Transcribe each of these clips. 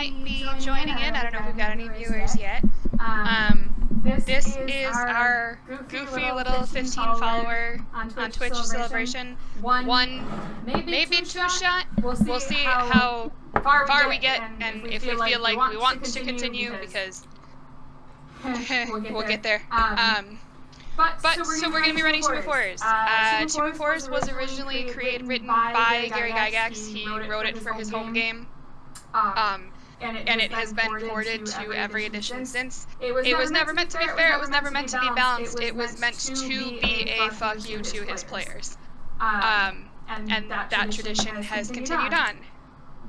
might be joining in. I don't know if we've got any viewers yet. This is our goofy little 15 follower on Twitch celebration. One, maybe two shot. We'll see how far we get and if we feel like we want to continue, because we'll get there. So we're going to be running 2x4s. 2x4s was originally written by Gary Gygax. He wrote it for his home game. And it has been ported to every edition since. It was never meant to be fair, it was never meant to be balanced, it was meant to be a fuck you to his players. And that tradition has continued on.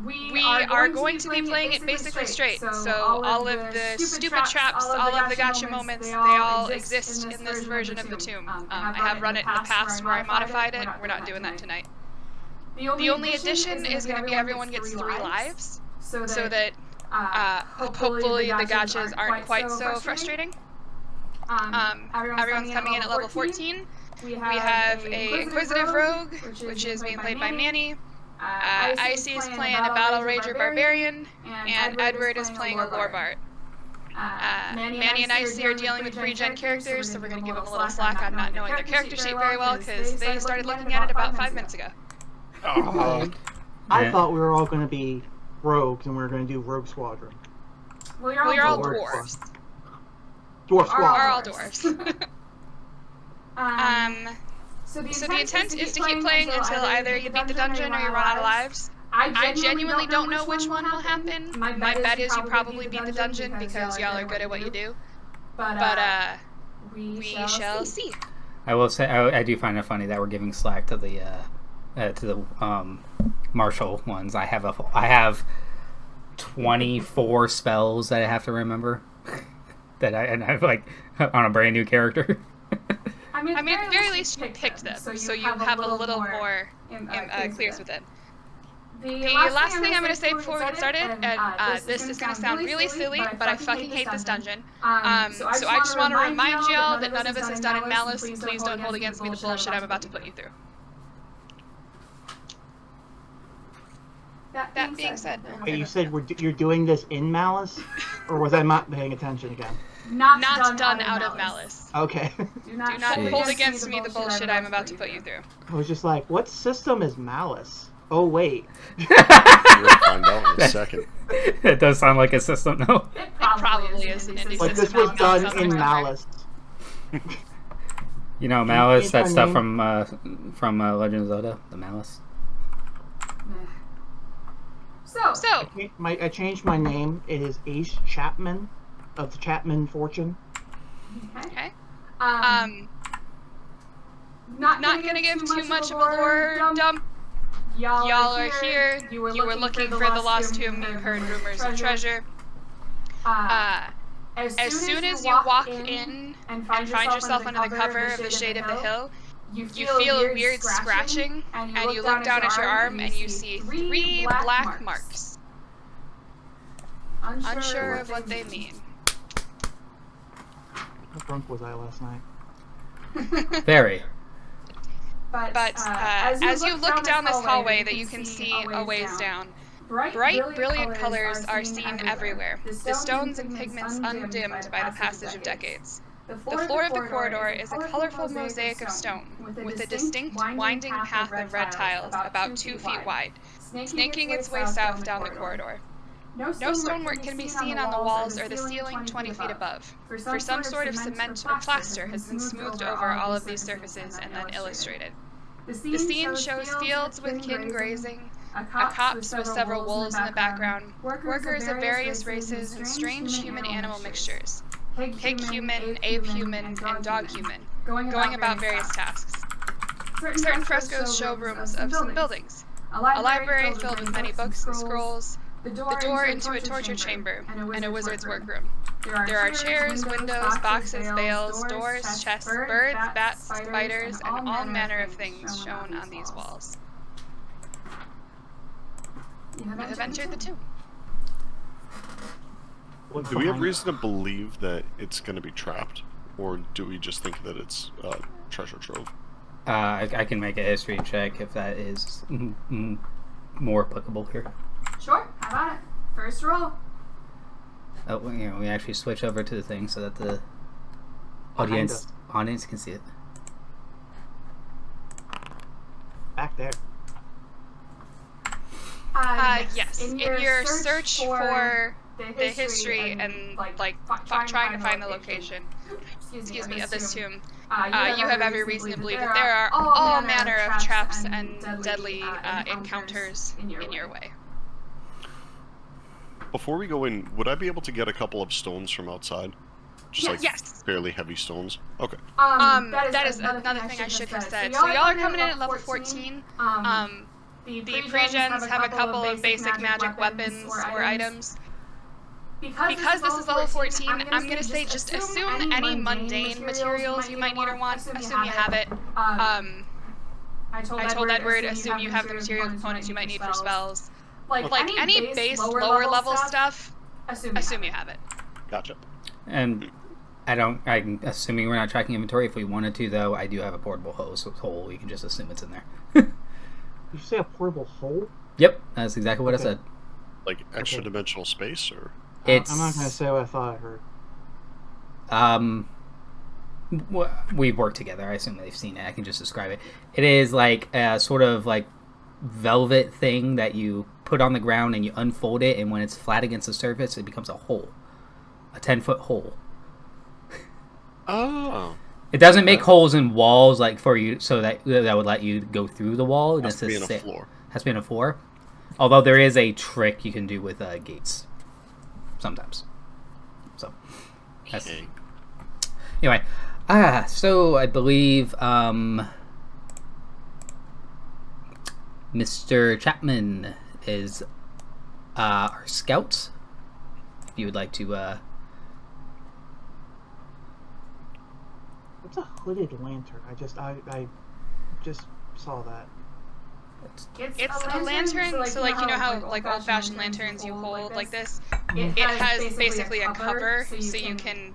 We are going to be playing it basically straight, so all of the stupid traps, all of the gotcha moments, they all exist in this version of the tomb. I have run it in the past where I modified it, we're not doing that tonight. The only addition is going to be everyone gets 3 lives, so that hopefully the gotchas aren't quite so frustrating. Everyone's coming in at level 14. We have a Inquisitive Rogue, which is being played by Manny. Icee is playing a Battle Rager Barbarian, and Edward is playing a Lore Bard. Manny and Icee are dealing with pre-gen characters, so we're going to give them a little slack on not knowing their character sheet very well, because they started looking at it about 5 minutes ago. I thought we were all going to be rogues, and we were going to do Rogue Squadron. Well, you're all dwarves. Dwarf Squadron. We're all dwarves. So the intent is to keep playing until either you beat the dungeon or you run out of lives. I genuinely don't know which one will happen. My bet is you probably beat the dungeon because y'all are good at what you do. But we shall see. I will say I do find it funny that we're giving slack to the martial ones. I have 24 spells that I have to remember that I have like on a brand new character. I mean, at the very least, you picked them, so you have a little more clears with it. The last thing I'm going to say before we get started, and this is going to sound really silly, but I fucking hate this dungeon. So I just want to remind y'all that none of this is done in malice. Please don't hold against me the bullshit I'm about to put you through. That being said. Okay, you said you're doing this in malice? Or was I not paying attention again? Not done out of malice. Okay. Do not hold against me the bullshit I'm about to put you through. I was just like, what system is malice? Oh, wait. You're gonna find out in a second. It does sound like a system, though. It probably is an indie system. Like, this was done in malice. You know, malice, that stuff from Legend of Zelda, the malice. So I changed my name. It is Ace Chapman of the Chapman Fortune. Okay. Not gonna give too much of a lore dump. Y'all are here. You were looking for the lost tomb. You heard rumors of treasure. As soon as you walk in and find yourself under the cover of the Shade of the Hill, you feel a weird scratching, and you look down at your arm and you see 3 black marks. Unsure of what they mean. How drunk was I last night? Very. But as you look down this hallway that you can see a ways down, bright, brilliant colors are seen everywhere, the stones and pigments undimmed by the passage of decades. The floor of the corridor is a colorful mosaic of stone, with a distinct winding path of red tiles about 2 feet wide, snaking its way south down the corridor. No stonework can be seen on the walls or the ceiling 20 feet above, for some sort of cement or plaster has been smoothed over all of these surfaces and then illustrated. The scene shows fields with kin grazing, a copse with several wolves in the background, workers of various races, and strange human-animal mixtures. Pig human, ape human, and dog human, going about various tasks. Certain frescoes show rooms of some buildings. A library filled with many books and scrolls, the door into a torture chamber, and a wizard's workroom. There are chairs, windows, boxes, bales, doors, chests, birds, bats, spiders, and all manner of things shown on these walls. You have entered the tomb. Do we have reason to believe that it's going to be trapped, or do we just think that it's treasure trove? I can make a history check if that is more applicable here. Sure, how about it? First roll. Oh, we actually switch over to the thing so that the audience can see it. Back there. Yes. In your search for the history and trying to find the location, excuse me, of this tomb, you have every reason to believe that there are all manner of traps and deadly encounters in your way. Before we go in, would I be able to get a couple of stones from outside? Just yes. fairly heavy stones. Okay. That is another thing I should have said. So y'all are coming in at level 14. The pre-gens have a couple of basic magic weapons or items. Because this is level 14, I'm going to say just assume any mundane materials you might need or want. Assume you have it. I told Edward, assume you have the material components you might need for spells. Like any base lower level stuff, assume you have it. Gotcha. And I'm assuming we're not tracking inventory. If we wanted to, though, I do have a portable hole. We can just assume it's in there. Did you say a portable hole? Yep, that's exactly what I said. Like extra dimensional space, or? I'm not going to say what I thought I heard. We've worked together. I assume they've seen it. I can just describe it. It is like a sort of like velvet thing that you put on the ground and you unfold it, and when it's flat against the surface, it becomes a hole. A 10-foot hole. Oh. It doesn't make holes in walls like for you, so that would let you go through the wall. Has to be in a floor. Has to be in a floor. Although there is a trick you can do with gates. Sometimes. So. Okay. Anyway. So I believe Mr. Chapman is our scout. If you would like to What's a hooded lantern? I just saw that. It's a lantern, so like you know how like old-fashioned lanterns you hold like this? It has basically a cover, so you can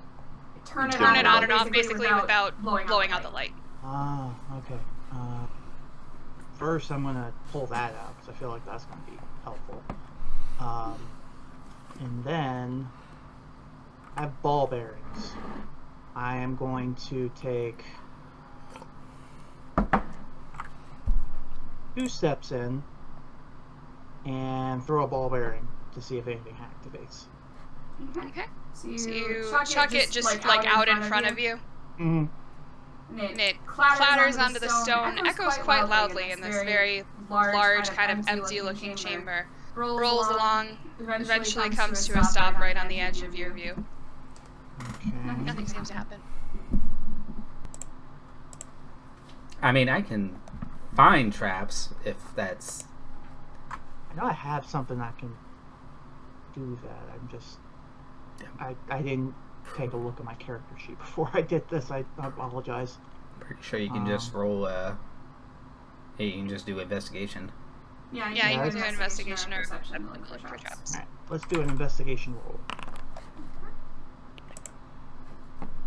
turn it on and off basically without blowing out the light. Ah, okay. First I'm gonna pull that out because I feel like that's gonna be helpful. And then I have ball bearings. I am going to take 2 steps in and throw a ball bearing to see if anything activates. Okay. So you chuck it just like out in front of you. Mm-hmm. And it clatters onto the stone, echoes quite loudly in this very large, kind of empty-looking chamber. Rolls along, eventually comes to a stop right on the edge of your view. Okay. Nothing seems to happen. I mean, I can find traps if that's... I know I have something that can do that. I'm just... I didn't take a look at my character sheet before I did this. I apologize. Pretty sure you can just roll you can just do investigation. Yeah, you can do investigation or perception look for traps. Alright, let's do an investigation roll.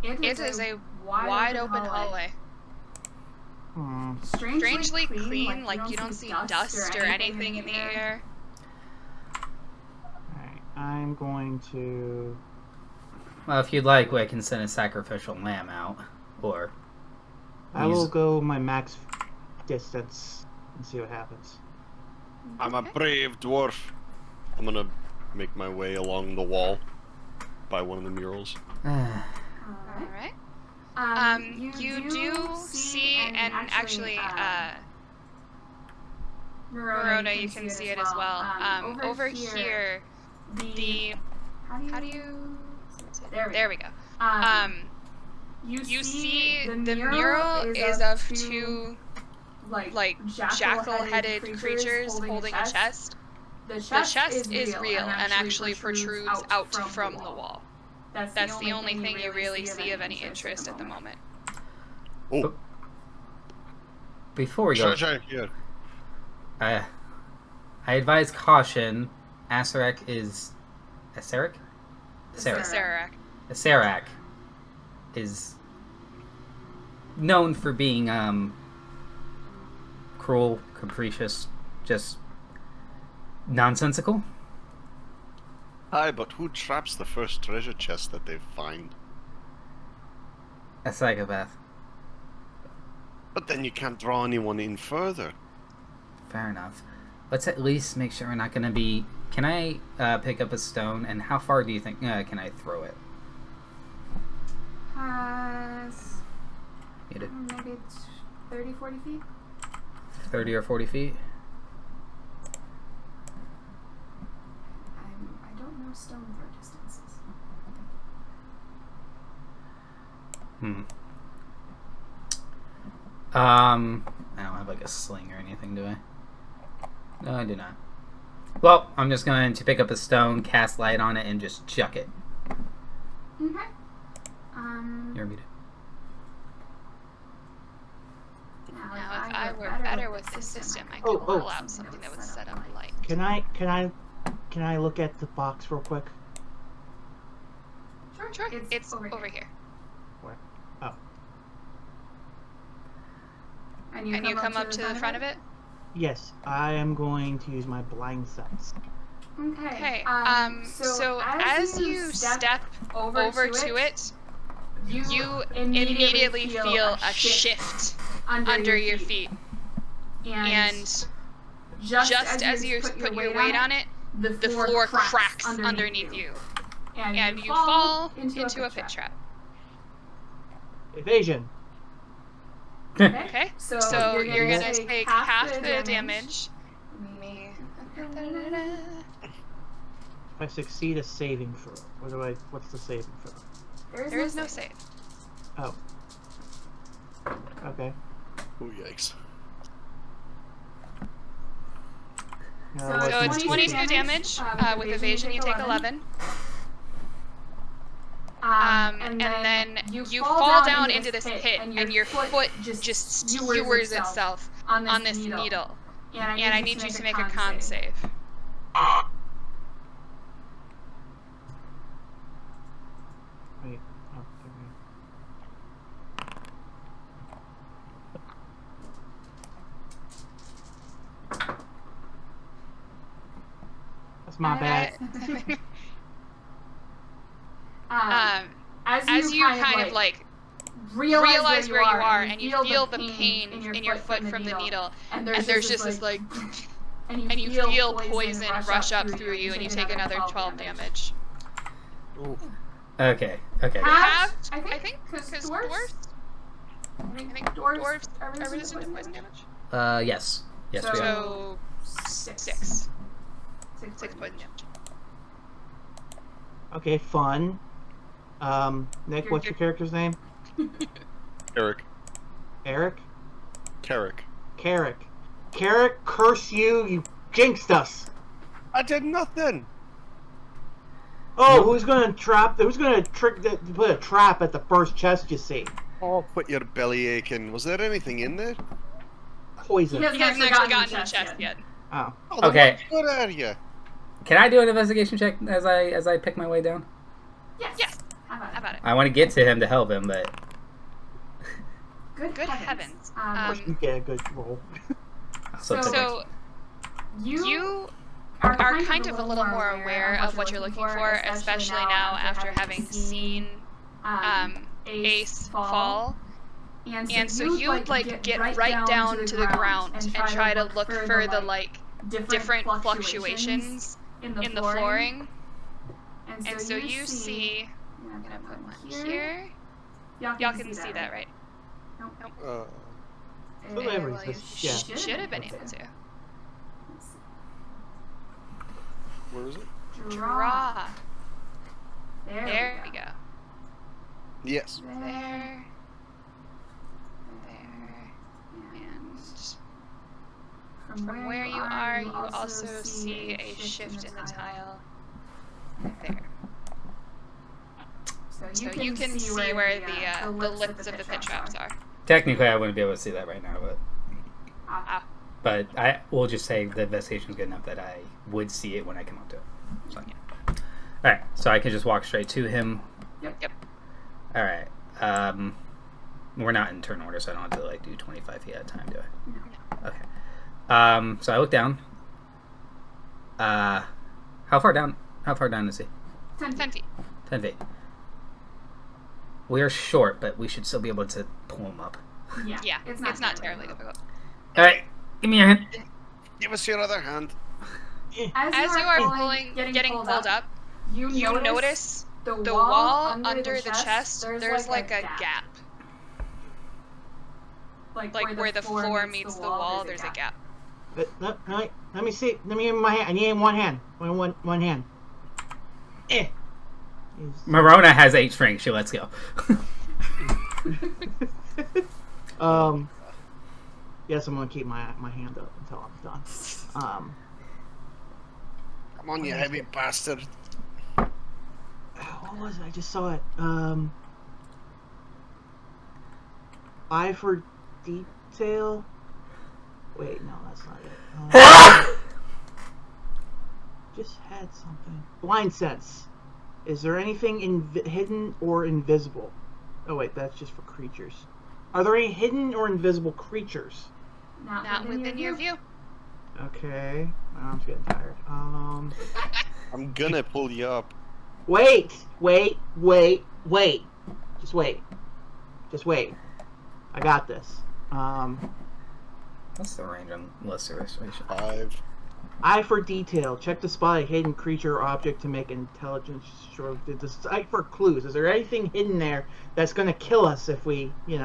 It is a wide open hallway. Strangely clean, like you don't see dust or anything in the air. Alright, I'm going to... Well, if you'd like, I can send a sacrificial lamb out, or... I will go my max distance and see what happens. I'm a brave dwarf. I'm gonna make my way along the wall by one of the murals. Alright. You do see, and actually, Verona, you can see it as well. Over here, how do you... There we go. You see the mural is of 2, like, jackal-headed creatures holding a chest. The chest is real and actually protrudes out from the wall. That's the only thing you really see of any interest at the moment. Oh. Before we go... Here. I advise caution. Acerak is... Acerak? Acerak is known for being cruel, capricious, just nonsensical. Hi, but who traps the first treasure chest that they find? A psychopath. But then you can't draw anyone in further. Fair enough. Let's at least make sure we're not going to be... Can I pick up a stone, and how far do you think can I throw it? Maybe it's 30, 40 feet? 30 or 40 feet? I don't know stone throw distances. I don't have like a sling or anything, do I? No, I do not. Well, I'm just going to pick up a stone, cast light on it, and just chuck it. Okay. You're muted. Now, if I were better with this system, I could pull out something that would set up light. Can I look at the box real quick? Sure. It's over here. Where? Oh. And you come up to the front of it? Yes, I am going to use my blind sense. Okay. So as you step over to it, you immediately feel a shift under your feet. And just as you put your weight on it, the floor cracks underneath you. And you fall into a pit trap. Evasion. Okay, so you're gonna take half the damage. If I succeed a saving throw, what's the saving throw? There is no save. Oh. Okay. Oh, yikes. So it's 22 damage. With evasion, you take 11. And then you fall down into this pit, and your foot just skewers itself on this needle. And I need you to make a con save. Wait. Oh, okay. That's my bad. As you kind of like realize where you are, and you feel the pain in your foot from the needle, and there's just this like, and you feel poison rush up through you, and you take another 12 damage. Ooh. Okay. Half, I think, because dwarves are resistant to poison damage. Yes, we are. So 6 poison damage. Okay, fun. Nick, what's your character's name? Eric. Eric? Carrick. Carrick, curse you! You jinxed us! I did nothing! Oh, who's gonna put a trap at the first chest you see? Oh, quit your belly aching. Was there anything in there? Poison. He hasn't actually gotten to the chest yet. Oh. Okay. What are you? Can I do an investigation check as I pick my way down? Yes. How about it? I want to get to him to help him, but Good heavens. You get a good roll. So you are kind of a little more aware of what you're looking for, especially now after having seen Ace fall. And so you like get right down to the ground and try to look for the like different fluctuations in the flooring. And so you see, I'm gonna put one here. Y'all can see that, right? Nope. Whatever, Well, you yeah. should have been able to. Where is it? Draw. There we go. Yes. There. And from where you are, you also see a shift in the tile. There. So you can see where the lips of the pit traps are. technically I wouldn't be able to see that right now, but Ah. but I will just say the investigation's good enough that I would see it when I come up to it. So, yeah. All right, so I can just walk straight to him. Yep. All right. We're not in turn order, so I don't have to like do 25 feet at a time, do I? No. Okay. So I look down. How far down How far down is he? 10 10 feet. 10 feet. We are short, but we should still be able to pull him up. Yeah, it's not terribly difficult. Alright, give me your hand. Give us your other hand. As you are getting pulled up, you notice the wall under the chest, there's like a gap. Like where the floor meets the wall, there's a gap. Let me see. Let me in my hand. I need one hand. One hand. Marona has 8 strength. She lets go. Yes, I'm gonna keep my hand up until I'm done. Come on, you heavy bastard. What was it? I just saw it. Eye for detail. Wait, no, that's not it. Just had something. Blind sense. Is there anything hidden or invisible? Oh wait, that's just for creatures. Are there any hidden or invisible creatures? Not within your view. Okay, my arm's getting tired. I'm gonna pull you up. Wait. Just wait. I got this. What's the range on lesser restoration? 5. Eye for detail. Check to spot a hidden creature or object to make an intelligence sure. Eye for clues. Is there anything hidden there that's going to kill us if we, Did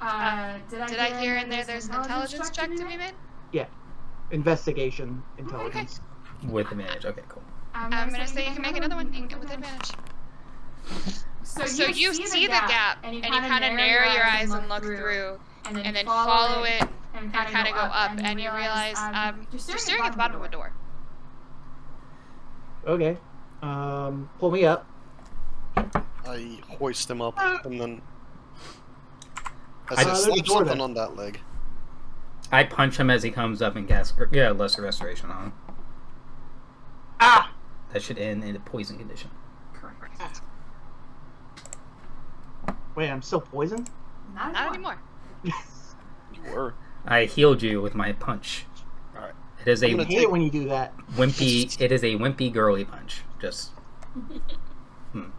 I hear in there there's an intelligence check to be made? Yeah. Investigation, intelligence. With advantage. Okay, cool. I'm gonna say you can make another one with advantage. So you see the gap, and you kind of narrow your eyes and look through, and then follow it, and kind of go up, and you realize you're staring at the bottom of a door. Okay. Pull me up. I hoist him up, and then I just slap something on that leg. I punch him as he comes up and cast lesser restoration on him. Ah! That should end in a poison condition. Correct. Wait, I'm still poisoned? Not anymore. You were. I healed you with my punch. Alright. I hate it when you do that. Wimpy. It is a wimpy girly punch. Just. Alright.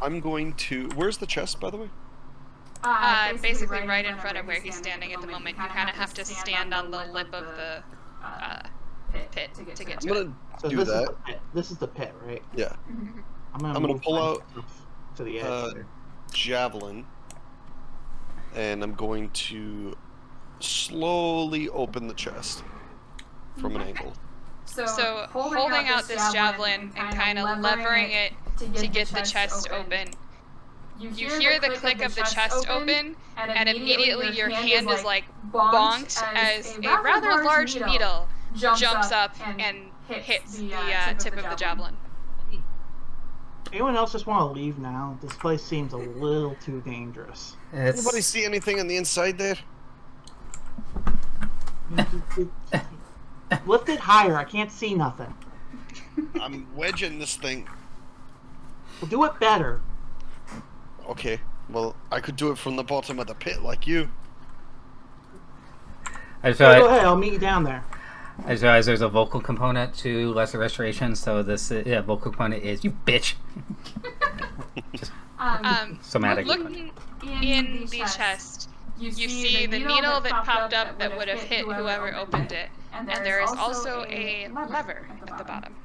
I'm going to. Where's the chest, by the way? Basically right in front of where he's standing at the moment. You kind of have to stand on the lip of the pit to get to it. I'm gonna do that. This is the pit, right? Yeah. I'm gonna pull out to the edge. Javelin, and I'm going to slowly open the chest from an angle. So holding out this javelin and kind of levering it to get the chest open. You hear the click of the chest open, and immediately your hand is like bonked as a rather large needle jumps up and hits the tip of the javelin. Anyone else just want to leave now? This place seems a little too dangerous. Anybody see anything on the inside there? Lift it higher. I can't see nothing. I'm wedging this thing. Well, do it better. Okay, well, I could do it from the bottom of the pit like you. Go ahead, I'll meet you down there. I just realized there's a vocal component to lesser restoration, so this vocal component is you bitch. Just somatic. Looking in the chest, you see the needle that popped up that would have hit whoever opened it, and there is also a lever at the bottom.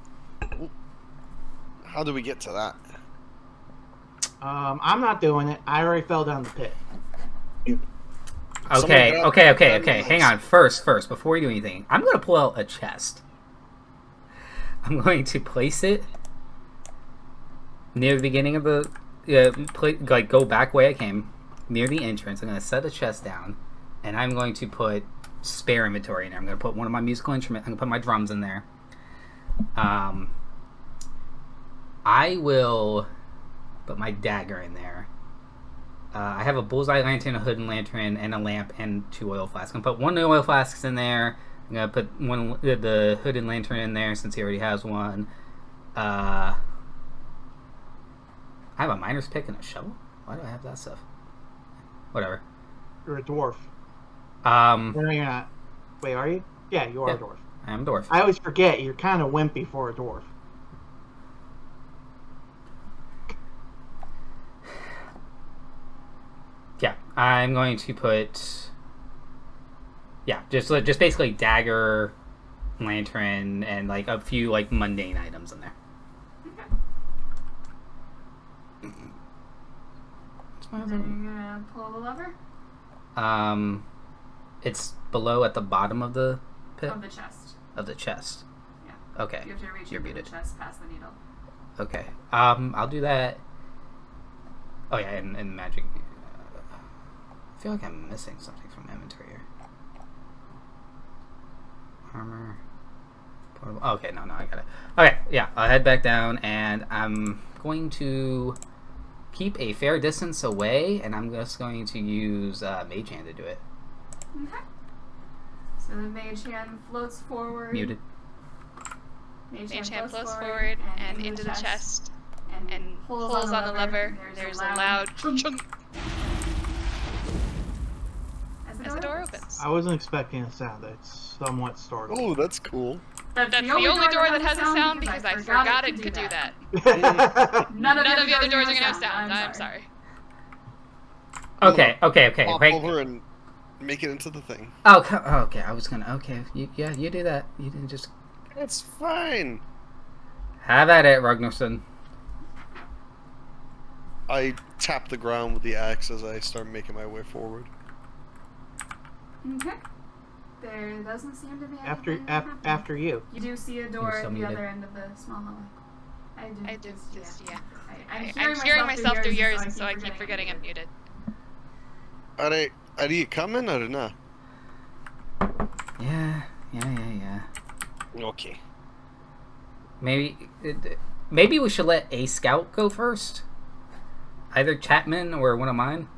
How do we get to that? I'm not doing it. I already fell down the pit. Okay. Hang on. First, before we do anything, I'm going to pull out a chest. I'm going to place it near the beginning of the... go back way I came, near the entrance. I'm going to set the chest down, and I'm going to put spare inventory in there. I'm going to put one of my musical instruments. I'm going to put my drums in there. I will put my dagger in there. I have a bullseye lantern, a hooded lantern, and a lamp, and 2 oil flasks. I'm going to put 1 oil flask in there. I'm going to put the hooded lantern in there since he already has one. I have a miner's pick and a shovel? Why do I have that stuff? Whatever. You're a dwarf. No, you're not. Wait, are you? Yeah, you are a dwarf. I am a dwarf. I always forget, you're kind of wimpy for a dwarf. Yeah, I'm going to put... Yeah, just basically dagger, lantern, and like a few like mundane items in there. And then you're gonna pull the lever? It's below at the bottom of the pit? Of the chest. Of the chest. Yeah. Okay. You have to reach into the chest past the needle. Okay. I'll do that. Oh yeah, and magic. I feel like I'm missing something from inventory here. Armor. Portable. Oh, okay, no, I got it. Okay, yeah, I'll head back down, and I'm going to keep a fair distance away, and I'm just going to use Mage Hand to do it. Okay. So the Mage Hand floats forward. Muted. Mage Hand floats forward and into the chest and pulls on the lever. There's a loud chunk as the door opens. I wasn't expecting a sound. It's somewhat startling. Oh, that's cool. That's the only door that has a sound because I forgot it could do that. None of the other doors are gonna have sound. I'm sorry. Okay. Pop Wait. over and make it into the thing. Oh, okay. I was gonna. Okay, you do that. You didn't just. It's fine. Have at it, Ragnarsson. I tap the ground with the axe as I start making my way forward. Okay. There doesn't seem to be anything After you. You do see a door at the other end of the small hallway. I'm hearing myself through yours, so I keep forgetting I'm muted. Are you coming or not? Yeah. Okay. Maybe we should let a scout go first. Either Chapman or one of mine.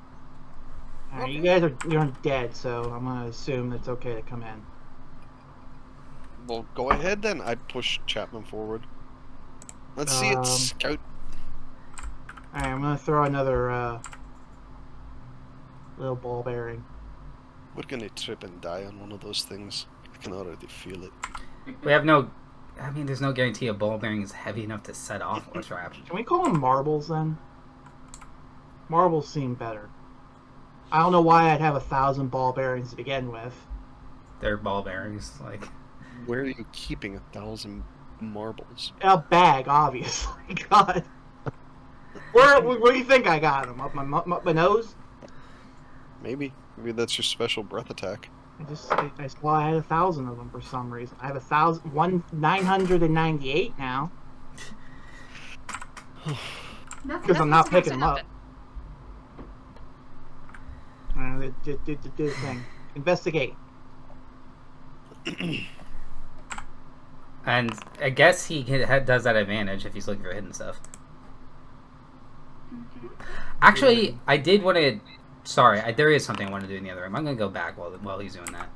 You guys you're dead, so I'm gonna assume it's okay to come in. Well, go ahead then. I push Chapman forward. Let's see it, scout. Alright, I'm gonna throw another little ball bearing. We're gonna trip and die on one of those things. I can already feel it. We have no... I mean, there's no guarantee a ball bearing is heavy enough to set off a trap. Can we call them marbles then? Marbles seem better. I don't know why I'd have 1,000 ball bearings to begin with. They're ball bearings, like... Where are you keeping 1,000 marbles? A bag, obviously. God. Where do you think I got them? Up my nose? Maybe that's your special breath attack. I saw I had 1,000 of them for some reason. I have 998 now. Because I'm not picking them up. Do the thing. Investigate. And I guess he does that advantage if he's looking for hidden stuff. Actually, I did want to... Sorry, there is something I want to do in the other room. I'm going to go back while he's doing that.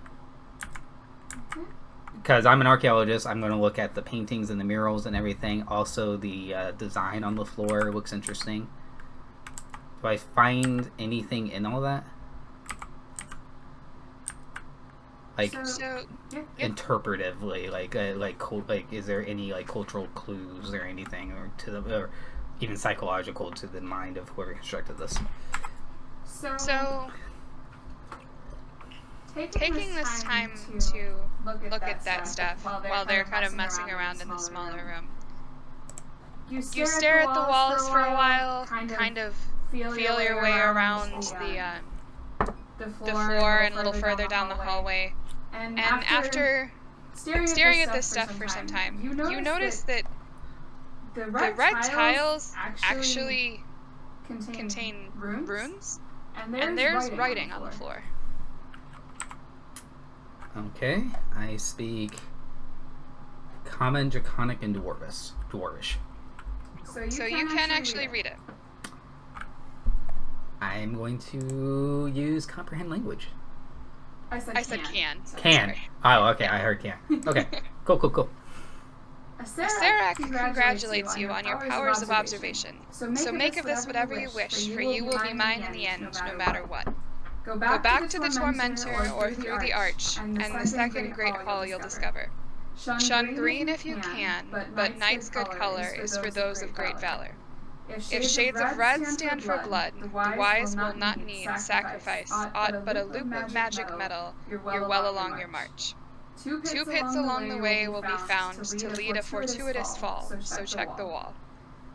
Because I'm an archaeologist, I'm going to look at the paintings and the murals and everything. Also, the design on the floor looks interesting. Do I find anything in all that? Like, interpretively, like, is there any like cultural clues or anything, or even psychological to the mind of whoever constructed this? So taking this time to look at that stuff while they're kind of messing around in the smaller room. You stare at the walls for a while, kind of feel your way around the floor and a little further down the hallway. And after staring at this stuff for some time, you notice that the red tiles actually contain runes, and there's writing on the floor. Okay, I speak Common, Draconic, and Dwarvish. So you can actually read it. I'm going to use Comprehend Language. I said can. Can. Oh, okay, I heard can. Okay, cool. Sarah congratulates you on your powers of observation. So make of this whatever you wish, for you will be mine in the end, no matter what. Go back to the Tormentor or through the Arch, and the second Great Hall you'll discover. Shun green if you can, but knight's good color is for those of great valor. If shades of red stand for blood, the wise will not need sacrifice aught but a loop of magic metal, you're well along your march. 2 pits along the way will be found to lead a fortuitous fall, so check the wall.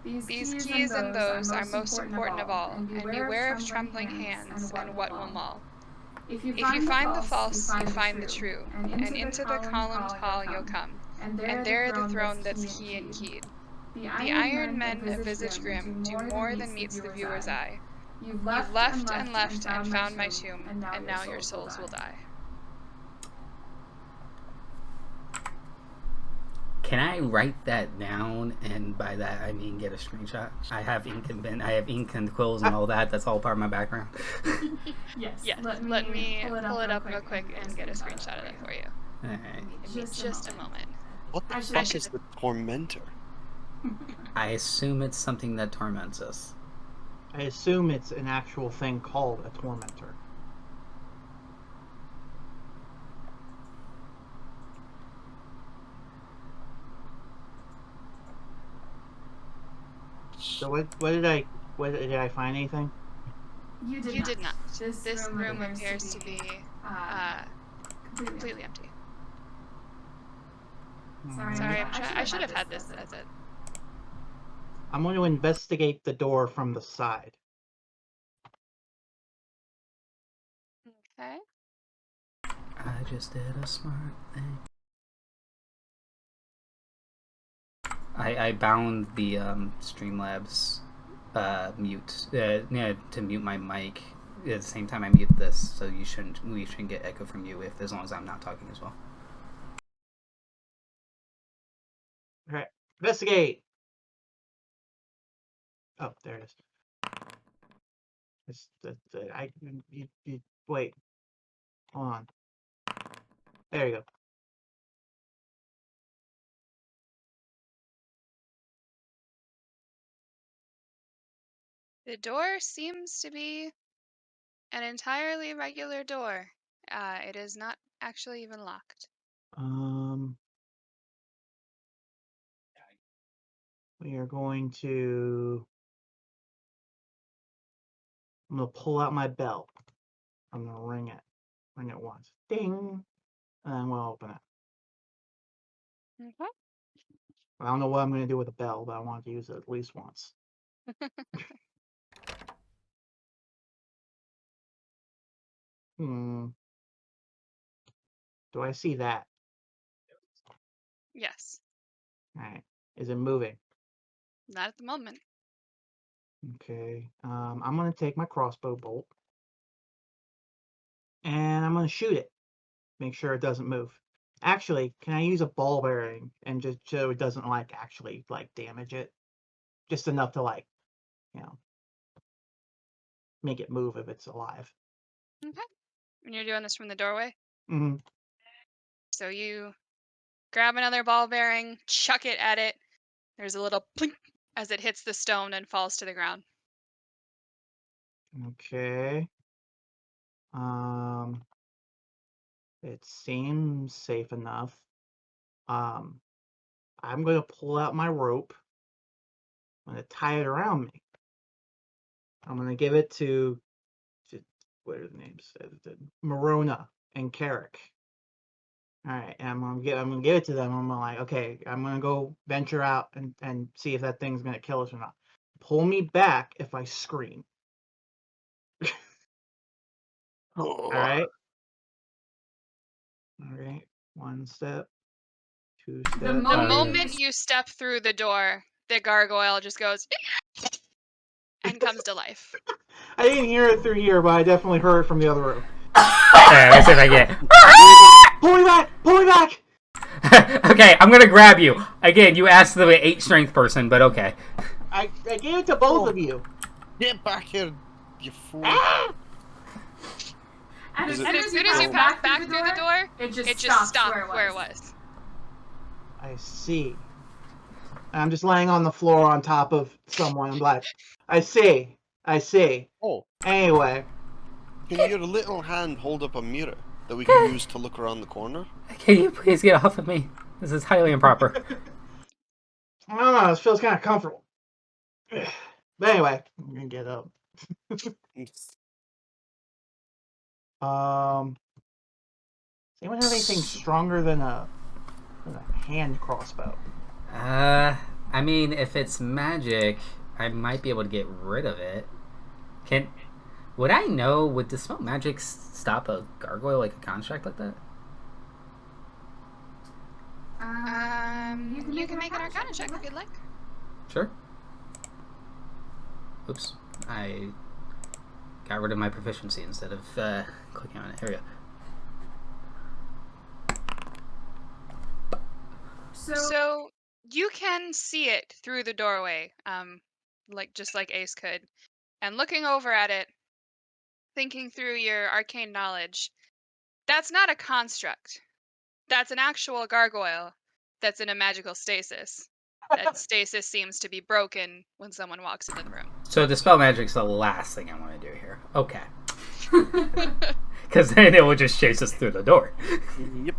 These keys and those are most important of all, and beware of trembling hands and what will maul. If you find the false, you find the true, and into the columned hall you'll come, and there the throne that's key and keyed. The iron men of visage grim do more than meets the viewer's eye. You've left and found my tomb, and now your souls will die. Can I write that down, and by that I mean get a screenshot? I have ink and pen, I have ink and quills and all that. That's all part of my background. Yes. Let me pull it up real quick and get a screenshot of that for you. Alright. Give me just a moment. What the fuck is the tormentor? I assume it's something that torments us. I assume it's an actual thing called a tormentor. So what did I find anything? You did not. This room appears to be completely empty. Sorry, I should have had this as it. I'm going to investigate the door from the side. Okay. I just did a smart thing. I bound the Streamlabs mute to mute my mic at the same time I mute this, so we shouldn't get echo from you as long as I'm not talking as well. Alright, investigate! Oh, there it is. Wait. Hold on. There you go. The door seems to be an entirely regular door. It is not actually even locked. We are going to... I'm going to pull out my bell. I'm going to ring it. Ring it once. Ding! And then we'll open it. Okay. I don't know what I'm going to do with the bell, but I want to use it at least once. Do I see that? Yes. Alright. Is it moving? Not at the moment. Okay. I'm going to take my crossbow bolt. And I'm going to shoot it. Make sure it doesn't move. Actually, can I use a ball bearing and just so it doesn't actually damage it? Just enough to make it move if it's alive. Okay. And you're doing this from the doorway? Mm-hmm. So you grab another ball bearing, chuck it at it. There's a little plink as it hits the stone and falls to the ground. Okay. It seems safe enough. I'm going to pull out my rope. I'm going to tie it around me. I'm going to give it to what are the names? Morona and Carrick. All right, and I'm gonna give it to them. I'm like, okay, I'm gonna go venture out and see if that thing's gonna kill us or not. Pull me back if I scream. All right. All right. 1 step. 2 steps. The moment you step through the door, the gargoyle just goes and comes to life. I didn't hear it through here, but I definitely heard it from the other room. Let's see if I get. Pull me back! Pull me back! Okay, I'm gonna grab you. Again, you asked the 8 strength person, but okay. I gave it to both of you. Get back here, you fool. And as soon as you pass back through the door, it just stopped where it was. I see. I'm just laying on the floor on top of someone. I'm like, I see. Oh. Anyway. Can your little hand hold up a mirror that we can use to look around the corner? Can you please get off of me? This is highly improper. I don't know. This feels kind of comfortable. But anyway, I'm gonna get up. Does anyone have anything stronger than a hand crossbow? I mean, if it's magic, I might be able to get rid of it. Would I know? Would dispel magic stop a gargoyle like a construct like that? You can make an Arcana check if you'd like. Sure. Oops, I got rid of my proficiency instead of clicking on it. Here we go. So you can see it through the doorway, just like Ace could. And looking over at it, thinking through your arcane knowledge, that's not a construct. That's an actual gargoyle that's in a magical stasis. That stasis seems to be broken when someone walks into the room. So dispel magic's the last thing I want to do here. Okay. Because then it will just chase us through the door. Yep.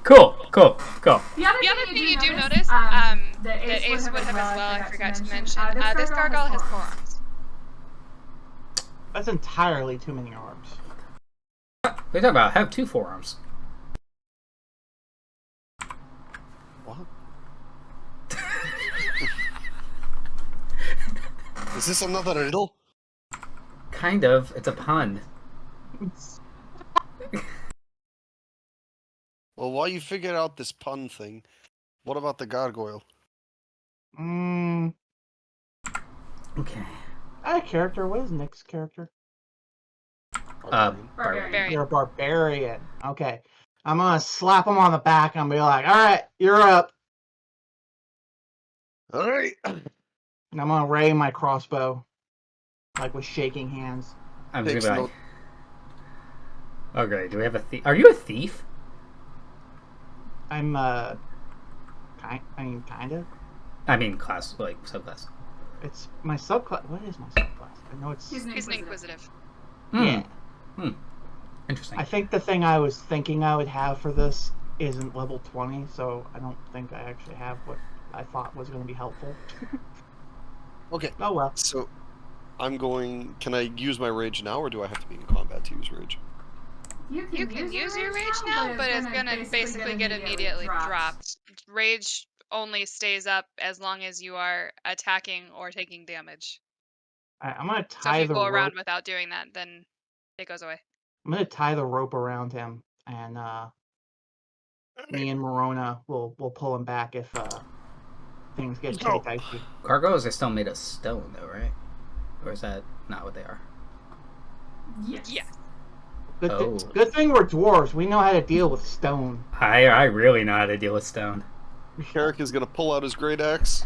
Cool. The other thing you do notice, that Ace would have as well, I forgot to mention, this gargoyle has 4 arms. That's entirely too many arms. What are you talking about? I have 2 forearms. What? Is this another riddle? Kind of. It's a pun. Well, while you figure out this pun thing, what about the gargoyle? Okay. I had a character. What is Nick's character? Barbarian. You're a barbarian. Okay. I'm gonna slap him on the back and be like, alright, you're up. Alright. And I'm gonna ray my crossbow. Like with shaking hands. I'm just gonna be like... Okay, do we have a thief? Are you a thief? I'm kind of. I mean, class, like, subclass. It's my subclass. What is my subclass? I know it's... He's an Inquisitive. Yeah. Interesting. I think the thing I was thinking I would have for this isn't level 20, so I don't think I actually have what I thought was going to be helpful. Okay. Oh well. So, can I use my rage now, or do I have to be in combat to use rage? You can use your rage now, but it's gonna basically get immediately dropped. Rage only stays up as long as you are attacking or taking damage. I'm going to So tie if the you go rope. around without doing that, then it goes away. I'm going to tie the rope around him, and me and Morona will pull him back if things get too dicey. Gargoyles are still made of stone, though, right? Or is that not what they are? Yes. Yeah. Good thing we're dwarves. We know how to deal with stone. I really know how to deal with stone. Carrick is going to pull out his great axe.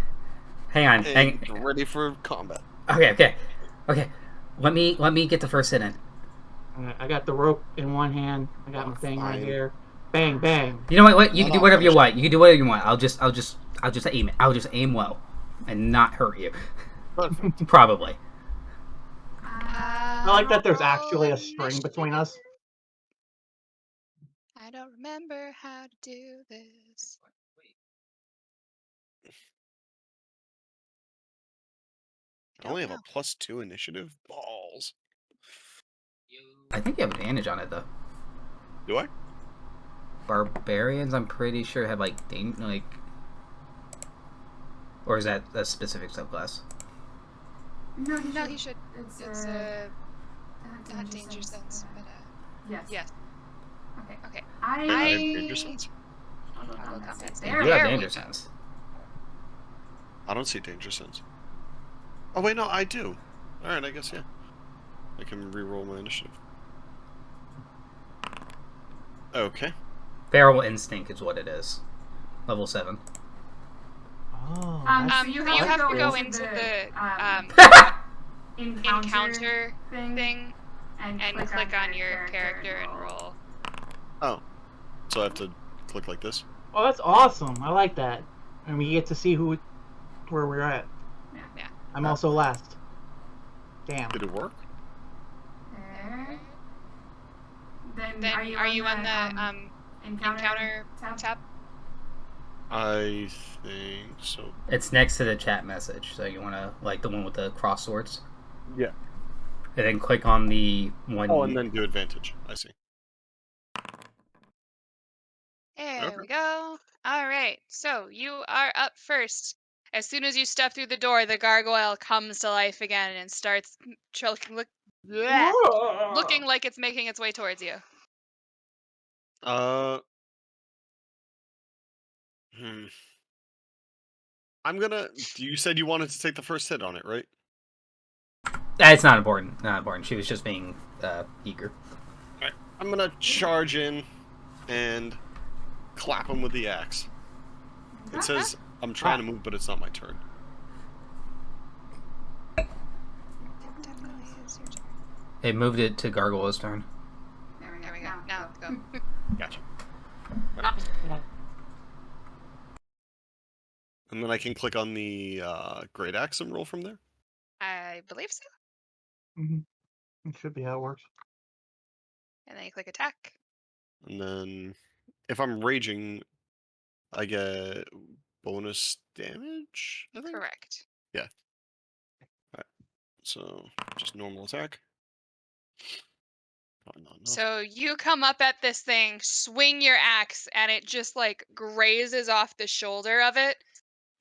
Hang on. Ready for combat. Okay. Let me get the first hit in. I got the rope in one hand. I got my thing right here. Bang, bang. You know what? You can do whatever you want. You can do whatever you want. I'll just aim it. I'll just aim low, and not hurt you. Probably. I like that there's actually a string between us. I don't remember how to do this. I only have a +2 initiative. Balls. I think you have advantage on it, though. Do I? Barbarians, I'm pretty sure, have, or is that a specific subclass? No, he should. It's not danger sense, but yes. Okay. I have danger sense. I'll go combat. You do have danger sense. I don't see danger sense. Oh wait, no, I do. All right, I guess yeah. I can re-roll my initiative. Okay. Feral instinct is what it is. Level 7. Oh. So you have to go into the encounter thing and click on your character and roll. Oh, so I have to click like this. Oh, that's awesome. I like that. And we get to see where we're at. Yeah. I'm also last. Damn. Did it work? Then are you on the Encounter tap. I think so. It's next to the chat message, so you want to, like, the one with the cross swords. Yeah. And then click on the one. Oh, and then do advantage. I see. There we go. All right, so you are up first. As soon as you step through the door, the gargoyle comes to life again and starts looking like it's making its way towards you. I'm gonna. You said you wanted to take the first hit on it, right? It's not important. Not important. She was just being eager. Alright. I'm gonna charge in and clap him with the axe. It says I'm trying to move, but it's not my turn. Definitely is your turn. It moved it to Gargoyle's turn. There we go. Now go. Gotcha. And then I can click on the great axe and roll from there. I believe so. It should be how it works. And then you click attack. And then if I'm raging, I get bonus damage, I think? Correct. Yeah. Alright. So, just normal attack. Probably not enough. So you come up at this thing, swing your axe, and it just like grazes off the shoulder of it,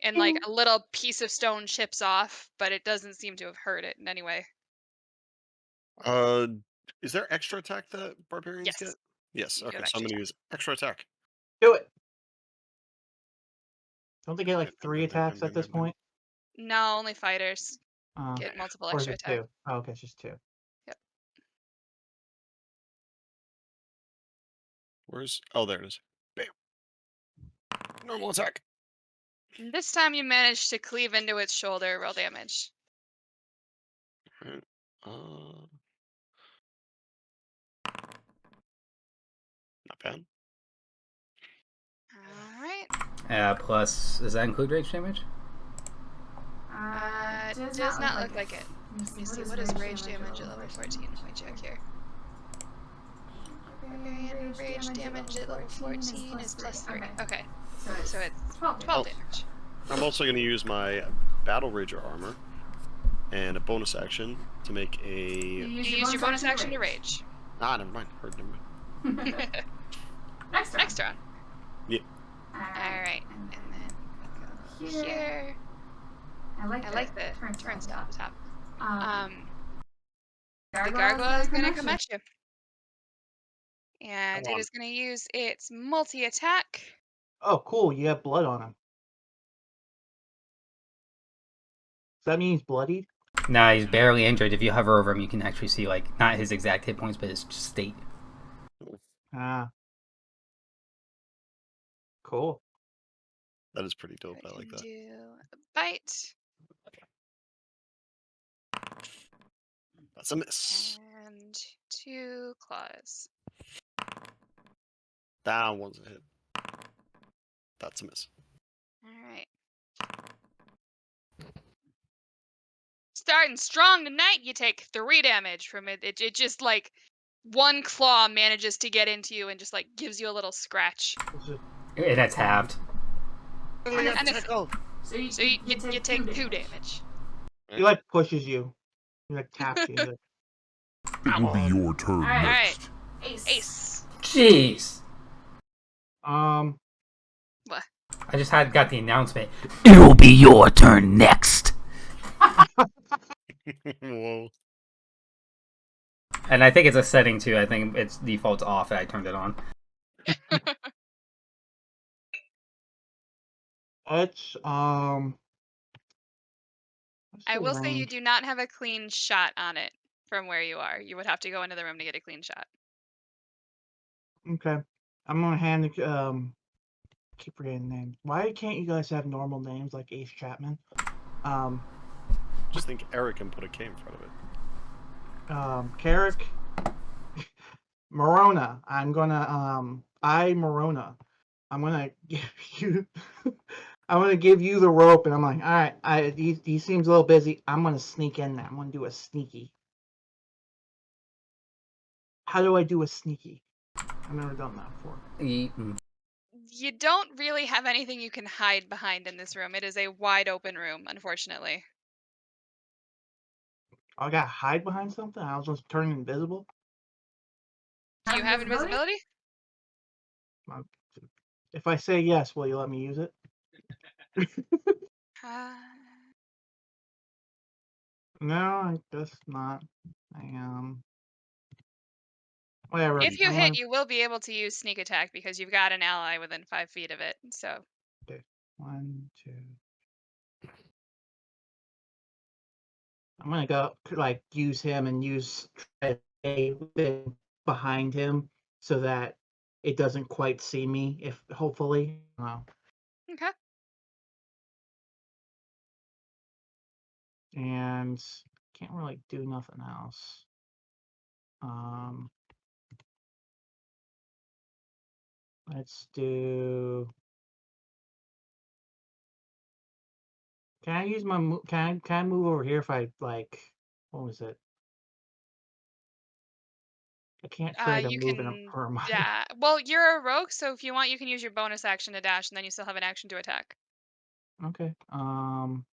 and like a little piece of stone chips off, but it doesn't seem to have hurt it in any way. Is there extra attack that barbarians Yes. get? Yes. You do Okay, have so I'm extra gonna use extra attack. Do it. Don't they get like 3 attacks at this point? No, only fighters get multiple Or is extra it attack. 2? Oh, okay, it's just 2. Yep. Where's? Oh, there it is. Bam. Normal attack. And this time you managed to cleave into its shoulder. Roll damage. Alright. Not bad. All right. Plus, does that include rage damage? Does not look like it. Let me see. What is rage damage at level 14? Let me check here. Barbarian rage damage at level 14 is plus 3. Okay. So it's 12 damage. I'm also going to use my Battle Rager armor and a bonus action to make a... You use your bonus action to rage. Ah, never mind. Never mind. Next round. Yep. Alright. And then go here. I like the turnstile at the top. The gargoyle is going to come at you. And it is going to use its multi-attack. Oh, cool. You have blood on him. Does that mean he's bloodied? Nah, he's barely injured. If you hover over him, you can actually see, like, not his exact hit points, but his state. Ah. Cool. That is pretty dope. I like that. Do a bite. That's a miss. And 2 claws. That one's a hit. That's a miss. Alright. Starting strong tonight, you take 3 damage from it. It just like one claw manages to get into you and just like gives you a little scratch. And that's halved. So you take 2 damage. He like pushes you. He like taps you. Like, It'll be your turn Alright. next. Ace. Jeez. What? I just got the announcement. It'll be your turn next. Whoa. And I think it's a setting too. I think its default's off and I turned it on. it's I will say you do not have a clean shot on it from where you are. You would have to go into the room to get a clean shot. Okay. I'm gonna hand the keep forgetting names. Why can't you guys have normal names like Ace Chapman? Just think Eric and put a K in front of it. Carrick Morona. I'm gonna Morona. I'm gonna give you I'm gonna give you the rope, and I'm like, all right, he seems a little busy. I'm gonna sneak in there. I'm gonna do a sneaky. How do I do a sneaky? I've never done that before. You don't really have anything you can hide behind in this room. It is a wide open room, unfortunately. I got to hide behind something? I was just turning invisible? Do you have invisibility? If I say yes, will you let me use it? No, I guess not. Whatever. If you hit, you will be able to use sneak attack because you've got an ally within 5 feet of it. So. Okay. 1, 2. I'm gonna go use him and use behind him so that it doesn't quite see me. If hopefully. Okay. And can't really do nothing else. Let's do. Can I use my move? Can I move over here if I what was it? I can't try to move in a perma. Yeah. Well, you're a rogue, so if you want, you can use your bonus action to dash, and then you still have an action to attack. Okay. I'm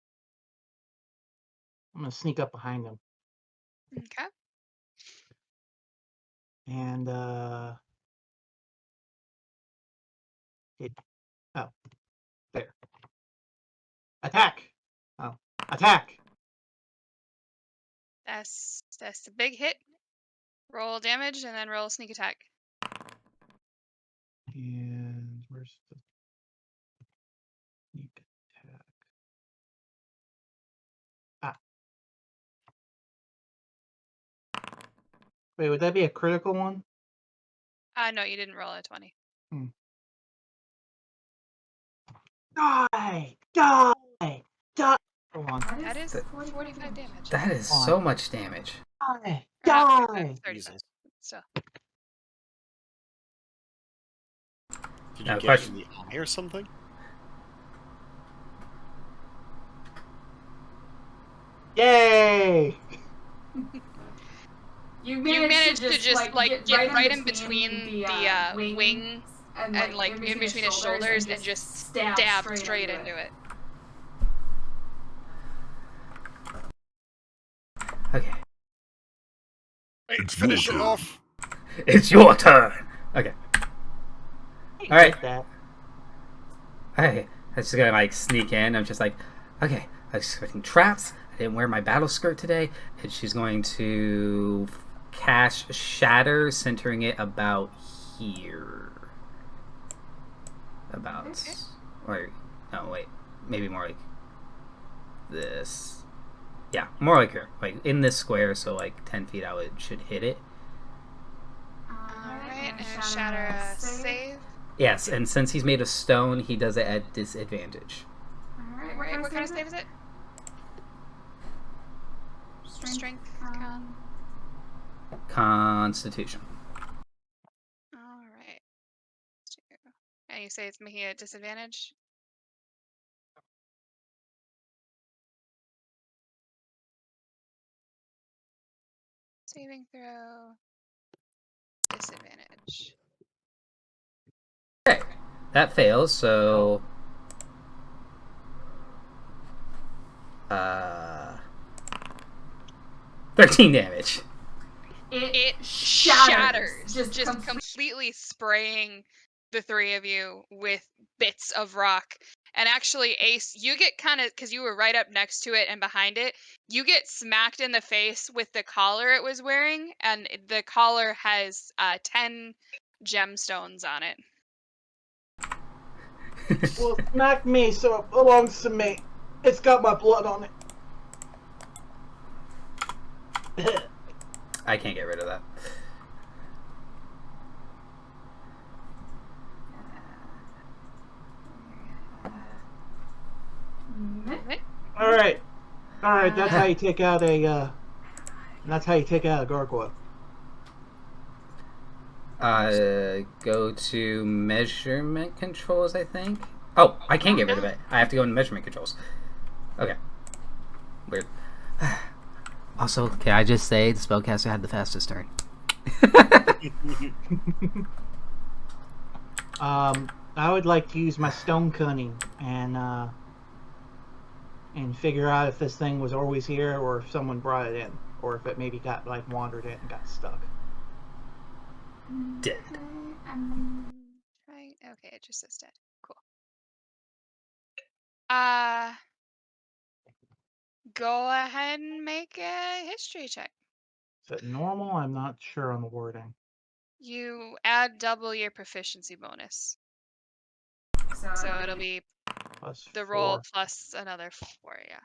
gonna sneak up behind him. Okay. And there. Attack! Oh, attack! That's a big hit. Roll damage and then roll sneak attack. And where's the sneak attack? Wait, would that be a critical one? No, you didn't roll a 20. Die! Die! Die! That is 45 damage. That is so much damage. Die! Die! 35. So. Did you get in the eye or something? Yay! You managed to just get right in between the wing and in between his shoulders and just stab straight into it. Okay. Let's finish it off. It's your turn. Okay. All right. Okay. I'm just gonna sneak in. I'm just okay. I was expecting traps. I didn't wear my battle skirt today, and she's going to cast Shatter, centering it about here. Or no, wait, maybe more like this. Yeah, more like here, in this square, so 10 feet out it should hit it. Alright, and Shatter save. Yes, and since he's made of stone, he does it at disadvantage. Alright, what kind of save is it? Strength. Constitution. Alright. And you say it's making it a disadvantage? Saving throw. Disadvantage. Okay. That fails, so 13 damage. It shatters. Just completely spraying the three of you with bits of rock. And actually, Ace, you get because you were right up next to it and behind it, you get smacked in the face with the collar it was wearing, and the collar has 10 gemstones on it. Well, smack me, so it belongs to me. It's got my blood on it. I can't get rid of that. All right. That's how you take out a. That's how you take out a gargoyle. Go to measurement controls, I think. Oh, I can't get rid of it. I have to go into measurement controls. Okay. Weird. Also, can I just say the spellcaster had the fastest turn? I would like to use my stone cunning and figure out if this thing was always here or if someone brought it in, or if it maybe got like wandered in and got stuck. Dead. Right. Okay, it just says dead. Cool. Go ahead and make a history check. Is it normal? I'm not sure on the wording. You add double your proficiency bonus. So it'll be Plus the 4. roll plus another 4, yeah.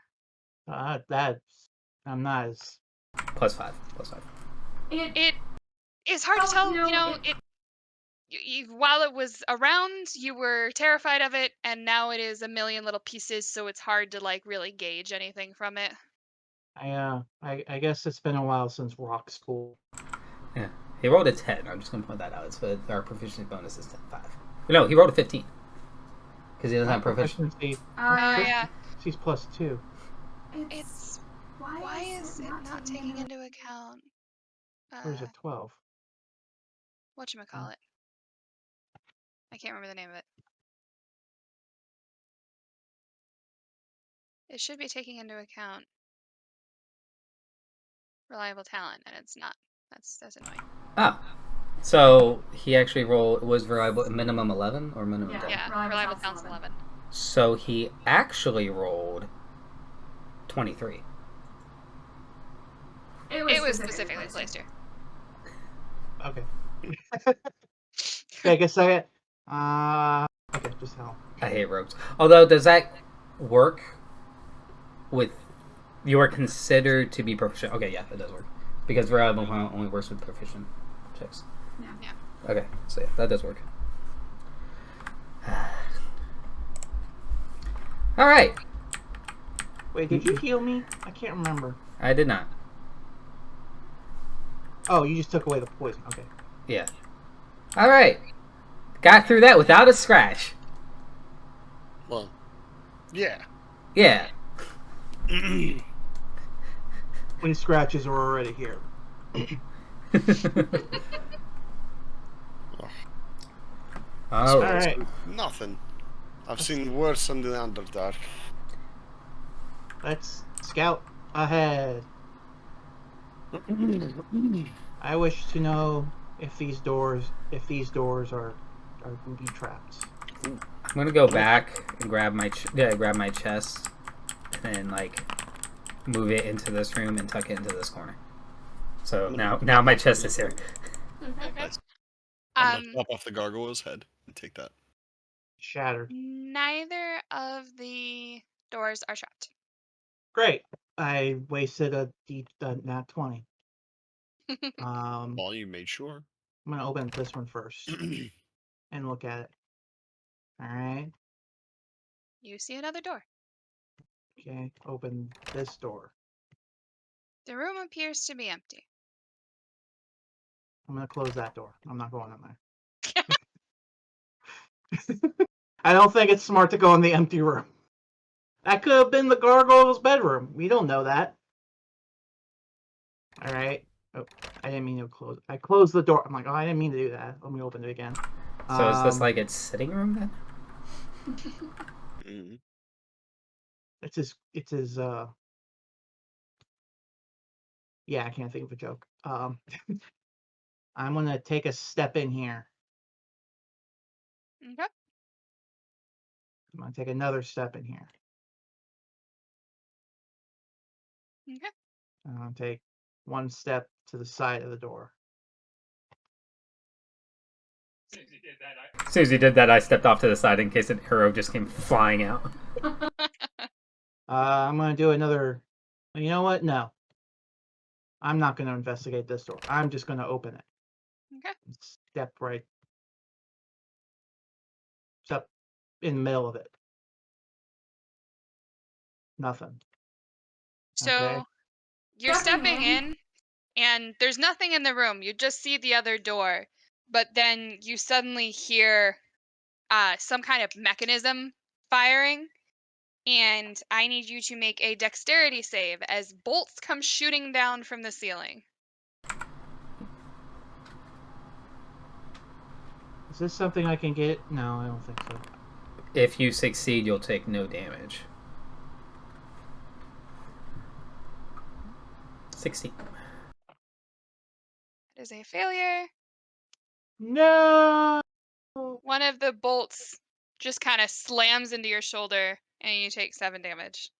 I'm not as... +5. +5. It is hard to tell, while it was around, you were terrified of it, and now it is a million little pieces, so it's hard to like really gauge anything from it. I guess it's been a while since rock school. Yeah. He rolled a 10. I'm just going to point that out. It's our proficiency bonus is 5. No, he rolled a 15. Because he doesn't have proficiency. Yeah. She's +2. It's why is it not taking into account Where's it 12? whatchamacallit? I can't remember the name of it. It should be taking into account reliable talent, and it's not. That's annoying. Oh. So he actually was reliable minimum 11 or minimum 10? Yeah, reliable talent's 11. So he actually rolled 23. It was specifically placed here. Okay. Take a second. Okay, just how. I hate rogues. Although, does that work with... You are considered to be proficient. Okay, yeah, it does work. Because reliable only works with proficient checks. Yeah. Okay, so yeah, that does work. Alright. Wait, did you heal me? I can't remember. I did not. Oh, you just took away the poison. Okay. Yeah. Alright. Got through that without a scratch. Well, yeah. Yeah. When scratches are already here. Oh. Alright. Nothing. I've seen worse on the Underdark. Let's scout ahead. I wish to know if these doors are booby traps. I'm gonna go back and grab my chest and then like move it into this room and tuck it into this corner. So now my chest is here. Okay. I'm gonna pop off the gargoyle's head and take that. Shattered. Neither of the doors are trapped. Great. I wasted a nat 20. Well, you made sure. I'm gonna open this one first and look at it. Alright. You see another door. Okay, open this door. The room appears to be empty. I'm gonna close that door. I'm not going in there. I don't think it's smart to go in the empty room. That could have been the gargoyle's bedroom. We don't know that. Alright. Oh, I didn't mean to close. I closed the door. I'm like, oh, I didn't mean to do that. Let me open it again. So is this like its sitting room then? It's his yeah, I can't think of a joke. I'm gonna take a step in here. Okay. I'm gonna take another step in here. Okay. I'm gonna take one step to the side of the door. As soon as you did that, I stepped off to the side in case an arrow just came flying out. I'm gonna do another. You know what? No. I'm not gonna investigate this door. I'm just gonna open it. Okay. Step in the middle of it. Nothing. So Okay. you're stepping in, and there's nothing in the room. You just see the other door, but then you suddenly hear some kind of mechanism firing, and I need you to make a dexterity save as bolts come shooting down from the ceiling. Is this something I can get? No, I don't think so. If you succeed, you'll take no damage. 16. It is a failure. No! One of the bolts just kind of slams into your shoulder, and you take 7 damage.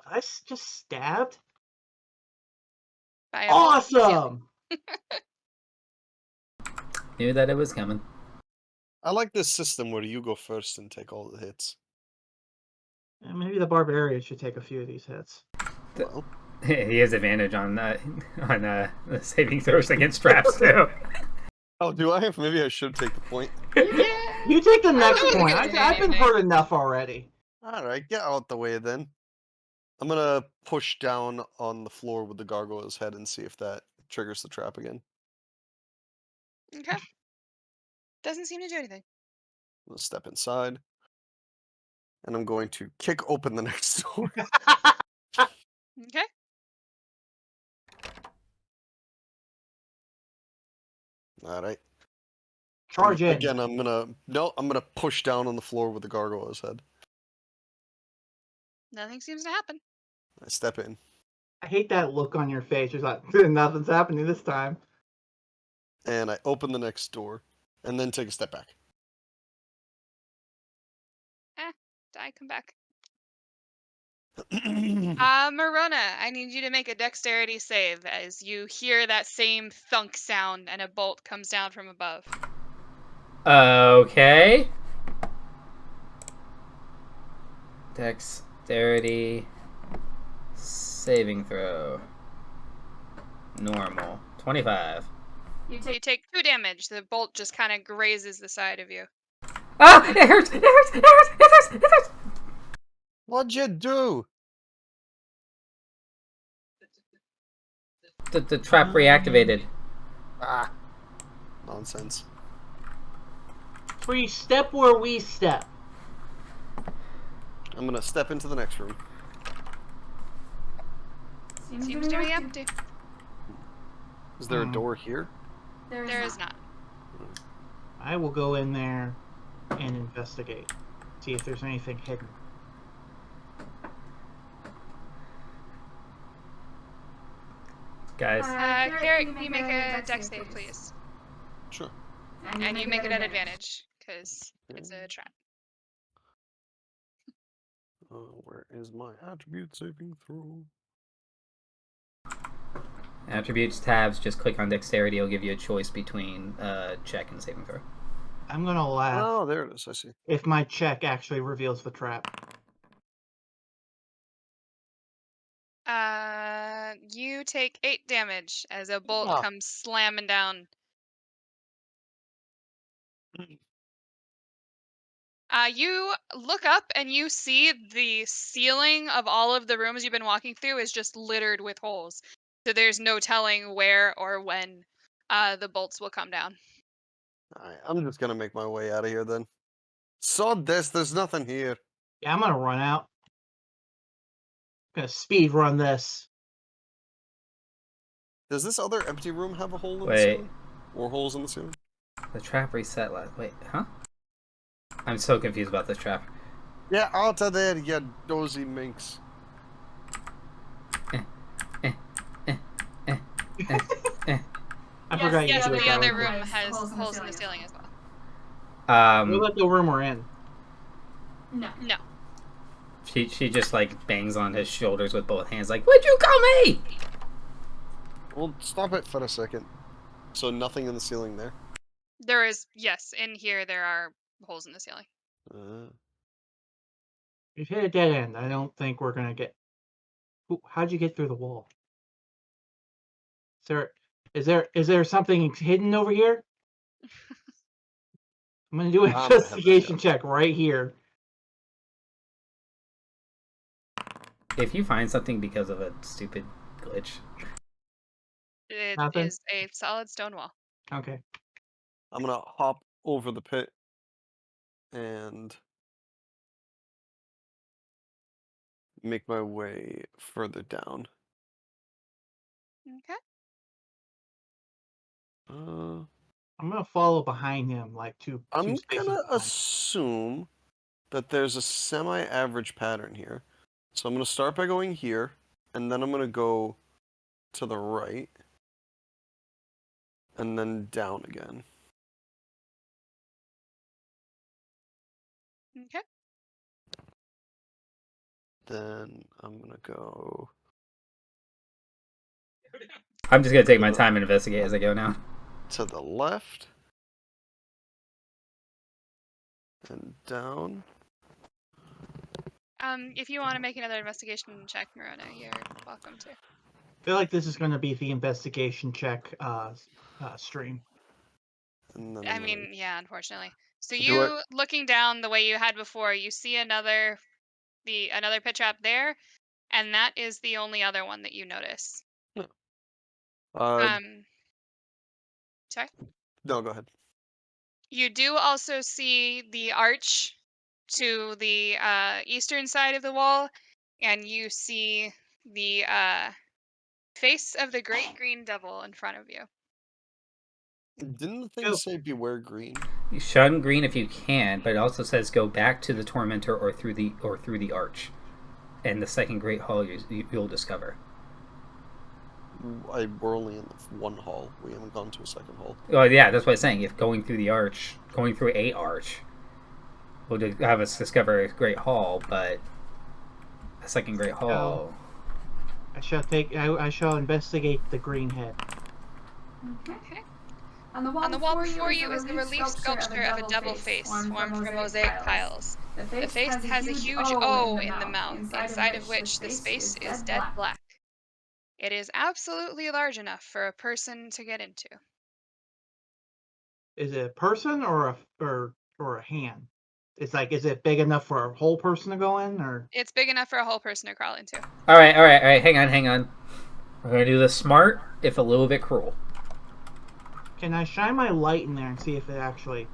I just stabbed? By a bolt from the ceiling. Awesome! Knew that it was coming. I like this system where you go first and take all the hits. Maybe the barbarian should take a few of these hits. Well, He has advantage on the saving throws against traps too. oh, do I? Maybe I should take the point. You take the next wasn't point. gonna do I've been anything. hurt enough already. Alright, get out the way then. I'm gonna push down on the floor with the gargoyle's head and see if that triggers the trap again. Okay. Doesn't seem to do anything. I'm gonna step inside. And I'm going to kick open the next door. Okay. Alright. Charge in. Again, I'm gonna push down on the floor with the gargoyle's head. Nothing seems to happen. I step in. I hate that look on your face. You're like, nothing's happening this time. And I open the next door. And then take a step back. Die, come back. Marona, I need you to make a dexterity save as you hear that same thunk sound and a bolt comes down from above. Okay. Dexterity saving throw. Normal. 25. You take 2 damage. The bolt just kind of grazes the side of you. Ah! It hurts! It hurts! It hurts! It hurts! It hurts! What'd you do? The trap reactivated. Ah. Nonsense. We step where we step. I'm gonna step into the next room. Seems to be empty. Is there a door here? There is not. I will go in there and investigate. See if there's anything hidden. Guys. Garrett, can you make a dex save, please? Sure. And you make it at advantage, because it's a trap. Where is my attribute saving throw? Attributes tabs, just click on dexterity, it'll give you a choice between check and saving throw. I'm gonna laugh Oh, there it is. I see. if my check actually reveals the trap. You take 8 damage as a bolt Ah. comes slamming down. You look up and you see the ceiling of all of the rooms you've been walking through is just littered with holes. So there's no telling where or when the bolts will come down. Alright, I'm just gonna make my way out of here then. Sod this, there's nothing here. Yeah, I'm gonna run out. I'm gonna speed run this. Does this other empty room have a hole in the Wait. ceiling? Or holes in the ceiling? The trap reset last. Wait, huh? I'm so confused about this trap. Yeah, out of there, you dozy minx. I forgot you Yes, do it the that other way. room has holes in the ceiling as well. What about the room we're in? No. No. She just like bangs on his shoulders with both hands, like, "Would you call me?" Well, stop it for a second. So nothing in the ceiling there? There is, yes, in here there are holes in the ceiling. We've hit a dead end. I don't think we're gonna get. Ooh, how'd you get through the wall? Is there something hidden over here? I'm gonna do an I'm gonna have investigation that check right here. If you find something because of a stupid glitch, It Nothing? is a solid stone wall. Okay. I'm gonna hop over the pit and make my way further down. Okay. I'm gonna follow behind him like two I'm spaces gonna behind. assume that there's a semi-average pattern here. So I'm gonna start by going here, and then I'm gonna go to the right, and then down again. Okay. Then I'm gonna go. I'm just gonna take my time and investigate as I go now. To the left. And down. If you want to make another investigation check, Marona, you're welcome to. I feel like this is gonna be the investigation check stream. And then I mean, yeah, unfortunately. So Do you looking down the way you had before, you see another pit trap there, and that is the only other one that you notice. Sorry? No, go ahead. You do also see the arch to the eastern side of the wall, and you see the face of the great green devil in front of you. Didn't the thing say beware green? You shun green if you can, but it also says go back to the tormentor or through the arch, and the second great hall you'll discover. We're only in one hall. We haven't gone to a second hall. Oh yeah, that's what I'm saying. If going through a arch, will have us discover a great hall, but a second great hall. I shall investigate the green head. Okay. On the wall before you is the relief sculpture of a double face formed from mosaic tiles. The face has a huge O in the mouth, inside of which the space is dead black. It is absolutely large enough for a person to get into. Is it a person or a hand? Is it big enough for a whole person to go in, or? It's big enough for a whole person to crawl into. All right. Hang on. We're gonna do this smart, if a little bit cruel. Can I shine my light in there and see if it actually,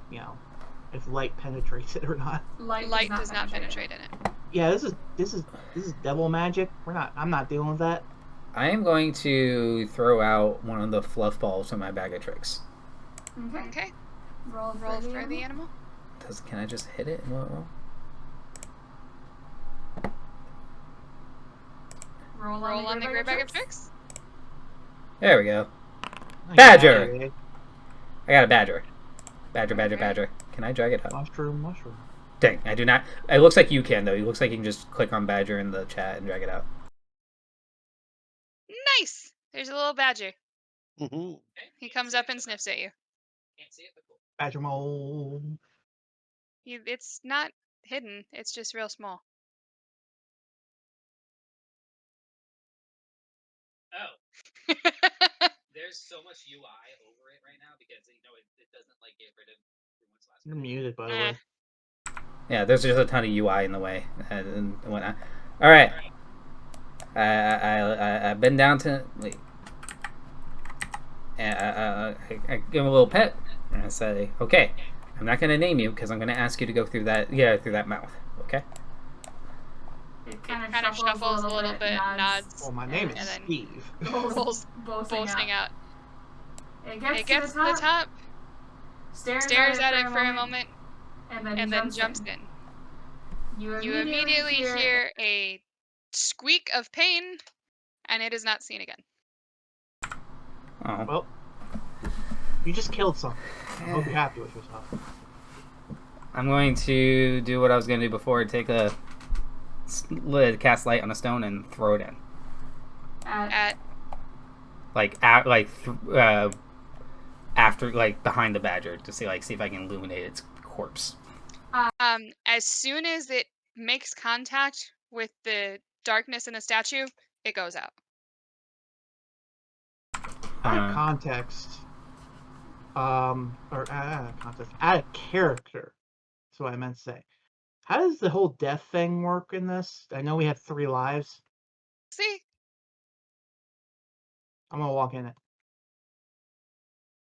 if light penetrates it or not? Light does not penetrate in it. Yeah, this is devil magic. I'm not dealing with that. I am going to throw out one of the fluff balls from my bag of tricks. Okay. Roll for the animal. Can I just hit it and roll? Roll on the gray bag of tricks. There we go. Badger! I got a badger. Badger. Can I drag it up? Mushroom. Dang, I do not. It looks like you can, though. It looks like you can just click on badger in the chat and drag it out. Nice! There's a little badger. Mm-hmm. He comes up and sniffs at you. Badger mole. It's not hidden. It's just real small. Oh. There's so much UI over it right now because it doesn't get rid of everyone's last. You're muted, by the way. Yeah, there's just a ton of UI in the way and whatnot. All right. I've been down to wait. I give him a little pet and I say, okay, I'm not gonna name you because I'm gonna ask you to go through that mouth. Okay. It kind of shuffles a little bit, nods. Well, my name is Steve. Rolls boasting out. It gets to the top, stares at it for a moment, and then jumps in. You immediately hear a squeak of pain, and it is not seen again. Oh. Well, you just killed something. I hope you're happy with yourself. I'm going to do what I was going to do before. Take cast light on a stone and throw it in. After behind the badger to see if I can illuminate its corpse. As soon as it makes contact with the darkness in the statue, it goes out. Out of context, or out of character. That's what I meant to say. How does the whole death thing work in this? I know we have 3 lives. See? I'm gonna walk in it.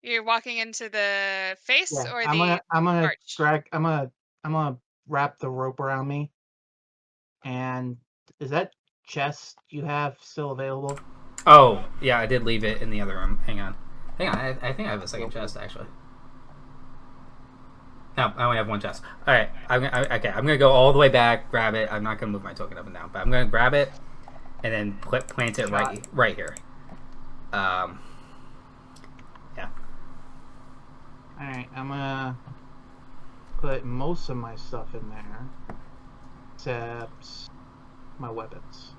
You're walking into the face or I'm the gonna arch? I'm gonna wrap the rope around me. And is that chest you have still available? Oh, yeah, I did leave it in the other room. Hang on. I think I have a second chest, actually. No, I only have one chest. All right, okay. I'm gonna go all the way back, grab it. I'm not gonna move my token up and down, but I'm gonna grab it and then plant it right here. Yeah. All right, I'm gonna put most of my stuff in there, except my weapons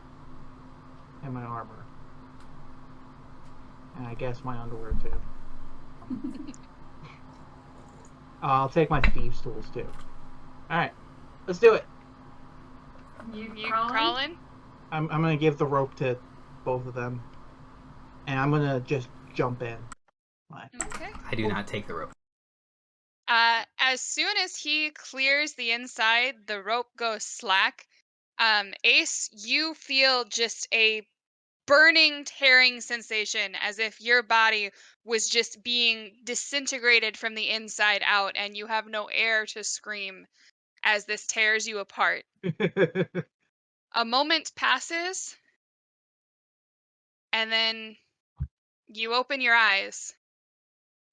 and my armor, and I guess my underwear too. I'll take my thieves' tools too. All right, let's do it. You crawling? I'm gonna give the rope to both of them, and I'm gonna just jump in. Okay. I do not take the rope. As soon as he clears the inside, the rope goes slack. Icee, you feel just a burning, tearing sensation as if your body was just being disintegrated from the inside out, and you have no air to scream as this tears you apart. A moment passes, and then you open your eyes,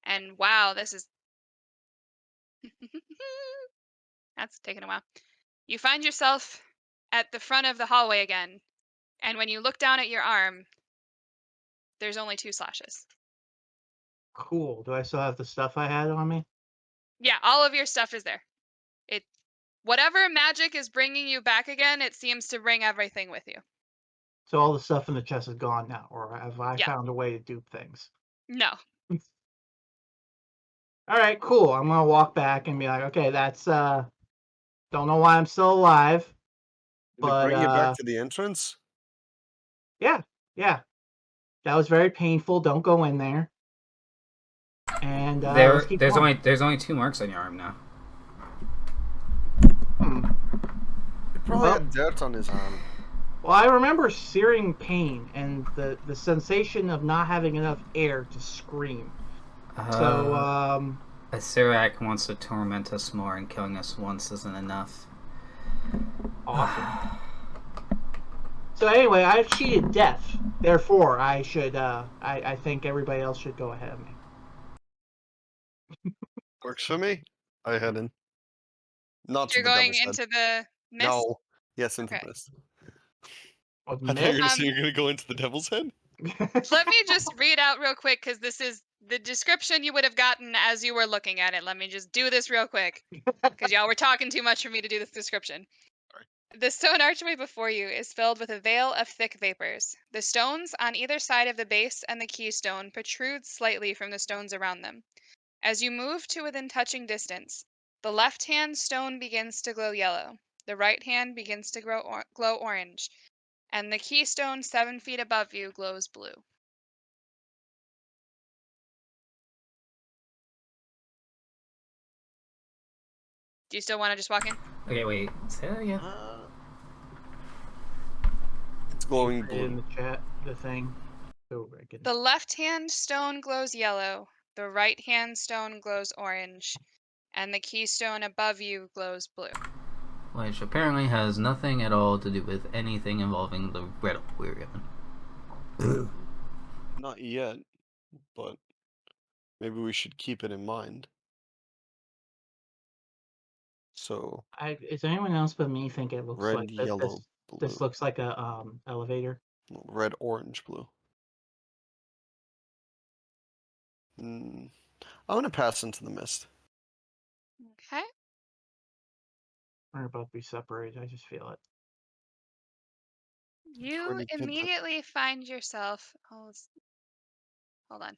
and wow, this is that's taken a while. You find yourself at the front of the hallway again, and when you look down at your arm, there's only 2 slashes. Cool. Do I still have the stuff I had on me? Yeah, all of your stuff is there. Whatever magic is bringing you back again, it seems to bring everything with you. So all the stuff in the chest is gone now, or have I Yeah. found a way to dupe things? No. All right, cool. I'm gonna walk back and be like, okay, that's don't know why I'm still alive, Did it bring you back to the entrance? yeah, that was very painful. Don't go in there. And let's keep going. There's only 2 marks on your arm now. He probably had dirt on his arm. Well, I remember searing pain and the sensation of not having enough air to scream. So, Sirak wants to torment us more, and killing us once isn't enough. Awesome. So anyway, I've cheated death. Therefore, I should. I think everybody else should go ahead of me. Works for me. I head in. Not You're to the going devil's into the mist? No. Yes, into Okay. the mist. Oh, I thought you were going to say you're going to go into the devil's head. Let me just read out real quick, because this is the description you would have gotten as you were looking at it. Let me just do this real quick, because y'all were talking too much for me to do this description. Sorry. The stone archway before you is filled with a veil of thick vapors. The stones on either side of the base and the keystone protrude slightly from the stones around them. As you move to within touching distance, the left-hand stone begins to glow yellow, the right hand begins to glow orange, and the keystone 7 feet above you glows blue. Do you still want to just walk in? Okay, wait. Say that again. It's glowing blue. In the chat, the thing. Oh, The left-hand stone glows yellow, the right-hand stone glows orange, and the keystone above you glows blue. Which apparently has nothing at all to do with anything involving the riddle we were given. Not yet, but maybe we should keep it in mind. So. Is anyone else but me think it looks red, like yellow, blue. This looks like a elevator. Red, orange, blue. I'm gonna pass into the mist. Okay. We're about to be separated. I just feel it. You immediately find yourself. Hold on.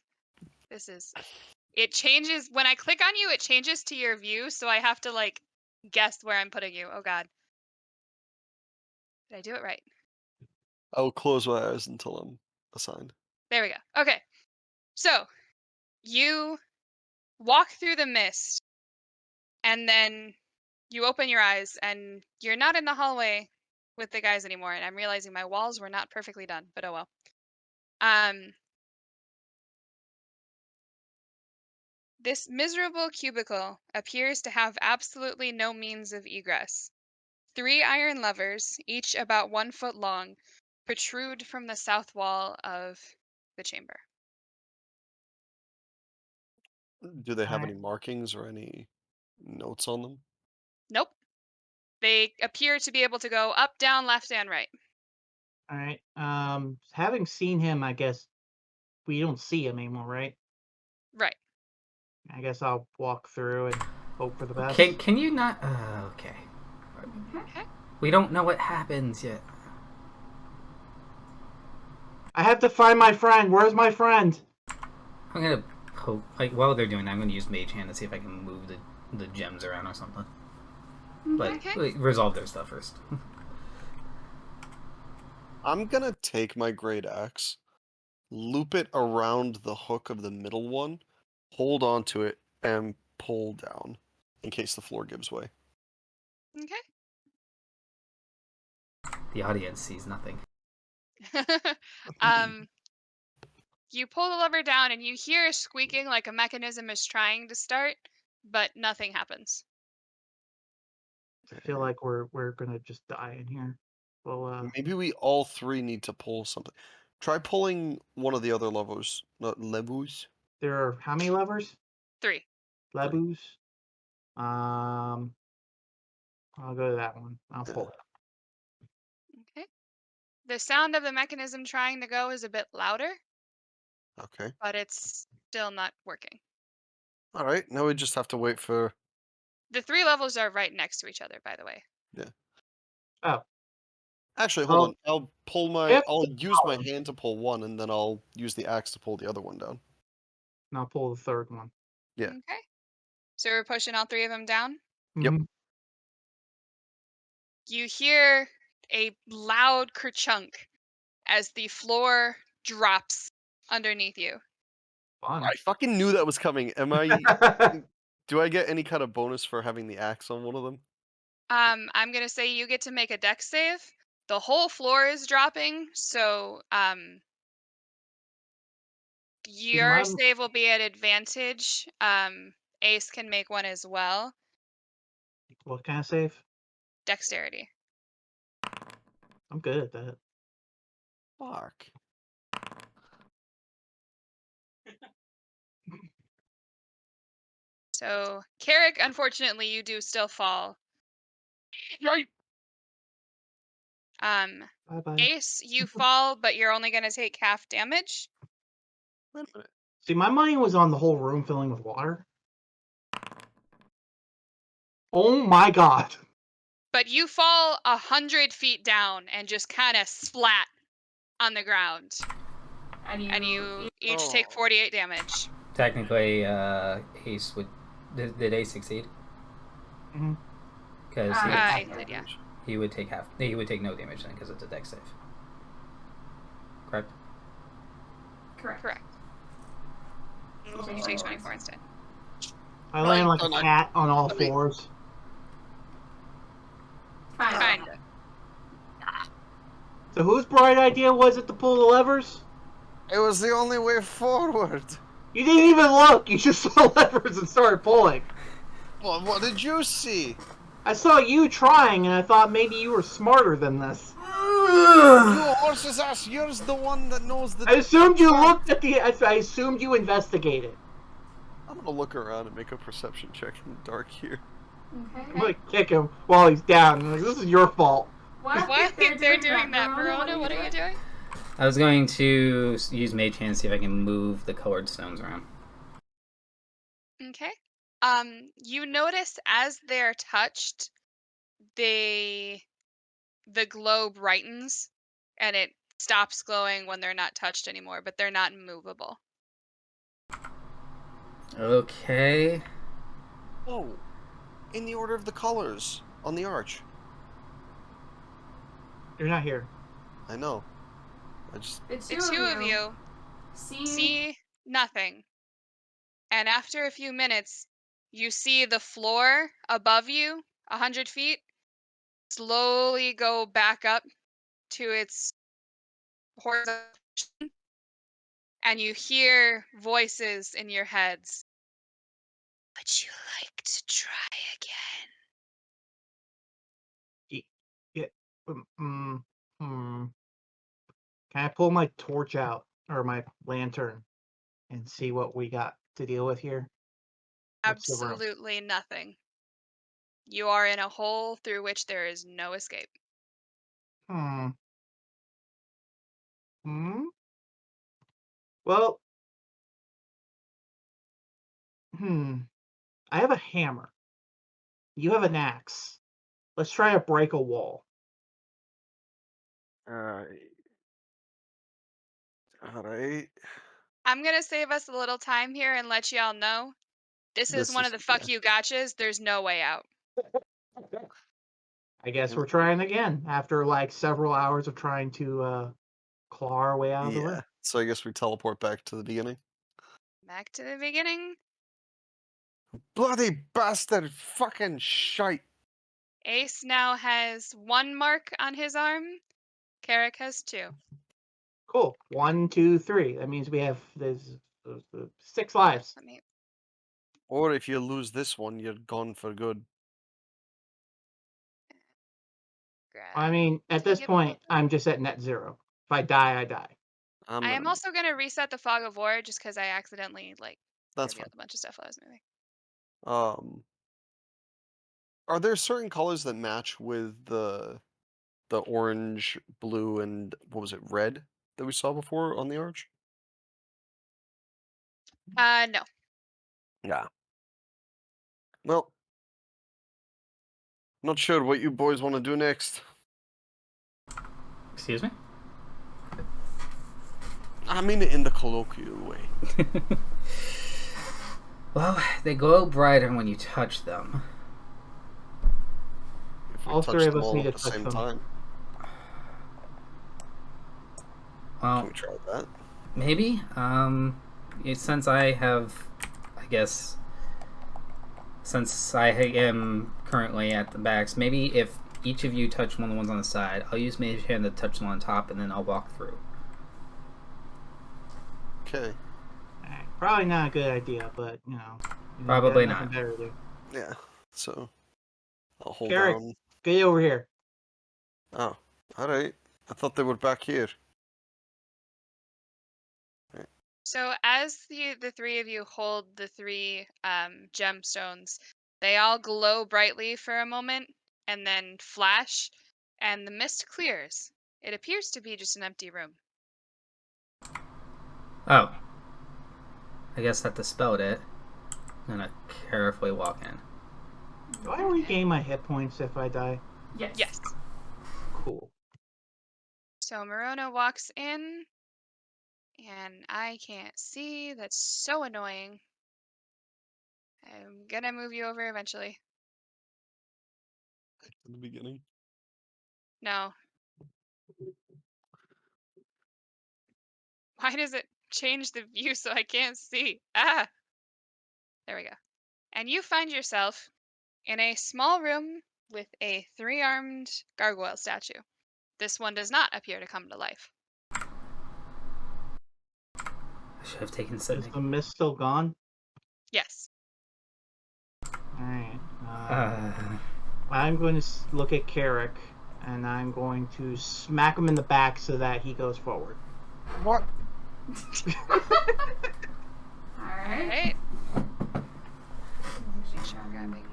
It changes when I click on you. It changes to your view, so I have to guess where I'm putting you. Oh God, did I do it right? I'll close my eyes until I'm assigned. There we go. Okay, so you walk through the mist, and then you open your eyes, and you're not in the hallway with the guys anymore. And I'm realizing my walls were not perfectly done, but oh well. This miserable cubicle appears to have absolutely no means of egress. 3 iron levers, each about 1 foot long, protrude from the south wall of the chamber. Do they have any markings or any notes on them? Nope. They appear to be able to go up, down, left, and right. All right. Having seen him, I guess we don't see him anymore, right? Right. I guess I'll walk through and hope for the best. Can you not? Okay. Okay. We don't know what happens yet. I have to find my friend. Where's my friend? I'm gonna hope. Like while they're doing that, I'm gonna use Mage Hand to see if I can move the gems around or something. But Okay. resolve their stuff first. I'm gonna take my great axe, loop it around the hook of the middle one, hold onto it, and pull down in case the floor gives way. Okay. The audience sees nothing. You pull the lever down and you hear squeaking like a mechanism is trying to start, but nothing happens. I feel like we're gonna just die in here. Well, Maybe we all three need to pull something. Try pulling one of the other levers. Not levers. there are how many levers? 3. Levers. I'll go to that one. I'll pull it. Okay. The sound of the mechanism trying to go is a bit louder, Okay. but it's still not working. All right. Now we just have to wait for. The 3 levels are right next to each other, by the way. Yeah. Oh. Actually, hold on. I'll pull my. If- I'll use my hand to pull one, and then I'll use the axe to pull the other one down. And I'll pull the third one. Yeah. Okay. So we're pushing all 3 of them down. Yep. Mhm. You hear a loud kerchunk as the floor drops underneath you. Fun. I fucking knew that was coming. Am I? Do I get any kind of bonus for having the axe on one of them? I'm gonna say you get to make a dex save. The whole floor is dropping, so your save will be at advantage. Ace can make one as well. What kind of save? Dexterity. I'm good at that. Fuck. So, Carrick, unfortunately, you do still fall. Right. Bye-bye. Ace, you fall, but you're only gonna take half damage. Wait a minute. See, my mind was on the whole room filling with water. Oh my god. But you fall 100 feet down and just kind of splat on the ground. And you each take 48 damage. Technically, Ace would. Did Ace succeed? Mhm. Because Ace did, yeah. he would take half. He would take no damage then because it's a dex save. Correct. Correct. You take 24 instead. I land like a cat on all fours. Kinda. So whose bright idea was it to pull the levers? It was the only way forward. You didn't even look. You just saw levers and started pulling. Well, what did you see? I saw you trying, and I thought maybe you were smarter than this. You horse's ass. You're the one that knows the. I assumed you looked at the. I assumed you investigated. I'm gonna look around and make a perception check in the dark here. Okay. I'm gonna kick him while he's down. I'm like, this is your fault. What? They're doing that. Verona, what are you doing? I was going to use Mage Hand to see if I can move the colored stones around. Okay. You notice as they're touched, the glow brightens, and it stops glowing when they're not touched anymore, but they're not movable. Okay. Oh, in the order of the colors on the arch. You're not here. I know. I just. The two of you see nothing. And after a few minutes, you see the floor above you, 100 feet, slowly go back up to its horizontal position, and you hear voices in your heads. Would you like to try again? Yeah. Can I pull my torch out or my lantern and see what we got to deal with here? What's the room? Absolutely nothing. You are in a hole through which there is no escape. Hmm. Well, I have a hammer. You have an axe. Let's try to break a wall. Alright. I'm gonna save us a little time here and let y'all know. This is one of the fuck you gotchas. There's no way out. I guess we're trying again after like several hours of trying to claw our way out of the room. So I guess we teleport back to the beginning. Back to the beginning. Bloody bastard! Fucking shite! Ace now has 1 mark on his arm. Carrick has 2. Cool. 1, 2, 3. That means we have there's 6 lives. Let me. Or if you lose this one, you're gone for good. I mean, at this point, I'm just at net 0. If I die, I die. I am also going to reset the fog of war just because I accidentally revealed a bunch of stuff while I was moving. Are there certain colors that match with the orange, blue, and what was it, red that we saw before on the arch? No. Yeah. Well, not sure what you boys want to do next. Excuse me? I mean it in the colloquial way. Well, they glow brighter when you touch them. If we All touch 3 of them us all need to at the touch same them. time. Well, Can we try that? maybe. Since I have, I guess, since I am currently at the backs, maybe if each of you touch one of the ones on the side, I'll use Mage Hand to touch them on top, and then I'll walk through. Okay. Alright, probably not a good idea, but you know. Probably nothing not. better to do. Yeah. So I'll hold Carrick, down. get over here. Oh, alright. I thought they were back here. So as the 3 of you hold the 3 gemstones, they all glow brightly for a moment and then flash, and the mist clears. It appears to be just an empty room. Oh. I guess that dispelled it. I'm gonna carefully walk in. Do I regain my hit points if I die? Yes. Cool. So Morona walks in, and I can't see. That's so annoying. I'm gonna move you over eventually. In the beginning. No. Why does it change the view so I can't see? Ah! There we go. And you find yourself in a small room with a 3-armed gargoyle statue. This one does not appear to come to life. I should have taken Is something. the mist still gone? Yes. Alright. I'm going to look at Carrick, and I'm going to smack him in the back so that he goes forward. What? Alright. Make sure I'm grabbing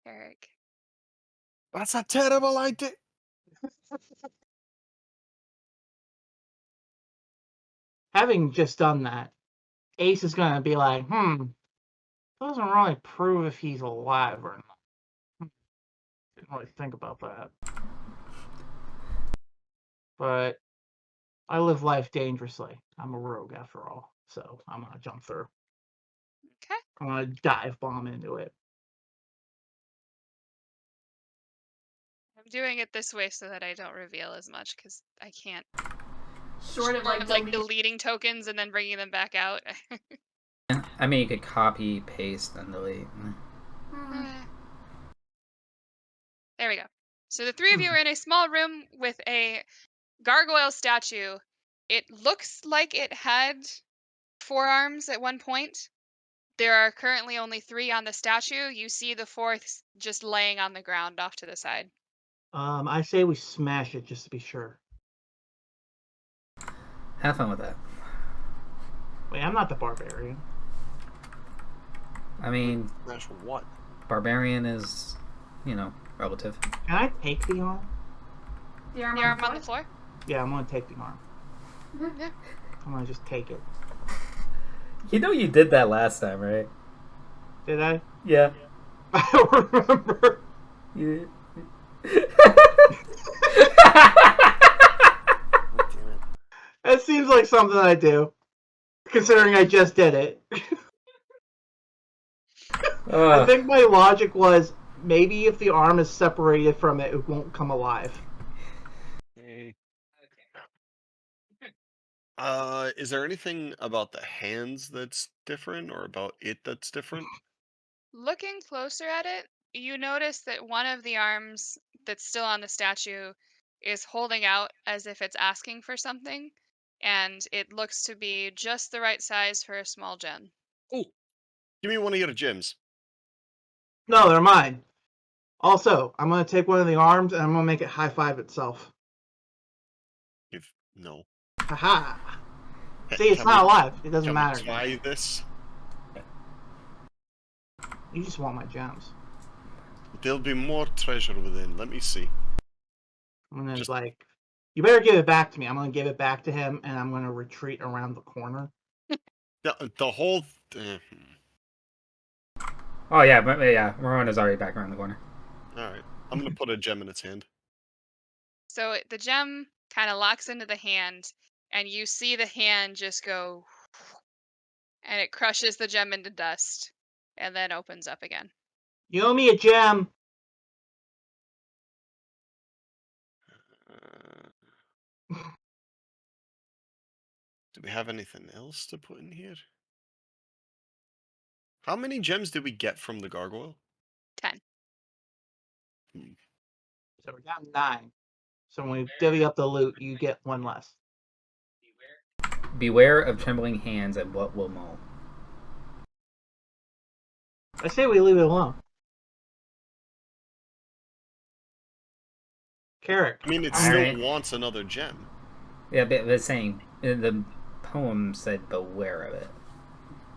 Eric. That's a terrible idea. Having just done that, Ace is going to be like, doesn't really prove if he's alive or not. Didn't really think about that. But I live life dangerously. I'm a rogue after all, so I'm going to jump through. Okay. I'm going to dive bomb into it. I'm doing it this way so that I don't reveal as much, because I can't. Short of like deleting tokens and then bringing them back out. I mean, you could copy, paste, and delete. There we go. So the 3 of you are in a small room with a gargoyle statue. It looks like it had 4 arms at one point. There are currently only 3 on the statue. You see the 4th just laying on the ground off to the side. I say we smash it just to be sure. Have fun with that. Wait, I'm not the barbarian. I mean... Smash what? Barbarian is, relative. Can I take the arm? The arm on the floor? Yeah, I'm gonna take the arm. Yeah. I'm gonna just take it. You know you did that last time, right? Did I? Yeah. I don't remember. Yeah. That seems like something I do, considering I just did it. I think my logic was maybe if the arm is separated from it, it won't come alive. Is there anything about the hands that's different, or about it that's different? Looking closer at it, you notice that one of the arms that's still on the statue is holding out as if it's asking for something, and it looks to be just the right size for a small gem. Oh, give me one of your gems. No, they're mine. Also, I'm gonna take one of the arms and I'm gonna make it high five itself. No. Haha. See, it's not alive. It doesn't matter. Can we try this? You just want my gems. There'll be more treasure within. Let me see. I'm gonna you better give it back to me. I'm gonna give it back to him, and I'm gonna retreat around the corner. The whole. Oh yeah, Rowan is already back around the corner. All right, I'm gonna put a gem in its hand. So the gem kind of locks into the hand, and you see the hand just go, and it crushes the gem into dust, and then opens up again. You owe me a gem. Do we have anything else to put in here? How many gems did we get from the gargoyle? 10. So we're down 9. So when we divvy up the loot, you get 1 less. Beware of trembling hands and what will mow. I say we leave it alone. Carrot. I mean, it still wants another gem. Yeah, but it's saying the poem said beware of it.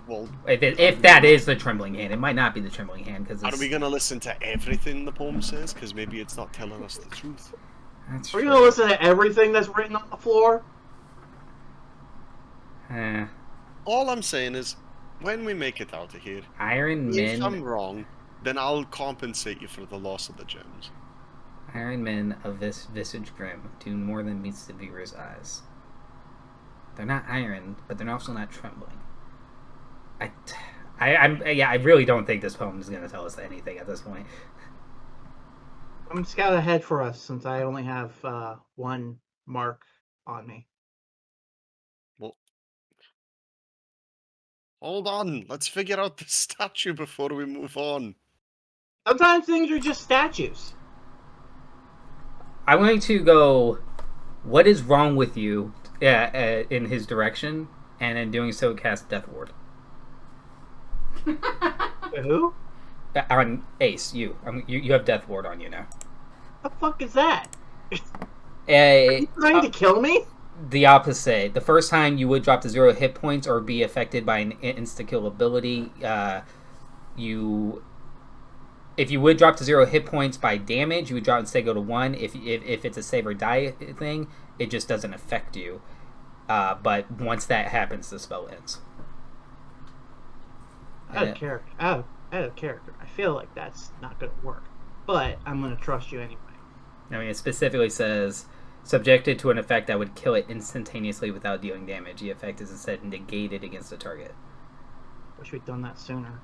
Well, if that is the trembling hand, it might not be the trembling hand because. Are we gonna listen to everything the poem says? Because maybe it's not telling us the truth. That's Are you gonna listen to everything that's written on the floor? All I'm saying is, when we make it out of here, Iron Men. If I'm wrong, then I'll compensate you for the loss of the gems. Iron Men of this visage grim do more than meets the viewer's eyes. They're not iron, but they're also not trembling. I really don't think this poem is going to tell us anything at this point. I'm scout ahead for us since I only have 1 mark on me. Well, hold on. Let's figure out the statue before we move on. Sometimes things are just statues. I'm going to go, what is wrong with you, in his direction, and in doing so cast Death Ward. Who? On Ace, you. You have Death Ward on you now. The fuck is that? Are you trying to kill me? The opposite. The first time you would drop to 0 hit points or be affected by an insta-kill ability. If you would drop to 0 hit points by damage, you would drop instead go to 1. If it's a save or die thing, it just doesn't affect you. But once that happens, the spell ends. Out of character. I feel like that's not going to work. But I'm going to trust you anyway. I mean, it specifically says, subjected to an effect that would kill it instantaneously without dealing damage. The effect is instead negated against the target. Wish we'd done that sooner.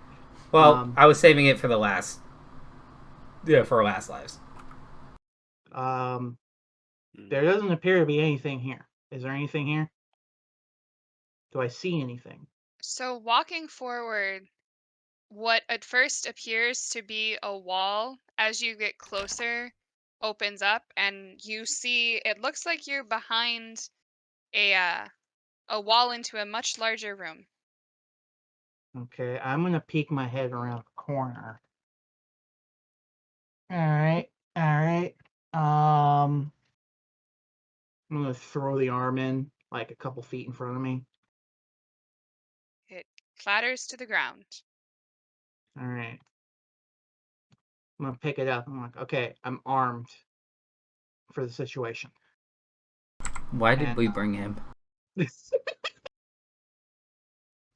Well, I was saving it for the last... Yeah, for our last lives. There doesn't appear to be anything here. Is there anything here? Do I see anything? So walking forward, what at first appears to be a wall, as you get closer, opens up, and you see it looks like you're behind a wall into a much larger room. Okay, I'm gonna peek my head around the corner. Alright. I'm gonna throw the arm in, like a couple feet in front of me. It clatters to the ground. Alright. I'm gonna pick it up. I'm like, okay, I'm armed for the situation. Why did we bring him?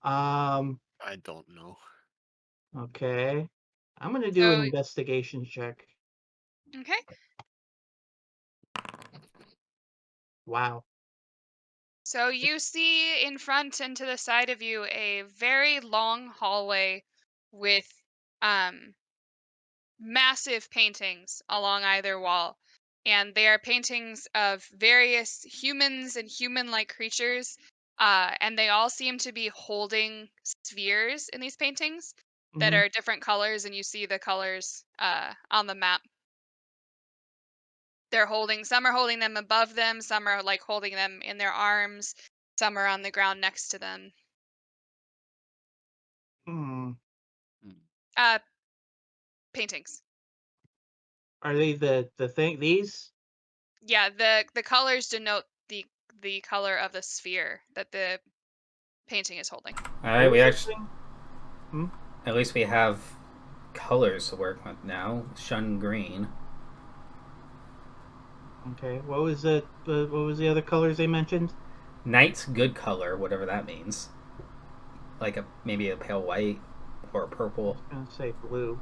I don't know. Okay. I'm gonna do an investigation check. Okay. Wow. So you see in front and to the side of you a very long hallway with massive paintings along either wall. And they are paintings of various humans and human-like creatures. And they all seem to be holding spheres in these paintings that are different colors, and you see the colors on the map. Some are holding them above them, some are like holding them in their arms, some are on the ground next to them. Paintings. Are they the thing? These? Yeah, the colors denote the color of the sphere that the painting is holding. All right, we actually. At least we have colors to work with now. Shun green. Okay. What was the other colors they mentioned? Night's good color, whatever that means. Like maybe a pale white or a purple. I'm gonna say blue.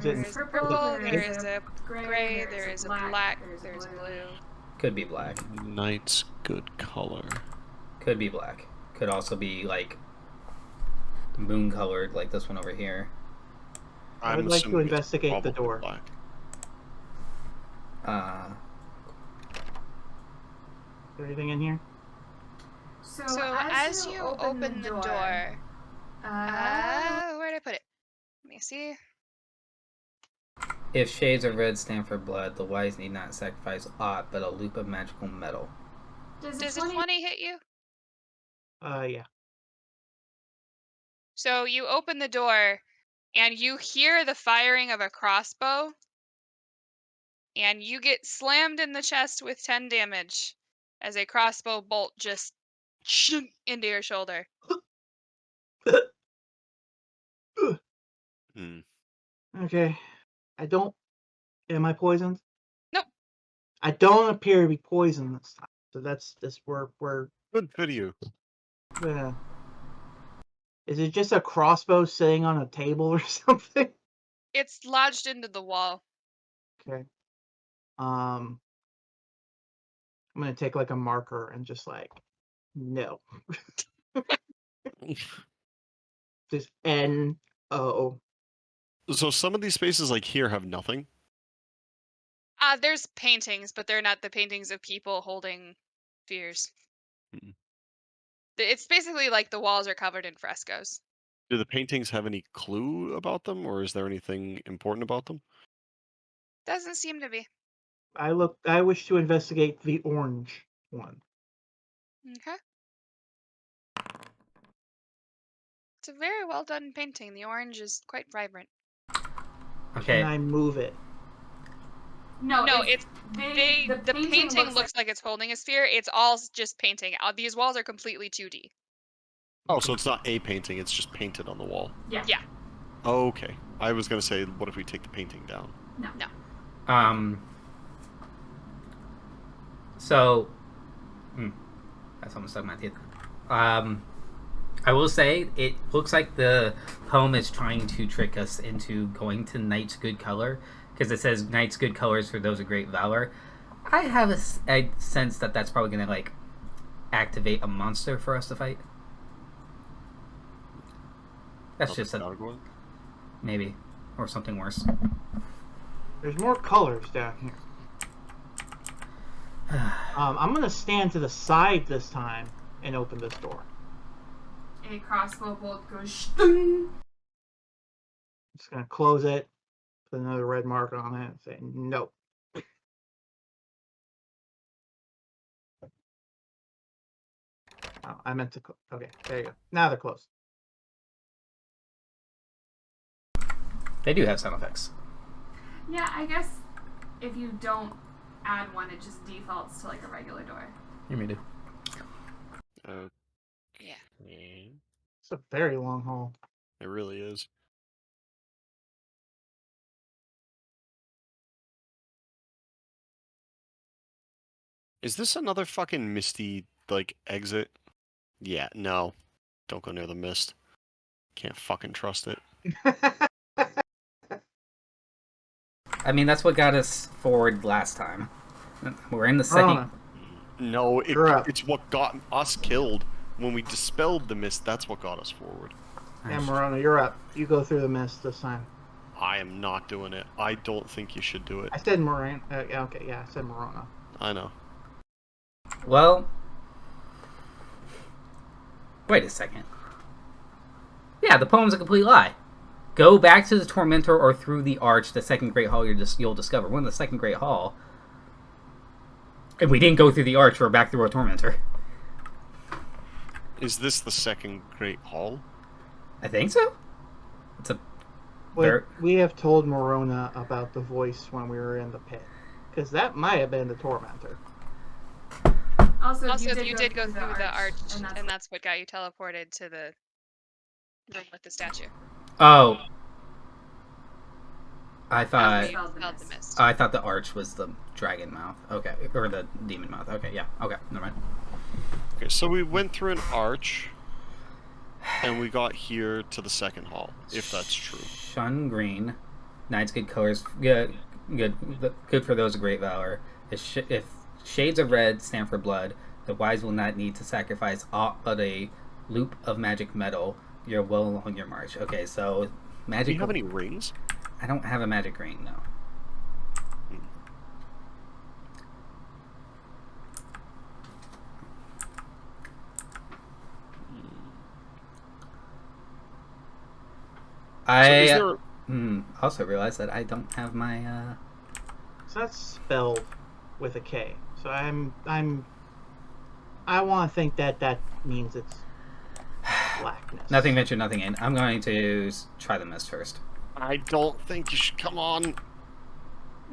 There's purple, there is a gray, there is a black, there's blue. Could be black. Night's good color. Could be black. Could also be like moon colored, like this one over here. I would like to investigate the door. Black. Is there anything in here? So as you open the door, where did I put it? Let me see. If shades of red stand for blood, the wise need not sacrifice aught but a loop of magical metal. Does a 20 hit you? Yeah. So you open the door, and you hear the firing of a crossbow, and you get slammed in the chest with 10 damage as a crossbow bolt just into your shoulder. Okay. Am I poisoned? Nope. I don't appear to be poisoned this time. So that's we're good video. Yeah. Is it just a crossbow sitting on a table or something? It's lodged into the wall. Okay. I'm gonna take like a marker and just like no. Just N-O. So some of these spaces like here have nothing? There's paintings, but they're not the paintings of people holding spheres. It's basically like the walls are covered in frescoes. Do the paintings have any clue about them, or is there anything important about them? Doesn't seem to be. I wish to investigate the orange one. Okay. It's a very well done painting. The orange is quite vibrant. Okay. Can I move it? No, the painting looks like it's holding a sphere. It's all just painting. These walls are completely 2D. Oh, so it's not a painting, it's just painted on the wall. Yeah. Okay. I was going to say, what if we take the painting down? No. So, that's almost stuck in my teeth. I will say, it looks like the poem is trying to trick us into going to Night's good color, because it says Night's good colors for those of great valor. I have a sense that that's probably going to, like, activate a monster for us to fight. That's just a... Maybe. Or something worse. There's more colors down here. I'm going to stand to the side this time and open this door. A crossbow bolt goes stung. Just going to close it, put another red mark on it, and say no. Oh, I meant to... Okay, there you go. Now they're closed. They do have sound effects. Yeah, I guess if you don't add one, it just defaults to like a regular door. You may do. Yeah. It's a very long hall. It really is. Is this another fucking misty, like, exit? Yeah, no. Don't go near the mist. Can't fucking trust it. I mean, that's what got us forward last time. We're in the second... No, You're up. it's what got us killed. When we dispelled the mist, that's what got us forward. Yeah, Morona, you're up. You go through the mist this time. I am not doing it. I don't think you should do it. I said Morona. Okay, yeah, I said Morona. I know. Well... Wait a second. Yeah, the poem's a complete lie. Go back to the Tormentor or through the Arch, the second Great Hall you'll discover. We're in the second Great Hall. And we didn't go through the Arch, we're back through a Tormentor. Is this the second Great Hall? I think so. It's a... We have told Morona about the voice when we were in the pit. Because that might have been the Tormentor. Also, you did go through the arch, and that's what got you teleported to the room with the statue. Oh. I thought... The mist. I thought the Arch was the dragon mouth. Okay. Or the demon mouth. Okay, yeah. Okay, never mind. Okay, so we went through an arch, and we got here to the second hall, if that's true. Shun green. Knight's good colors. Good for those of great valor. If shades of red stand for blood, the wise will not need to sacrifice aught but a loop of magic metal. You're well along your march. Okay, so magic. Do you have any rings? I don't have a magic ring, no. I also realized that I don't have my So that's spelled with a K. So I want to think that means it's blackness. Nothing ventured, nothing in. I'm going to try the mist first. I don't think you should come on.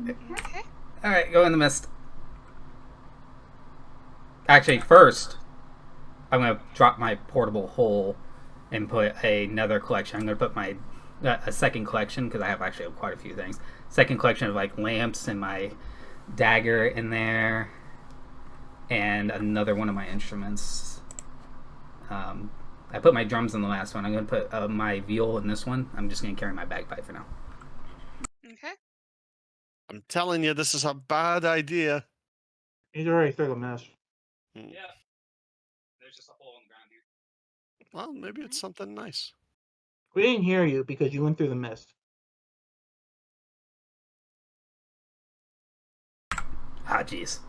Okay. Alright, go in the mist. Actually, first, I'm going to drop my portable hole and put another collection. I'm going to put my a second collection, because I have actually quite a few things. Second collection of like lamps and my dagger in there. And another one of my instruments. I put my drums in the last one. I'm going to put my viol in this one. I'm just going to carry my bagpipe for now. Okay. I'm telling you, this is a bad idea. He's already through the mist. Yeah. There's just a hole in the ground here. Well, maybe it's something nice. We didn't hear you because you went through the mist. Ah, jeez.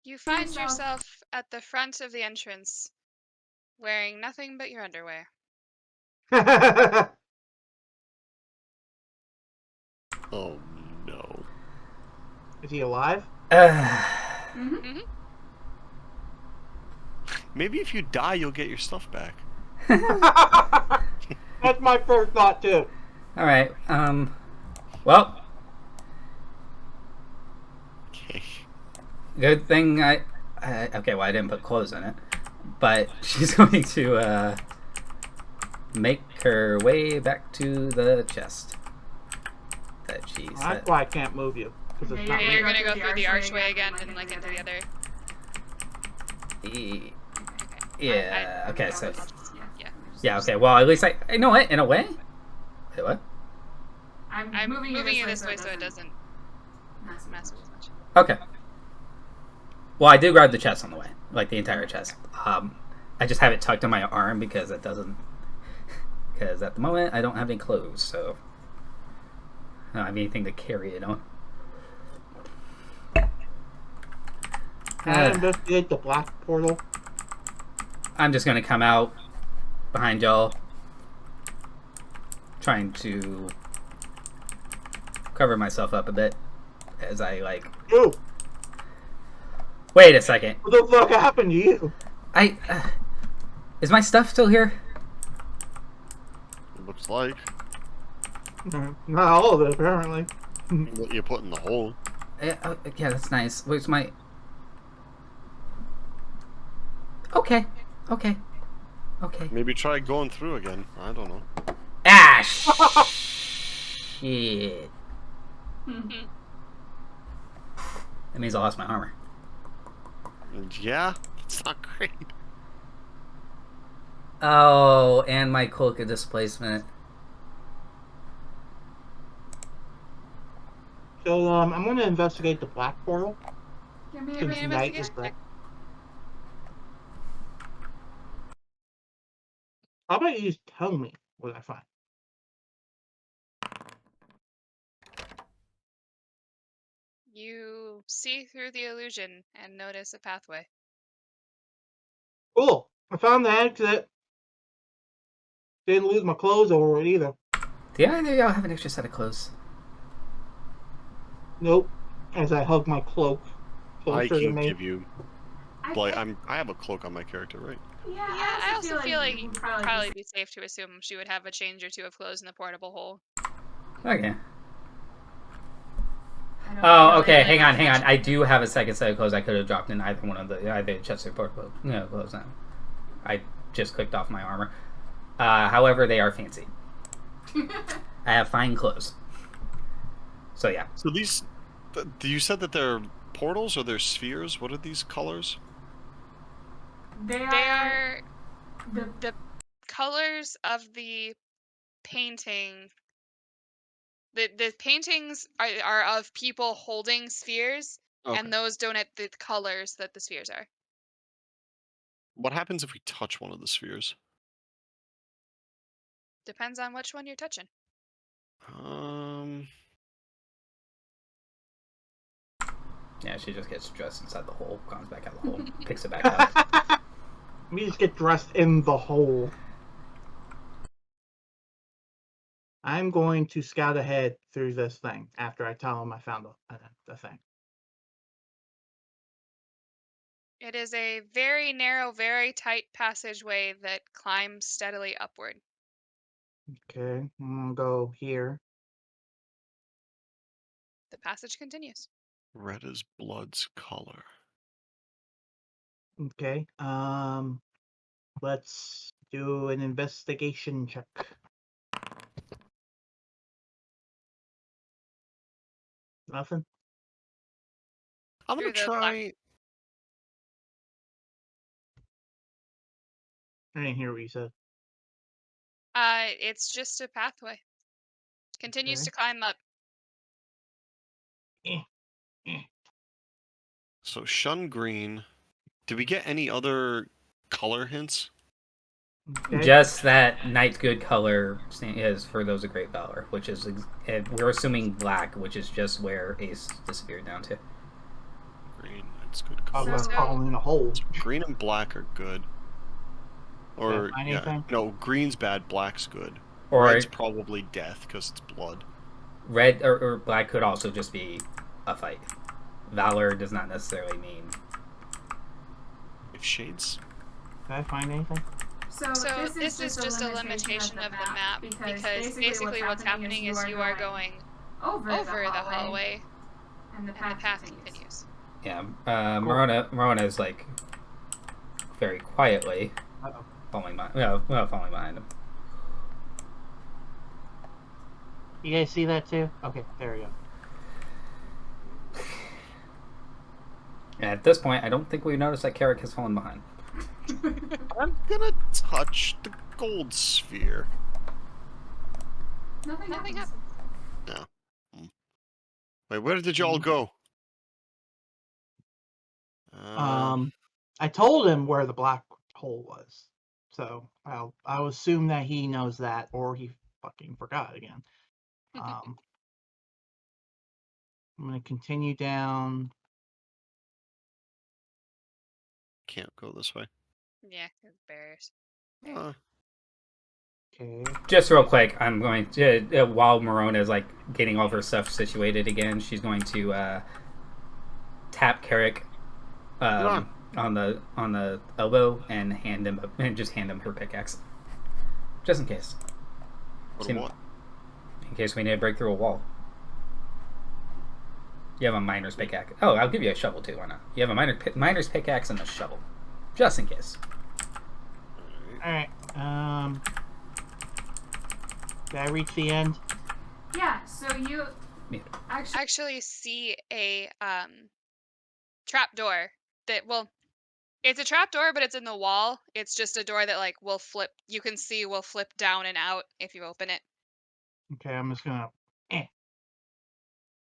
You find yourself at the front of the entrance, wearing nothing but your underwear. Oh no. Is he alive? Mm-hmm. Maybe if you die, you'll get your stuff back. That's my first thought too. Alright, well, Okay. good thing okay, well, I didn't put clothes in it, but she's going to, make her way back to the chest that she Well, set. that's why I can't move you. Because it's Yeah, not you're me. gonna go through the archway again and like into the other. Yeah, okay, so, Yeah. yeah, okay, well, at least you know what, in a way? Wait, what? I'm moving you this way so it doesn't mess with as much. Okay. Well, I do grab the chest on the way, like the entire chest. I just have it tucked in my arm because it doesn't. Because at the moment I don't have any clothes, so I don't have anything to carry it on. Can I investigate the black portal? I'm just gonna come out behind y'all, trying to cover myself up a bit as I like. Ooh! Wait a second. What the fuck happened to you? Is my stuff still here? Looks like. Not all of it, apparently. What you put in the hole. Yeah, that's nice. Where's my... Okay. Maybe try going through again. I don't know. Ah, shit. That means I lost my armor. Yeah, it's not great. Oh, and my cloak of displacement. So I'm going to investigate the black portal. Give me Since an night is investigation black. check. How about you just tell me what I find? You see through the illusion and notice a pathway. Cool. I found the exit. Didn't lose my clothes over it either. Do either of y'all have an extra set of clothes? Nope. As I hug my cloak I closer to can me. give you. Like I have a cloak on my character, right? Yeah, I also feel like it would probably be safe to assume she would have a change or two of clothes in the portable hole. Okay. I don't Oh, really okay. like Hang on. that. I do have a second set of clothes I could have dropped in either one of the either chest or portable clothes now. I just clicked off my armor. However, they are fancy. I have fine clothes. So yeah. So these, you said that they're portals or they're spheres? What are these colors? They They are the the colors of the painting. The paintings are of people holding spheres, Okay. and those donate the colors that the spheres are. What happens if we touch one of the spheres? Depends on which one you're touching. Yeah, she just gets dressed inside the hole, comes back out the hole, picks it back up. We just get dressed in the hole. I'm going to scout ahead through this thing after I tell him I found the thing. It is a very narrow, very tight passageway that climbs steadily upward. Okay, I'm gonna go here. The passage continues. Red is blood's color. Okay, let's do an investigation check. Nothing? I'm gonna Through the black- try. I didn't hear what you said. It's just a pathway. Continues Okay. to climb up. So shun green. Did we get any other color hints? Okay. Just that knight's good color is for those of great valor, which is we're assuming black, which is just where Ace disappeared down to. Green. That's good I color. was falling in a hole. Green and black are good. Or find yeah, anything? no, green's bad, black's good. Or Red's probably death because it's blood. red or black could also just be a fight. Valor does not necessarily mean. If shades. Did I find anything? So this is just a limitation of the map because basically what's happening is you are going over the hallway and the path continues. Yeah, Morona is like very quietly following behind him. You guys see that too? Okay, there we go. And at this point, I don't think we noticed that Carrick has fallen behind. I'm gonna touch the gold sphere. nothing happens. No. Wait, where did y'all go? I told him where the black hole was, so I'll assume that he knows that, or he fucking forgot again. I'm gonna continue down. Can't go this way. Yeah, it's bears. Okay. Just real quick, I'm going to while Morona is like getting all of her stuff situated again, she's going to tap Carrick on the elbow and hand him her pickaxe, just in case. What? In case we need to break through a wall. You have a miner's pickaxe. Oh, I'll give you a shovel too. Why not? You have a miner's pickaxe and a shovel, just in case. All right. Did I reach the end? Yeah. So actually see a trap door that it's a trap door, but it's in the wall. It's just a door that like will flip. You can see will flip down and out if you open it. Okay, I'm just gonna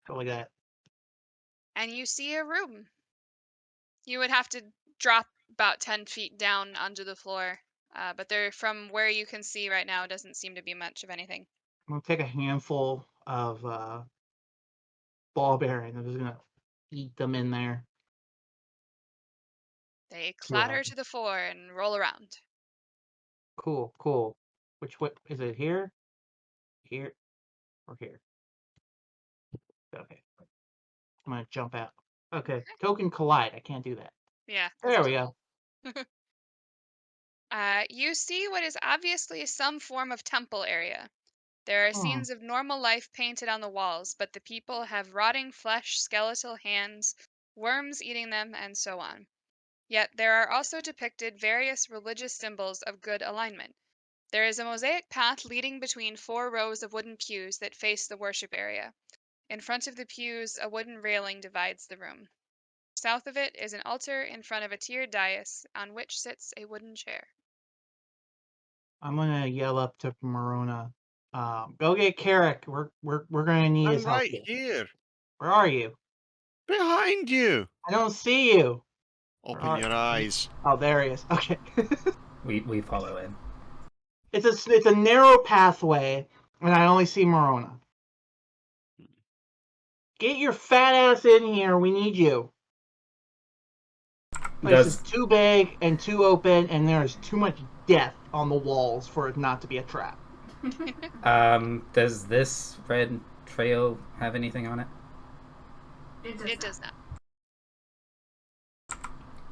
go like that. And you see a room. You would have to drop about 10 feet down onto the floor, but there, from where you can see right now, doesn't seem to be much of anything. I'm gonna take a handful of ball bearings. I'm just gonna eat them in there. They clatter to the floor and roll around. Cool, cool. Which way is it? Here, here, or here? Okay. I'm gonna jump out. Okay, token collide. I can't do that. Yeah. There we go. You see what is obviously some form of temple area. There are scenes of normal life painted on the walls, but the people have rotting flesh, skeletal hands, worms eating them, and so on. Yet there are also depicted various religious symbols of good alignment. There is a mosaic path leading between 4 rows of wooden pews that face the worship area. In front of the pews, a wooden railing divides the room. South of it is an altar in front of a tiered dais on which sits a wooden chair. I'm gonna yell up to Marona. Go get Carrick. We're gonna need his I'm help. right here. Where are you? Behind you. I don't see you. Open your eyes. Oh, there he is. Okay. We follow in. It's a narrow pathway, and I only see Marona. Get your fat ass in here. We need you. Place is too big and too open, and there's too much death on the walls for it not to be a trap. Does this red trail have anything on it? It does not.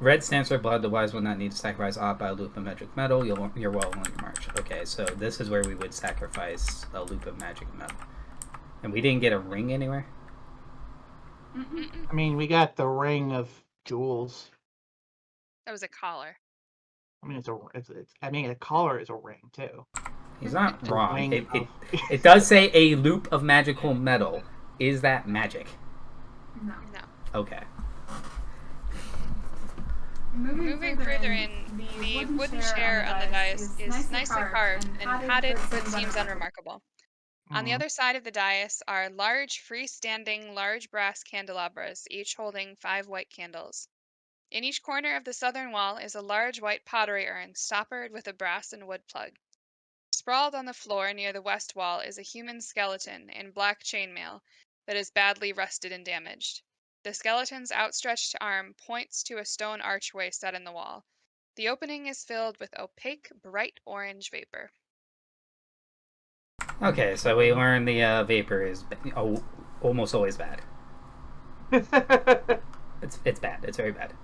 Red stands for blood. The wise will not need to sacrifice aught by a loop of magic metal. You're well on your march. Okay, so this is where we would sacrifice a loop of magic metal. And we didn't get a ring anywhere? I mean, we got the ring of jewels. That was a collar. I mean, a collar is a ring too. He's not wrong. It does say a loop of magical metal. Is that magic? No. Okay. Moving further in, the wooden chair on the dais is nicely carved and padded, but seems unremarkable. On the other side of the dais are large, freestanding, large brass candelabras, each holding 5 white candles. In each corner of the southern wall is a large white pottery urn, stoppered with a brass and wood plug. Sprawled on the floor near the west wall is a human skeleton in black chainmail that is badly rusted and damaged. The skeleton's outstretched arm points to a stone archway set in the wall. The opening is filled with opaque, bright orange vapor. Okay, so we learned the vapor is almost always bad. It's bad. It's very bad.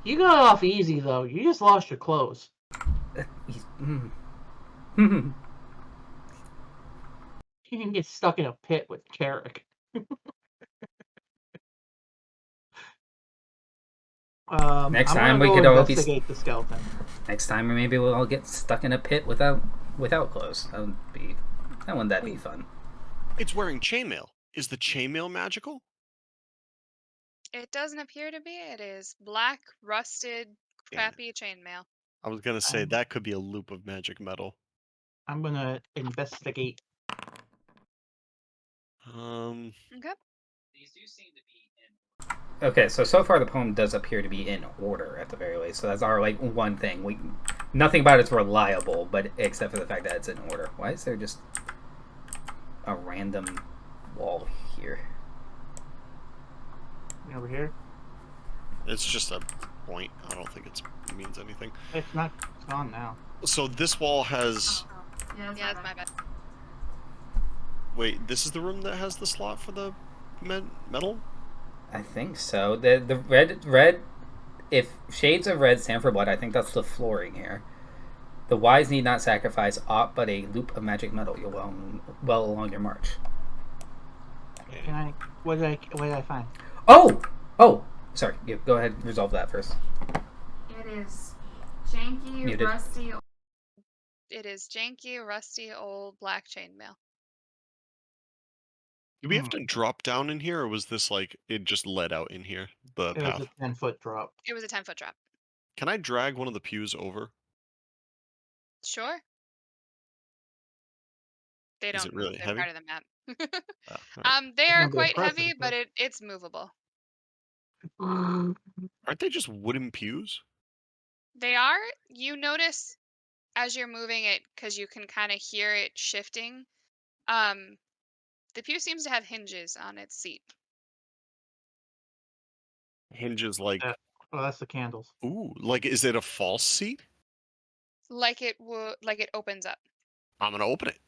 You got off easy though. You just lost your clothes. You can get stuck in a pit with Carrick. Next time we could all investigate the skeleton. Next time maybe we'll all get stuck in a pit without clothes. Wouldn't that be fun? It's wearing chainmail. Is the chainmail magical? It doesn't appear to be. It is black, rusted, crappy chainmail. I was gonna say that could be a loop of magic metal. I'm gonna investigate. Okay. These do seem to be in. Okay, so far the poem does appear to be in order at the very least. So that's our one thing. Nothing about it's reliable, but except for the fact that it's in order. Why is there just a random wall here? Over here? It's just a point. I don't think it means anything. It's gone now. So this wall has... Yeah, that's my bad. Wait, this is the room that has the slot for the metal? I think so. The red... If shades of red stand for blood, I think that's the flooring here. The wise need not sacrifice aught but a loop of magic metal. You're well along your march. What did I find? Oh! Sorry, go ahead and resolve that first. It is janky, rusty. It is janky, rusty, old black chainmail. Do we have to drop down in here, or was this like it just led out in here? The It was path. a 10-foot drop. It was a 10-foot drop. Can I drag one of the pews over? Sure. They Is don't it move. really They're heavy? part of the map. Alright. They It's are gonna be quite impressive. heavy, but it's movable. Aren't they just wooden pews? They are. You notice as you're moving it, because you can kind of hear it shifting. The pew seems to have hinges on its seat. Hinges like Oh, that's the candles. ooh, like is it a false seat? Like it opens up. I'm gonna open it.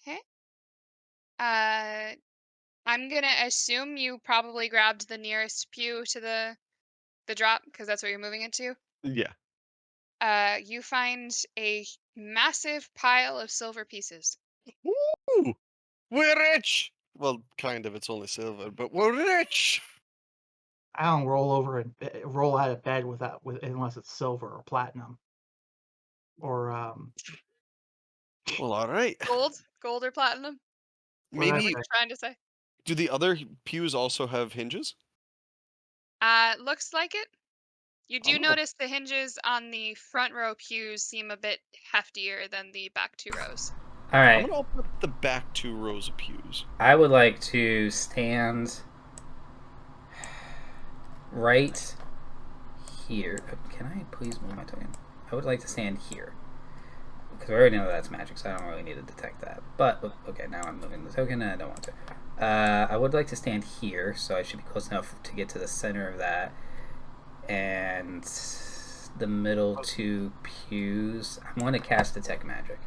Okay. I'm gonna assume you probably grabbed the nearest pew to the drop, because that's what you're moving it to. Yeah. You find a massive pile of silver pieces. Ooh, we're rich. Well, kind of. It's only silver, but we're rich. I don't roll over and roll out of bed unless it's silver or platinum or Well, all right. Gold or platinum? Maybe What trying to say? do the other pews also have hinges? Looks like it. You do Oh. notice the hinges on the front row pews seem a bit heftier than the back 2 rows. All I'm right. gonna open up the back 2 rows of pews. I would like to stand right here. Can I please move my token? I would like to stand here. Because we already know that's magic, so I don't really need to detect that. But, okay, now I'm moving the token and I don't want to. I would like to stand here, so I should be close enough to get to the center of that. And the middle 2 pews. I'm going to cast Detect Magic.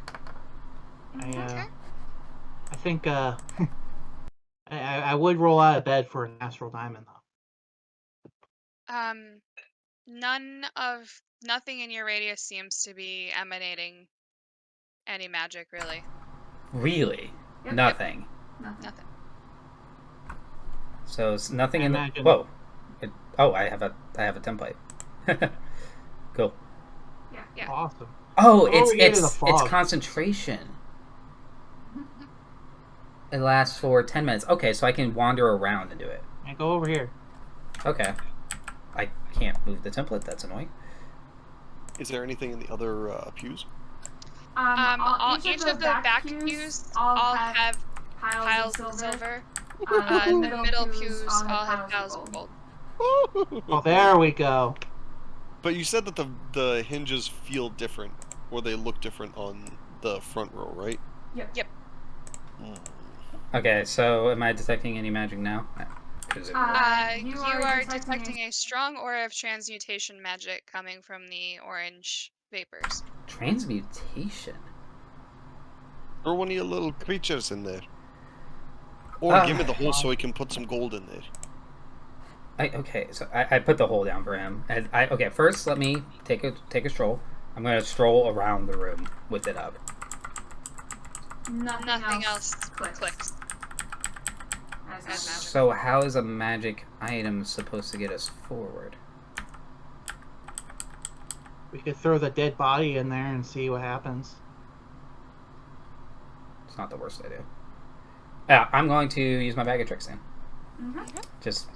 I think I would roll out of bed for an astral diamond though. Nothing in your radius seems to be emanating any magic, really. Really? Yep. Nothing. Nothing. So it's nothing in the. Imagine- Whoa! I have a template. Cool. Yeah. Awesome. Oh, Go over here to the it's fog. concentration. It lasts for 10 minutes. Okay, so I can wander around and do it. And go over here. Okay. I can't move the template. That's annoying. Is there anything in the other pews? Each of the back pews all have piles of silver. The middle pews all have piles of gold. Oh, there we go. But you said that the hinges feel different, or they look different on the front row, right? Yep. Okay, so am I detecting any magic now? You are detecting a strong aura of transmutation magic coming from the orange vapors. Transmutation? Throw one of your little creatures in there. Or give me the hole so we can put some gold in there. Okay, so I put the hole down for him. Okay, first let me take a stroll. I'm going to stroll around the room with it up. Nothing else clicks. As magic. So how is a magic item supposed to get us forward? We could throw the dead body in there and see what happens. It's not the worst idea. Yeah, I'm going to use my bag of tricks then. Mm-hmm. Just,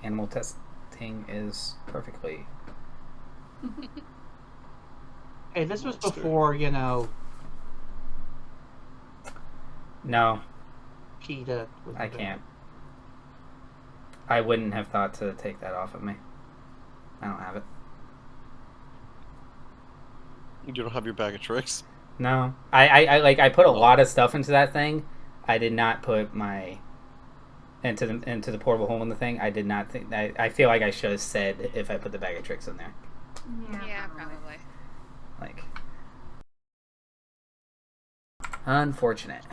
animal testing is perfectly. Hey, this was Monster. before, No, PETA was I invented. can't. I wouldn't have thought to take that off of me. I don't have it. You don't have your bag of tricks? No, I put a lot of stuff into that thing. I did not put my into the portable hole in the thing. I did not think. I feel like I should have said if I put the bag of tricks in there. Yeah, probably. Like, unfortunate.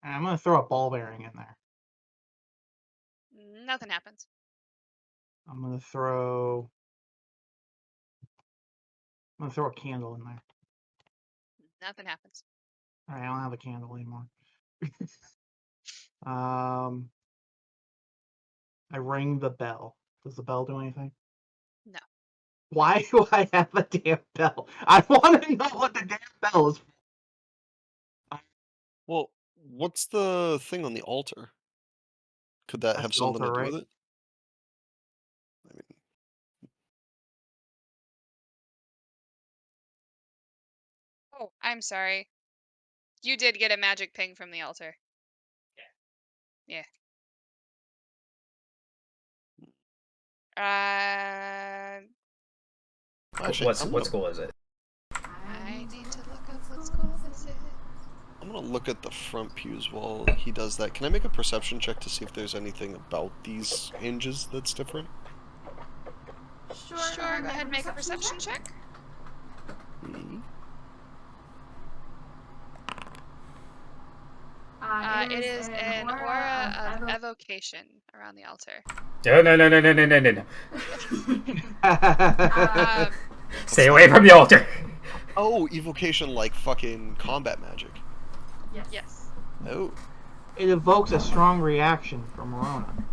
I'm gonna throw a ball bearing in there. Nothing happens. I'm gonna throw a candle in there. Nothing happens. Alright, I don't have a candle anymore. I ring the bell. Does the bell do anything? No. Why do I have a damn bell? I want to know what the damn bell is. Well, what's the thing on the altar? Could that That's have the something altar, to do right? with it? I mean, Oh, I'm sorry. You did get a magic ping from the altar. Yeah. Uh, actually, What school is it? I need to look up what school this is. I'm gonna look at the front pews while he does that. Can I make a perception check to see if there's anything about these hinges that's different? Sure, go ahead and make a perception check. Mhm. It is an aura of evocation around the altar. No. Um, Stay away from the altar. Oh, evocation like fucking combat magic. yes. Oh. It evokes a strong reaction from Morona.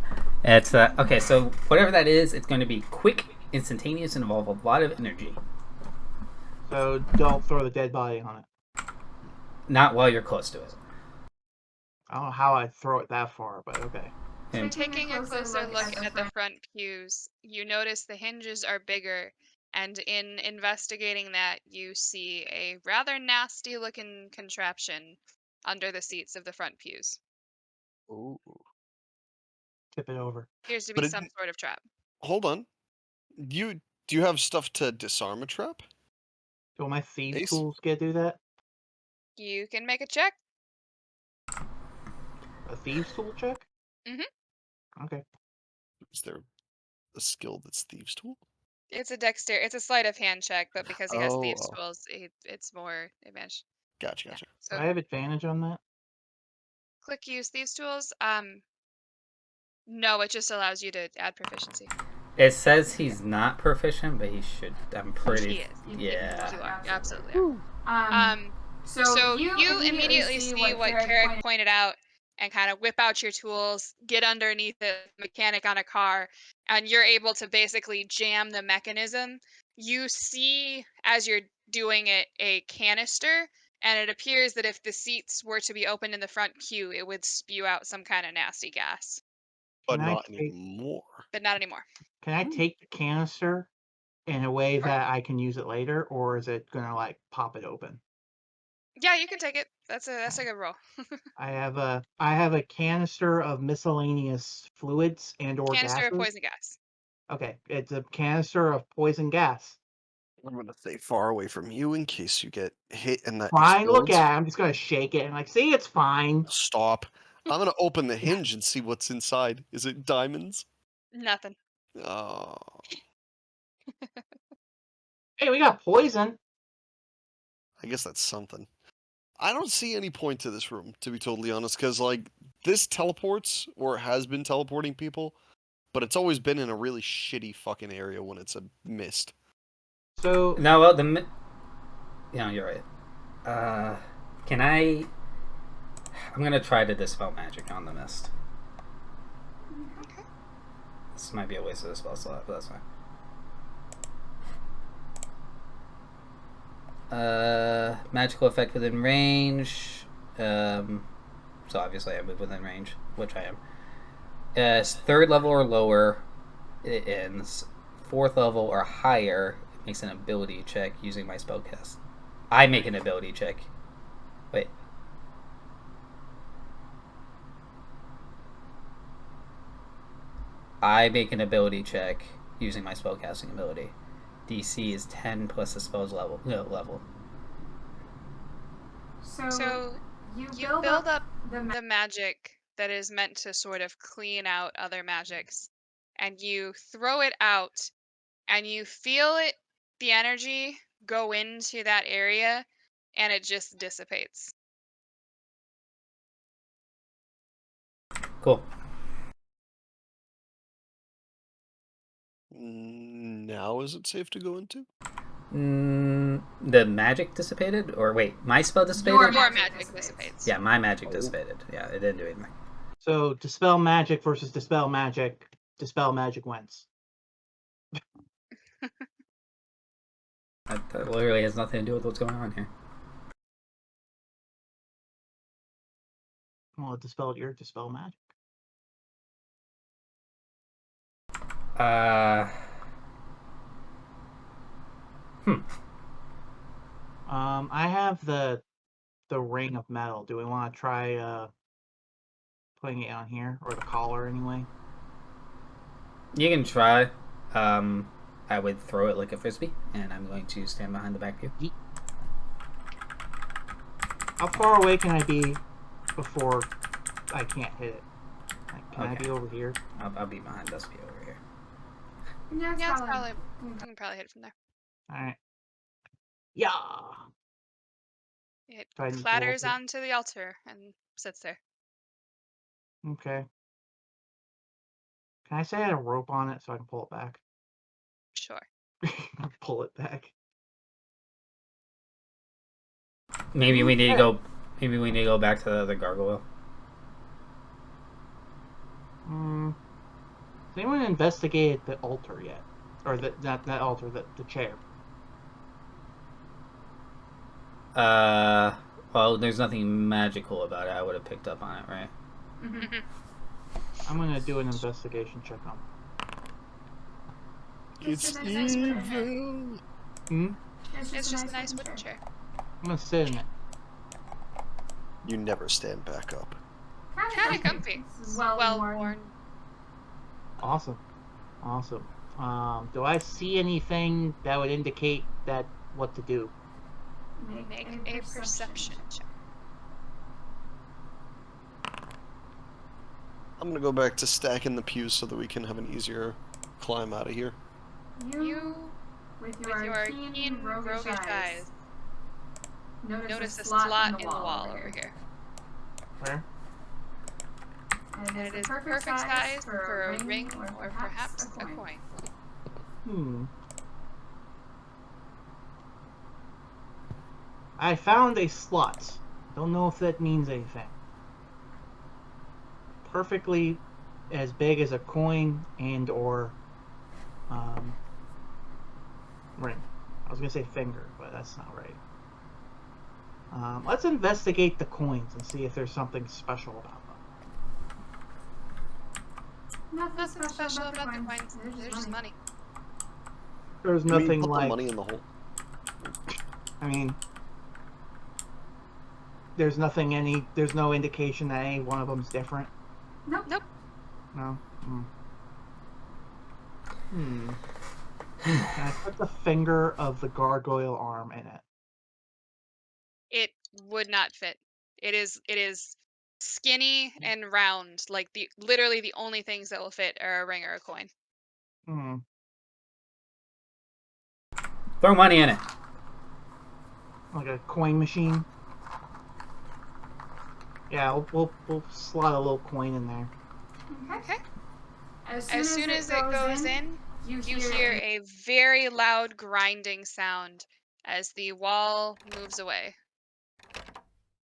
It's okay. So whatever that is, it's going to be quick, instantaneous, and involve a lot of energy. So don't throw the dead body on it. Not while you're close to it. I don't know how I'd throw it that far, but okay. And Taking a closer look at the front pews, you notice the hinges are bigger, and in investigating that, you see a rather nasty looking contraption under the seats of the front pews. Ooh. Tip it over. Appears to be But it, some sort of trap. hold on. Do you have stuff to disarm a trap? Do my thieves Ace? tools get to do that? You can make a check. A thieves tool check? Mhm. Okay. Is there a skill that's thieves tool? It's a sleight of hand check, but because he has thieves Oh. tools, it's more advantage. Gotcha. Yeah. Do So I have advantage on that? click use thieves tools. No, it just allows you to add proficiency. it says he's not proficient, but he should. I'm pretty. He is. Yeah. You are. You absolutely are. So you immediately see what Carrick pointed out and kind of whip out your tools, get underneath the mechanic on a car, and you're able to basically jam the mechanism. You see, as you're doing it, a canister, and it appears that if the seats were to be opened in the front pew, it would spew out some kind of nasty gas. But Can I not take- anymore. But not anymore. Can I take the canister in a way that I can use it later, or is it gonna like pop it open? Yeah, you can take it. That's a good roll. I have a canister of miscellaneous fluids and or Canister of gases. poison gas. Okay, it's a canister of poison gas. I'm gonna stay far away from you in case you get hit and that Fine, look explodes. at it. I'm just gonna shake it and like, see, it's fine. Stop. I'm gonna open the hinge and see what's inside. Is it diamonds? Nothing. Oh. Hey, we got poison. I guess that's something. I don't see any point to this room, to be totally honest, because, like, this teleports, or has been teleporting people, but it's always been in a really shitty fucking area when it's a mist. So No, well, yeah, you're right. Can I? I'm gonna try to dispel magic on the mist. Okay. This might be a waste of the spell slot, but that's fine. Magical effect within range. So obviously I move within range, which I am. Third level or lower, it ends. Fourth level or higher, it makes an ability check using my spellcast. I make an ability check. Wait. I make an ability check using my spellcasting ability. DC is 10 plus the spell's level. So you build up the magic that is meant to sort of clean out other magics, and you throw it out, and you feel it, the energy go into that area, and it just dissipates. Cool. Now is it safe to go into? The magic dissipated? Or wait, my spell dissipated? Your magic dissipates. Yeah, my magic dissipated. Yeah, it didn't do anything. So dispel magic versus dispel magic. Dispel magic wins. That literally has nothing to do with what's going on here. Well, dispel magic. I have the ring of metal. Do we want to try putting it on here, or the collar anyway? You can try. I would throw it like a frisbee, and I'm going to stand behind the back of you. How far away can I be before I can't hit it? Like, can I be over here? I'll be behind Dusty over here. Yeah, it's probably you can probably hit it from there. Alright. Yeah. It clatters onto the altar and sits there. Okay. Can I say I had a rope on it so I can pull it back? Sure. Pull it back. Maybe we need to go. Maybe we need to go back to the other gargoyle. Has anyone investigated the altar yet? Or not that altar, the chair? Well, there's nothing magical about it. I would have picked up on it, right? Mm-hmm. I'm gonna do an investigation check on it. It's evil. It's just a nice wooden chair. I'm gonna sit in it. You never stand back up. Kind of comfy. Well worn. Awesome. Do I see anything that would indicate that what to do? Make a perception check. I'm gonna go back to stacking the pews so that we can have an easier climb out of here. You, with your keen roguish eyes, notice a slot in the wall over here. Where? And it is perfect size for a ring or perhaps a coin. I found a slot. Don't know if that means anything. Perfectly as big as a coin and or ring. I was gonna say finger, but that's not right. Let's investigate the coins and see if there's something special about them. Nothing special about the coins. There's just money. There's nothing put like the money in the hole. I mean, there's no indication that any one of them's different. Nope. No. Can I put the finger of the gargoyle arm in it? It would not fit. It is skinny and round. Like literally the only things that will fit are a ring or a coin. Throw money in it. Like a coin machine. Yeah, we'll slot a little coin in there. Okay. As soon as it goes in, you hear a very loud grinding sound as the wall moves away.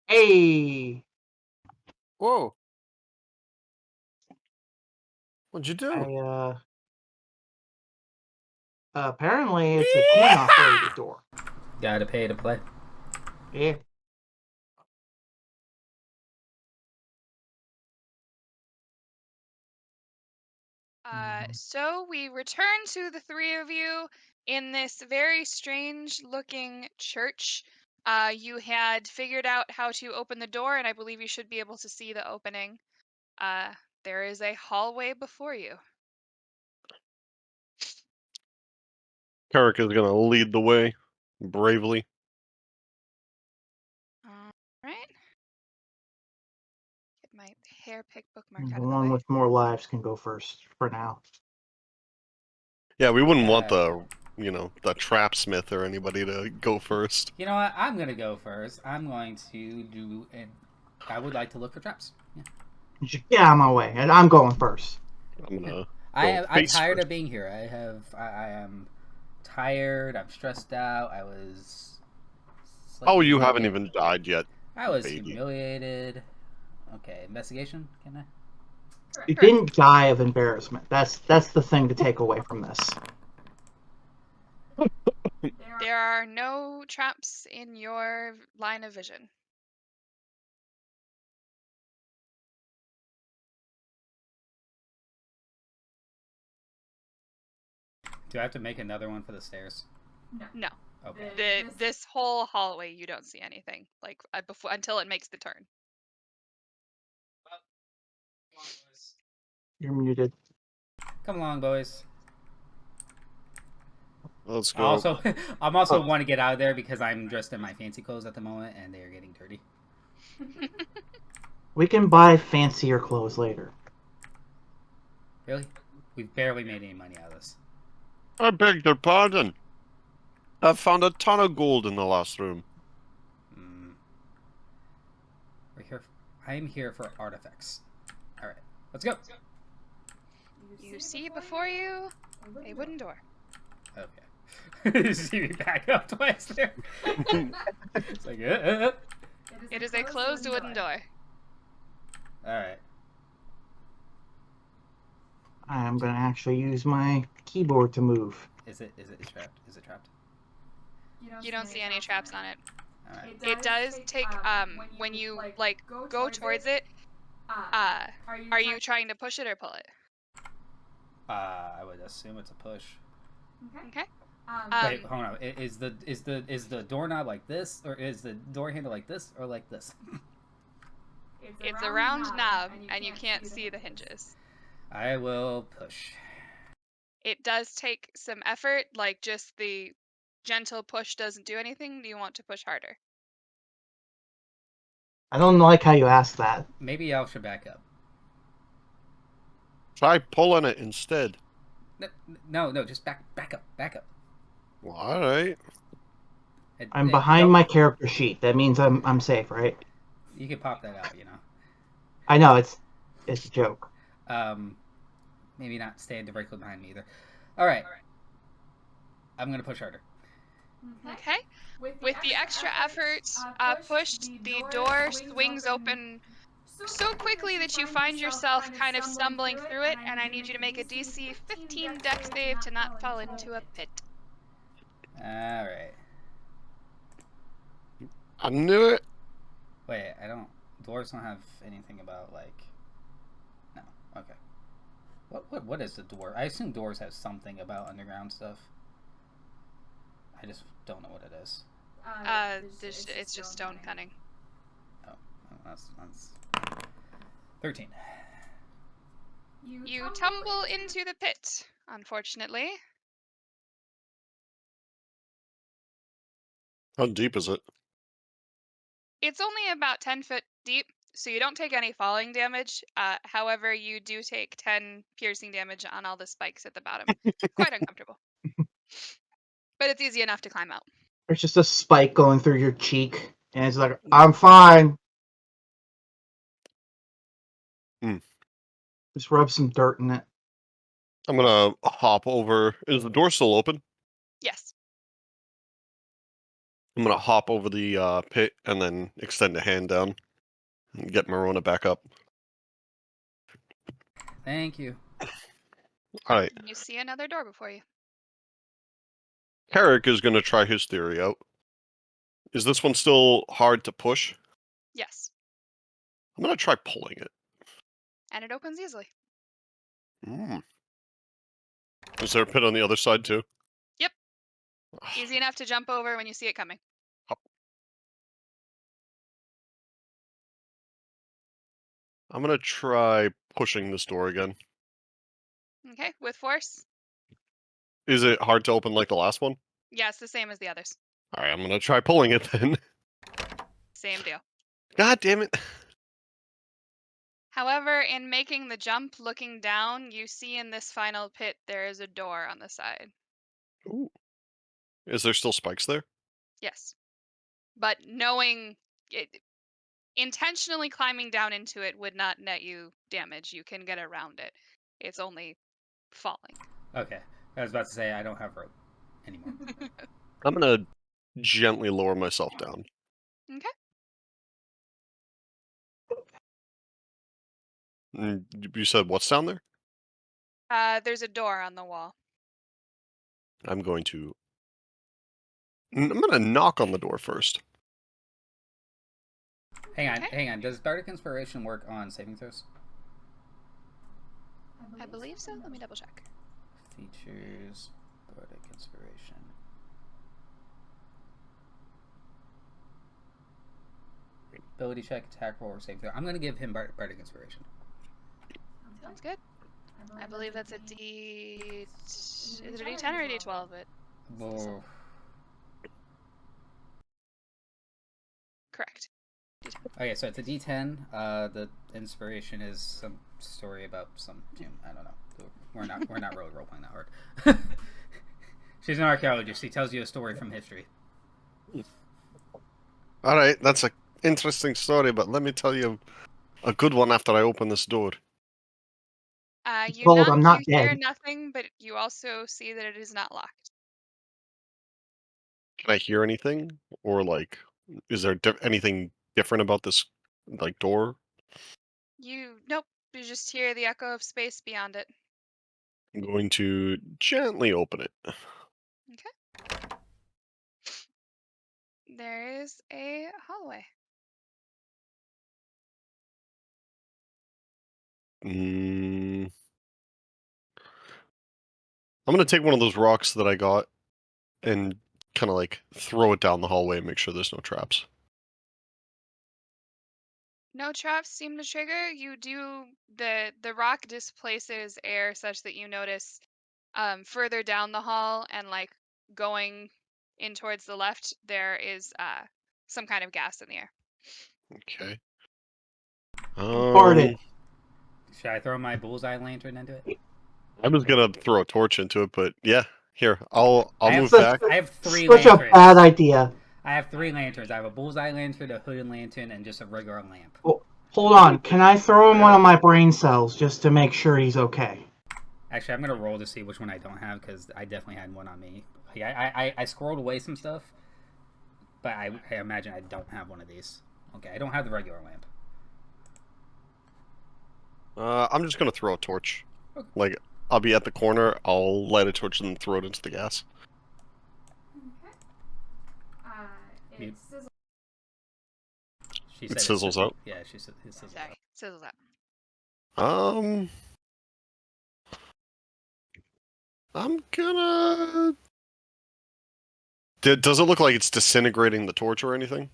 Hey! Whoa! What'd you do? Apparently it's a coin operated door. Gotta pay to play. Yeah. So we return to the three of you in this very strange looking church. You had figured out how to open the door, and I believe you should be able to see the opening. There is a hallway before you. Carrick is gonna lead the way, bravely. Alright. Get my hair pick bookmark out of The the one way. with more lives can go first for now. Yeah, we wouldn't want the trap smith or anybody to go first. You know what? I'm gonna go first. I'm going to do, and I would like to look for traps. Yeah. Get out of my way, and I'm going first. I'm tired of being here. I am tired. I'm stressed out. I was. Oh, you haven't even died yet. I was humiliated. Okay, investigation. Can I? You didn't die of embarrassment. That's the thing to take away from this. There are no traps in your line of vision. Do I have to make another one for the stairs? No. Okay. This whole hallway, you don't see anything like before until it makes the turn. You're muted. Come along, boys. Let's go. I'm also want to get out of there because I'm dressed in my fancy clothes at the moment, and they are getting dirty. We can buy fancier clothes later. Really? We've barely made any money out of this. I beg your pardon. I've found a ton of gold in the last room. We're here. I'm here for artifacts. All right, let's go. You see before you a wooden door. Okay. You see me back up twice there. It's like, It is a closed wooden door. All right. I'm gonna actually use my keyboard to move. Is it trapped? Is it trapped? You don't see any traps on it. All right. It does take when you like go towards it. Are you trying to push it or pull it? I would assume it's a push. Okay. Wait, hold on. Is the doorknob like this, or is the door handle like this, or like this? It's a round knob, and you can't see the hinges. I will push. It does take some effort, like just the gentle push doesn't do anything. Do you want to push harder? I don't like how you asked that. Maybe I should back up. Try pulling it instead. No, just back up. Well, all right. I'm behind my character sheet. That means I'm safe, right? You can pop that out, you know. I know it's a joke. Maybe not stand directly behind me either. All right. I'm gonna push harder. Okay. With the extra effort pushed, the door swings open so quickly that you find yourself kind of stumbling through it, and I need you to make a DC 15 dex save to not fall into a pit. All right. I knew it. Wait, dwarves don't have anything about, like... No, okay. What is the dwarf? I assume dwarves have something about underground stuff. I just don't know what it is. It's just stone cunning. Oh, that's 13. You tumble into the pit, unfortunately. How deep is it? It's only about 10 foot deep, so you don't take any falling damage. However, you do take 10 piercing damage on all the spikes at the bottom. Quite uncomfortable. But it's easy enough to climb out. There's just a spike going through your cheek, and it's like, I'm fine. Just rub some dirt in it. I'm gonna hop over. Is the door still open? Yes. I'm gonna hop over the pit and then extend a hand down and get Marona back up. Thank you. All right. You see another door before you. Carrick is gonna try his theory out. Is this one still hard to push? Yes. I'm gonna try pulling it. And it opens easily. Is there a pit on the other side too? Yep. Easy enough to jump over when you see it coming. I'm gonna try pushing this door again. Okay, with force? Is it hard to open like the last one? Yeah, it's the same as the others. Alright, I'm gonna try pulling it then. Same deal. God damn it. However, in making the jump, looking down, you see in this final pit there is a door on the side. Ooh. Is there still spikes there? Yes. But knowing it, intentionally climbing down into it would not net you damage. You can get around it. It's only falling. Okay. I was about to say I don't have rope anymore. I'm gonna gently lower myself down. Okay. You said what's down there? There's a door on the wall. I'm gonna knock on the door first. Hang on. Does Bardic Inspiration work on saving throws? I believe so. Let me double check. Features. inspiration. Ability check, attack roll, or save throw. I'm gonna give him bardic inspiration. Sounds good. I believe that's a D. Is it a D10 or a D12? Whoa. Correct. D10. Okay, so it's a D10. The inspiration is some story about some. I don't know. We're not really role playing that hard. She's an archaeologist. She tells you a story from history. All right, that's an interesting story, but let me tell you a good one after I open this door. You Told knock, I'm not you hear dead. nothing, but you also see that it is not locked. Can I hear anything, or like, is there anything different about this like door? Nope. You just hear the echo of space beyond it. I'm going to gently open it. Okay. There is a hallway. I'm gonna take one of those rocks that I got and kind of like throw it down the hallway and make sure there's no traps. No traps seem to trigger. You do the rock displaces air such that you notice further down the hall and like going in towards the left there is some kind of gas in the air. Okay. Farted. Should I throw my bullseye lantern into it? I was gonna throw a torch into it, but yeah, here I'll move Such- back. I have three Such lanterns. a bad idea. I have 3 lanterns. I have a bullseye lantern, a hooded lantern, and just a regular lamp. Oh, hold on. Can I throw him one of my brain cells just to make sure he's okay? Actually, I'm gonna roll to see which one I don't have because I definitely had one on me. I squirreled away some stuff, but I imagine I don't have one of these. Okay, I don't have the regular lamp. I'm just gonna throw a torch. Like, I'll be at the corner, I'll light a torch and throw it into the gas. Okay. It sizzles. She It said sizzles out? Yeah, she said it sizzles Sorry, out. sizzles up. I'm gonna... Does it look like it's disintegrating the torch or anything?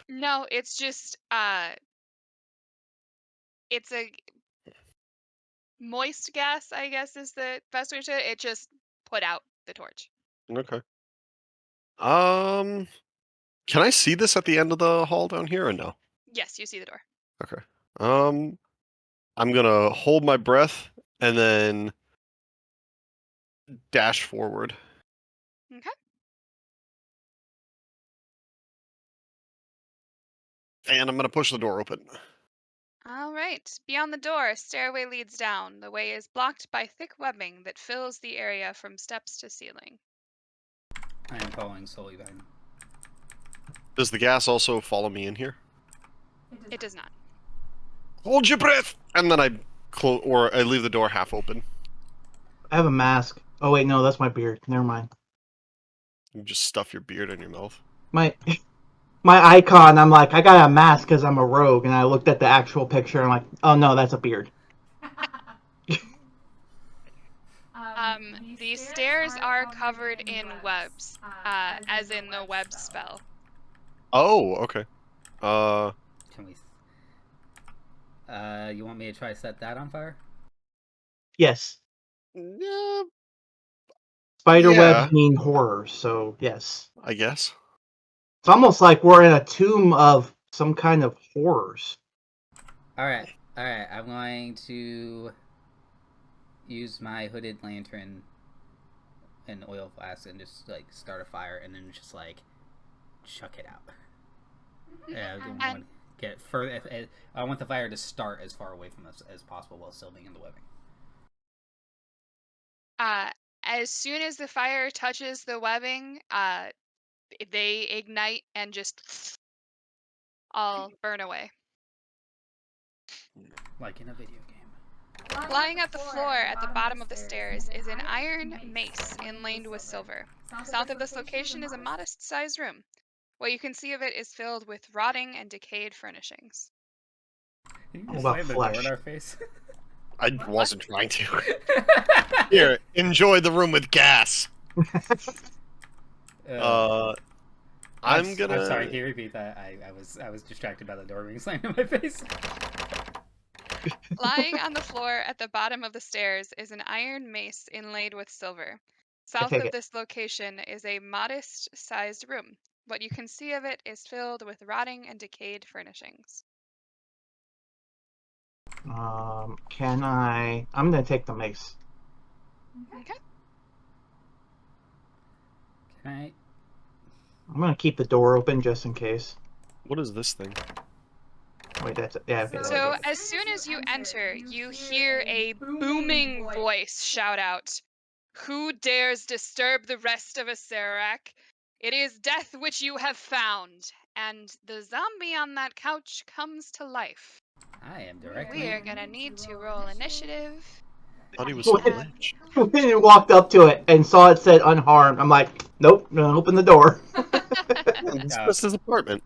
No, it's just it's a moist gas, I guess is the best way to say it. It just put out the torch. Okay. Can I see this at the end of the hall down here or no? Yes, you see the door. Okay. I'm gonna hold my breath and then dash forward. Okay. And I'm gonna push the door open. All right. Beyond the door, a stairway leads down. The way is blocked by thick webbing that fills the area from steps to ceiling. I am following slowly behind. Does the gas also follow me in here? It does not. Hold your breath! And then I leave the door half open. I have a mask. Oh wait, no, that's my beard. Never mind. You just stuff your beard in your mouth. My icon, I'm like, I got a mask because I'm a rogue, and I looked at the actual picture, and I'm like, oh no, that's a beard. The stairs are covered in webs, as in the web spell. Oh, okay. Can we? You want me to try to set that on fire? Yes. Yeah, Spiderwebs mean horror, so yes. I guess. It's almost like we're in a tomb of some kind of horrors. Alright. I'm going to use my hooded lantern and oil flask and just like start a fire and then just like chuck it out. Yeah, I don't want to get further. I want the fire to start as far away from us as possible while still being in the webbing. As soon as the fire touches the webbing, they ignite and just all burn away. Like in a video game. Lying at the floor at the bottom of the stairs is an iron mace inlaid with silver. South of this location is a modest-sized room. What you can see of it is filled with rotting and decayed furnishings. You What just about slammed the door in flesh? our face. I wasn't trying to. Here, enjoy the room with gas. I'm gonna. I'm sorry. Can you repeat that? I was distracted by the door being slammed in my face. Lying on the floor at the bottom of the stairs is an iron mace inlaid with silver. South of this location is a modest-sized room. What you can see of it is filled with rotting and decayed furnishings. Can I? I'm gonna take the mace. Okay. Can I? I'm gonna keep the door open just in case. What is this thing? Wait, that's it. Yeah. Okay, So as soon as you enter, you hear a booming voice shout out, "Who dares disturb the rest of Acererak? It is death which you have found." And the zombie on that couch comes to life. I am directly. We are gonna need to roll initiative. I thought he was rich. When he walked up to it and saw it said unharmed, I'm like, nope, I'm gonna open the door. It's just his apartment.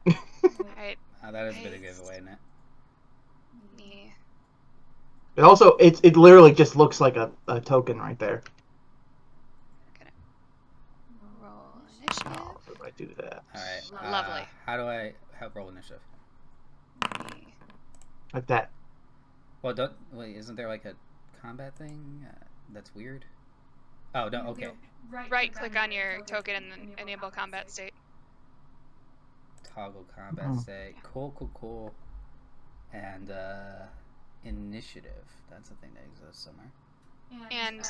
Right. That is a bit of a giveaway, isn't it? Yeah. But also, it literally just looks like a token right there. Gonna roll initiative. Oh, so if I do that. All right. Lovely. How do I help roll initiative? Like that. Well, wait. Isn't there like a combat thing? That's weird. Oh no. Okay. Right click on your token and then enable combat state. Toggle combat state. Cool. And initiative. That's a thing that exists somewhere. And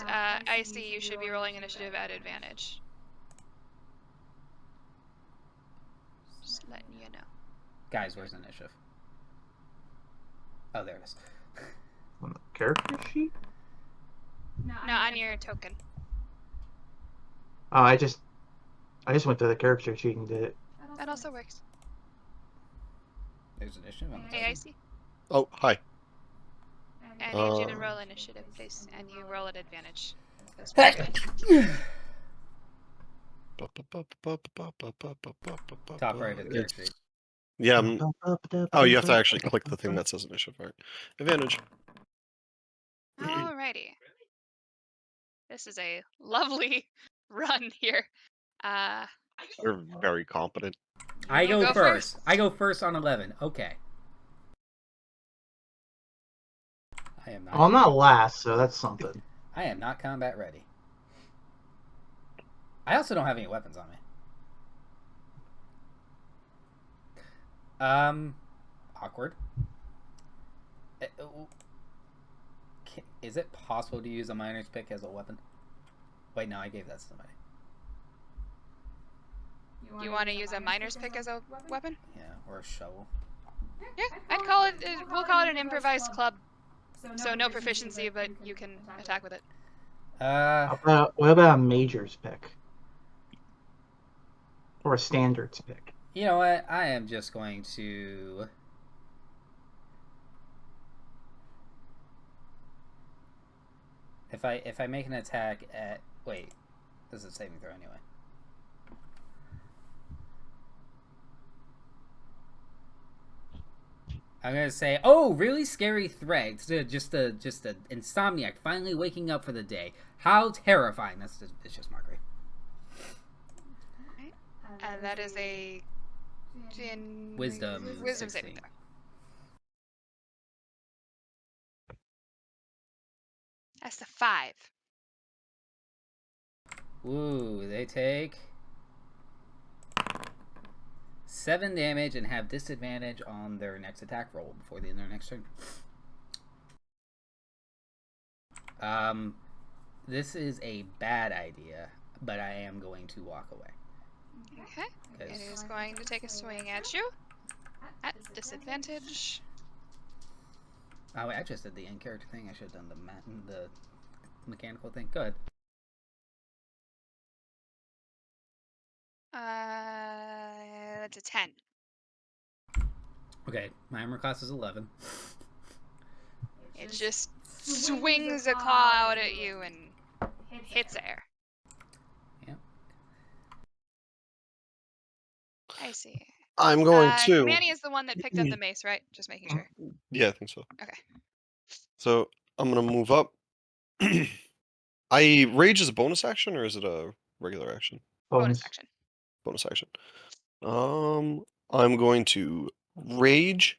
Icee, you should be rolling initiative at advantage. Just letting you know. Guys, where's initiative? Oh, there it is. On the character sheet? No, on your token. Oh, I just went to the character sheet and did it. That also works. There's initiative on the Hey, Icee. Oh, hi. I need you to roll initiative, please, and you roll at advantage. Top right of the character sheet. Yeah. Oh, you have to actually click the thing that says initiative. Right. Advantage. Alrighty. This is a lovely run here. You're very competent. I go first. I go first on 11. Okay. I am not. Well, I'm not last, so that's something. I am not combat ready. I also don't have any weapons on me. Awkward. Is it possible to use a miner's pick as a weapon? Wait, no, I gave that to somebody. You want to use a miner's pick as a weapon? Yeah, or a shovel. Yeah, I'd call it. We'll call it an improvised club. So no proficiency, but you can attack with it. What about a major's pick? Or a standard's pick? You know what? I am just going to... If I make an attack at... Wait. This is a saving throw anyway. I'm gonna say, oh, really scary threat. Just a insomniac finally waking up for the day. How terrifying! It's just mockery. Okay. And that is a wisdom saving throw. That's the 5. Ooh, they take 7 damage and have disadvantage on their next attack roll before the end of their next turn. This is a bad idea, but I am going to walk away. Okay. It is going to take a swing at you at disadvantage. Oh, wait, I just did the end character thing. I should have done the mechanical thing. Go ahead. That's a 10. Okay, my armor class is 11. It just swings a claw out at you and hits air. Yep. I see. I'm going to. Manny is the one that picked up the mace, right? Just making sure. Yeah, I think so. Okay. So I'm gonna move up. Rage is a bonus action, or is it a regular action? Bonus action. Bonus action. I'm going to rage,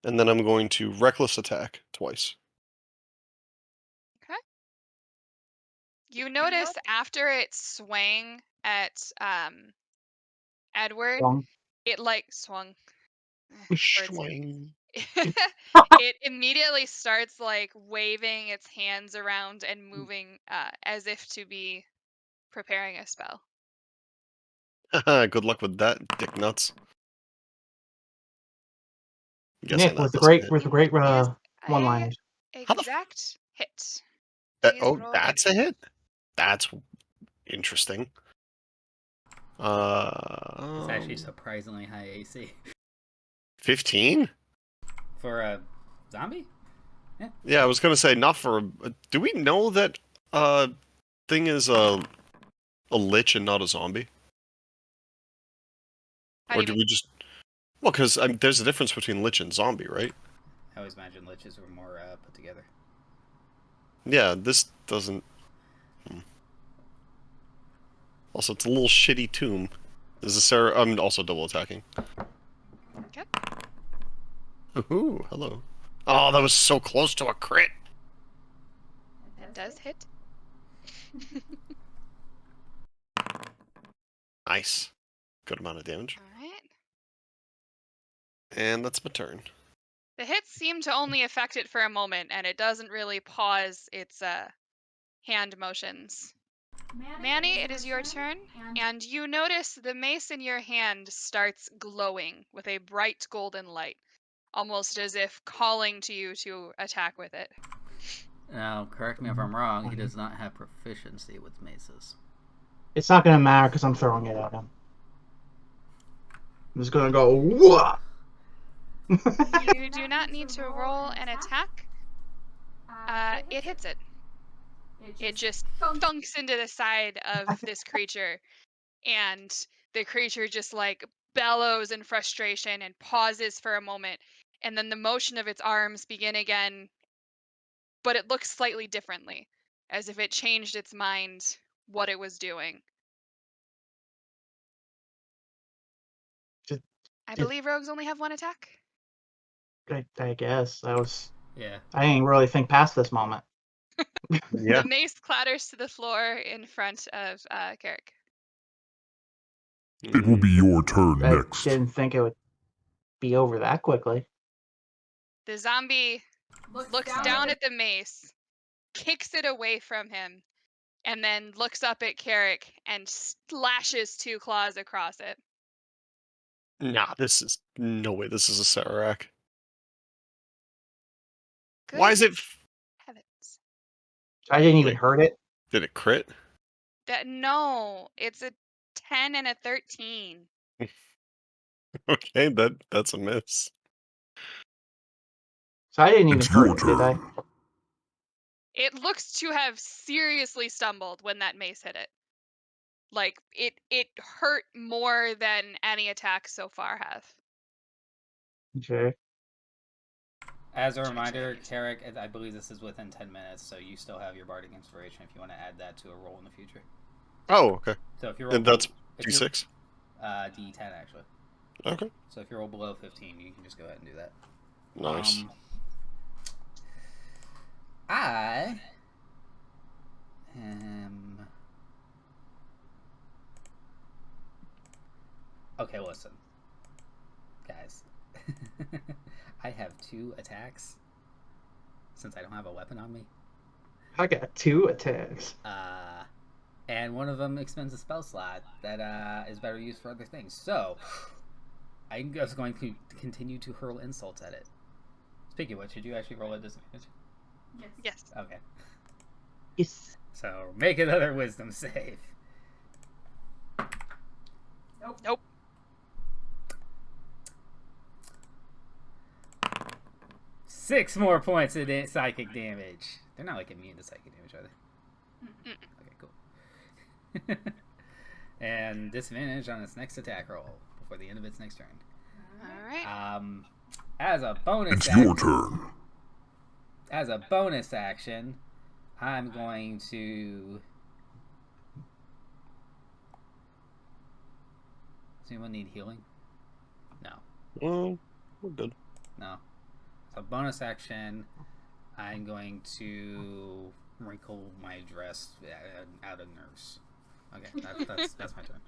and then I'm going to reckless attack twice. Okay. You notice after it swang at Edward, Swung. it like swung. Swing. It immediately starts like waving its hands around and moving as if to be preparing a spell. Good luck with that, dick nuts. Nick with the great one-liners. Exact hit. That's a hit. That's interesting. It's actually surprisingly high AC. 15? For a zombie? Yeah, I was gonna say not for. Do we know that thing is a lich and not a zombie? Or do we just? Well, because there's a difference between lich and zombie, right? I always imagine liches were more put together. Yeah, this doesn't. Also, it's a little shitty tomb. Is this Sarah? I'm also double attacking. Okay. Ooh, hello. Oh, that was so close to a crit. That does hit. Nice. Good amount of damage. Alright. And that's my turn. The hits seem to only affect it for a moment, and it doesn't really pause its hand motions. Manny, it is your turn, and you notice the mace in your hand starts glowing with a bright golden light, almost as if calling to you to attack with it. Now, correct me if I'm wrong, he does not have proficiency with maces. It's not going to matter because I'm throwing it at him. I'm just going to go, whoa! You do not need to roll an attack. It hits it. It just thunks into the side of this creature, and the creature just like bellows in frustration and pauses for a moment, and then the motion of its arms begin again, but it looks slightly differently, as if it changed its mind what it was doing. I believe rogues only have one attack. I guess. Yeah. I didn't really think past this moment. Yeah. The mace clatters to the floor in front of Carrick. It will be your turn next. I didn't think it would be over that quickly. The zombie looks down at the mace, kicks it away from him, and then looks up at Carrick and slashes 2 claws across it. Nah, no way. This is a Sararak. Good Why is it? heavens. I didn't even hurt it. Did it crit? No, it's a 10 and a 13. Okay, that's a miss. So I didn't even hurt it, did I? It looks to have seriously stumbled when that mace hit it. Like, it hurt more than any attack so far have. Okay. As a reminder, Carrick, I believe this is within 10 minutes, so you still have your Bardic Inspiration if you want to add that to a roll in the future. Oh, okay. So if you And that's D6? D10, actually. Okay. So if you roll below 15, you can just go ahead and do that. Nice. I am... Okay, listen. Guys. I have 2 attacks since I don't have a weapon on me. I got 2 attacks. And one of them expends a spell slot that is better used for other things. So, I'm just going to continue to hurl insults at it. Speaking of which, did you actually roll a disadvantage? Yes. Okay. Yes. So, make another wisdom save. Nope. 6 more points of psychic damage. They're not like immune to psychic damage, are they? Okay, cool. And disadvantage on its next attack roll before the end of its next turn. Alright. As a bonus It's your turn. As a bonus action, I'm going to... Does anyone need healing? No. Well, we're good. No. So bonus action, I'm going to wrinkle my dress out of nerves. Okay, that's my turn.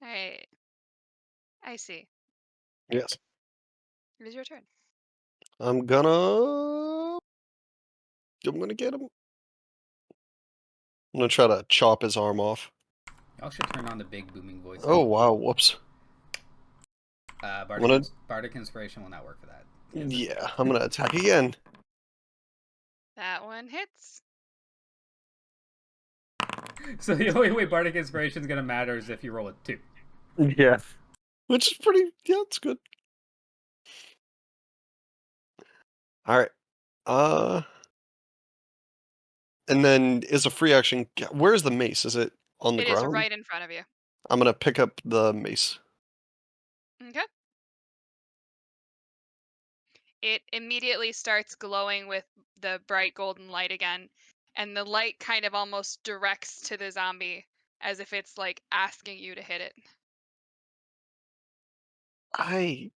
Alright. Icee. Yes. It is your turn. I'm gonna get him. I'm gonna try to chop his arm off. Y'all should turn on the big booming voice. Oh wow! Whoops. Bardic Inspiration will not work for that. Yeah, I'm gonna attack again. That one hits. So the only way Bardic Inspiration is gonna matter is if you roll a 2. Yeah. Which is pretty. Yeah, it's good. All right. And then is a free action. Where's the mace? Is it on the ground? It is right in front of you. I'm gonna pick up the mace. Okay. It immediately starts glowing with the bright golden light again, and the light kind of almost directs to the zombie as if it's like asking you to hit it. I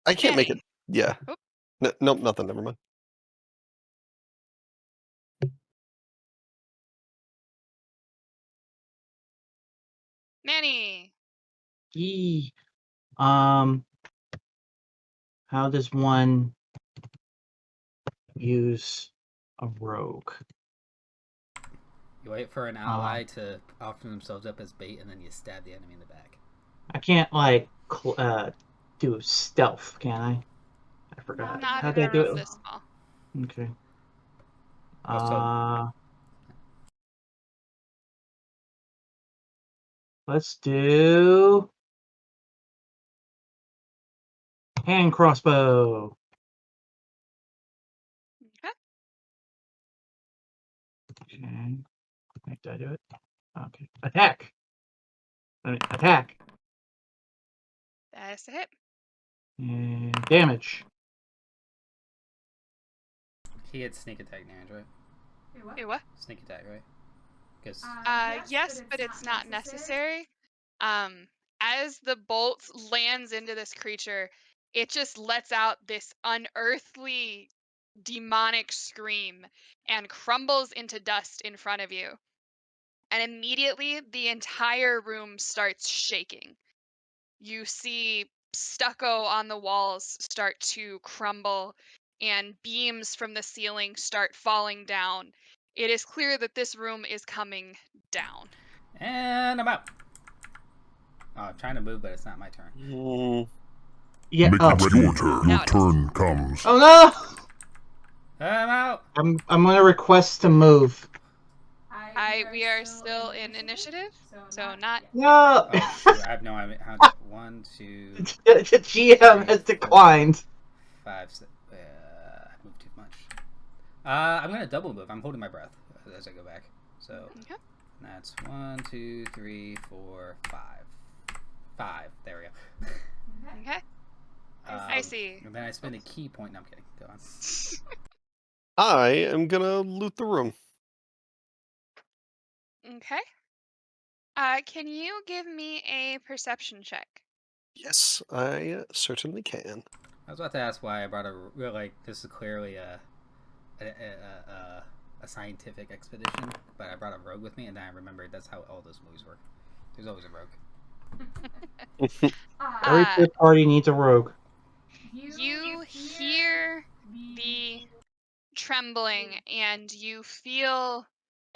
can't make it. Manny. Yeah. Oop. Nope, nothing. Never mind. Manny. Yee. How does one use a rogue? You wait for an ally to offer themselves up as bait, and then you stab the enemy in the back. I can't like do stealth, can I? I forgot. Not How in do I a do room it? this small. Okay. Also- Let's do hand crossbow. Okay. Okay. Wait, did I do it? Okay. Attack. Attack. That's a hit. And damage. He had sneak attack damage, right? Wait, what? Wait, what? Sneak attack, right? Because Yes, but it's not necessary. As the bolt lands into this creature, it just lets out this unearthly, demonic scream and crumbles into dust in front of you. And immediately, the entire room starts shaking. You see stucco on the walls start to crumble, and beams from the ceiling start falling down. It is clear that this room is coming down. and I'm out. Oh, I'm trying to move, but it's not my turn. Yeah. Make it ready. Your turn. Now Your it is. turn comes. Oh no! I'm out. I'm gonna request to move. We are still in initiative, so not. No. Oh shoot! I have no idea. 1, 2. The GM has declined. 5, 6. I moved too much. I'm gonna double move. I'm holding my breath as I go back. So Okay. that's 1, 2, 3, 4, 5. 5. There we go. Okay. I see. And then I spend a key point. No, I'm kidding. Go on. I am gonna loot the room. Okay. Can you give me a perception check? Yes, I certainly can. I was about to ask why I brought this is clearly a scientific expedition, but I brought a rogue with me, and then I remembered that's how all those movies work. There's always a rogue. Every good party needs a rogue. You hear the trembling, and you feel,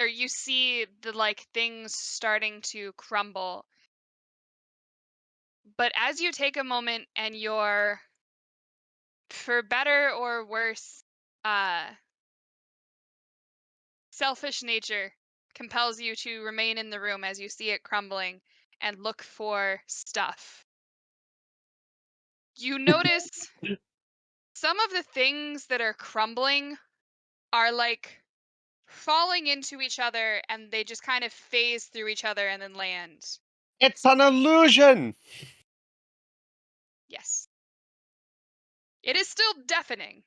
or you see the things starting to crumble. But as you take a moment and your, for better or worse, selfish nature compels you to remain in the room as you see it crumbling and look for stuff. You notice some of the things that are crumbling are falling into each other, and they just kind of phase through each other and then land. It's an illusion! Yes. It is still deafening,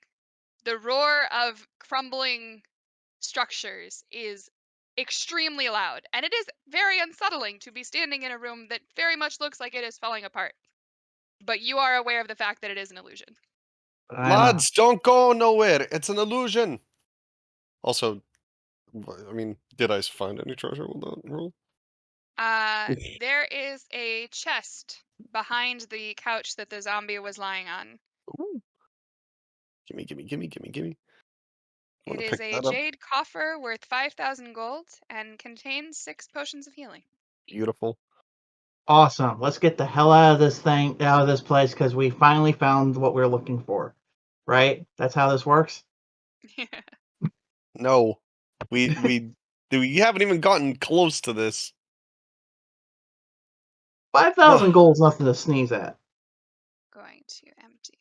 The roar of crumbling structures is extremely loud, and it is very unsettling to be standing in a room that very much looks like it is falling apart. But you are aware of the fact that it is an illusion. Lads, don't go nowhere. It's an illusion. Also, I mean, did I find any treasure with that roll? There is a chest behind the couch that the zombie was lying on. Ooh. Gimme. It is a jade coffer worth 5,000 gold and contains 6 potions of healing. Beautiful. Awesome. Let's get the hell out of this place, because we finally found what we're looking for. Right? That's how this works? No. We haven't even gotten close to this. 5,000 gold's nothing to sneeze at. Going to empty.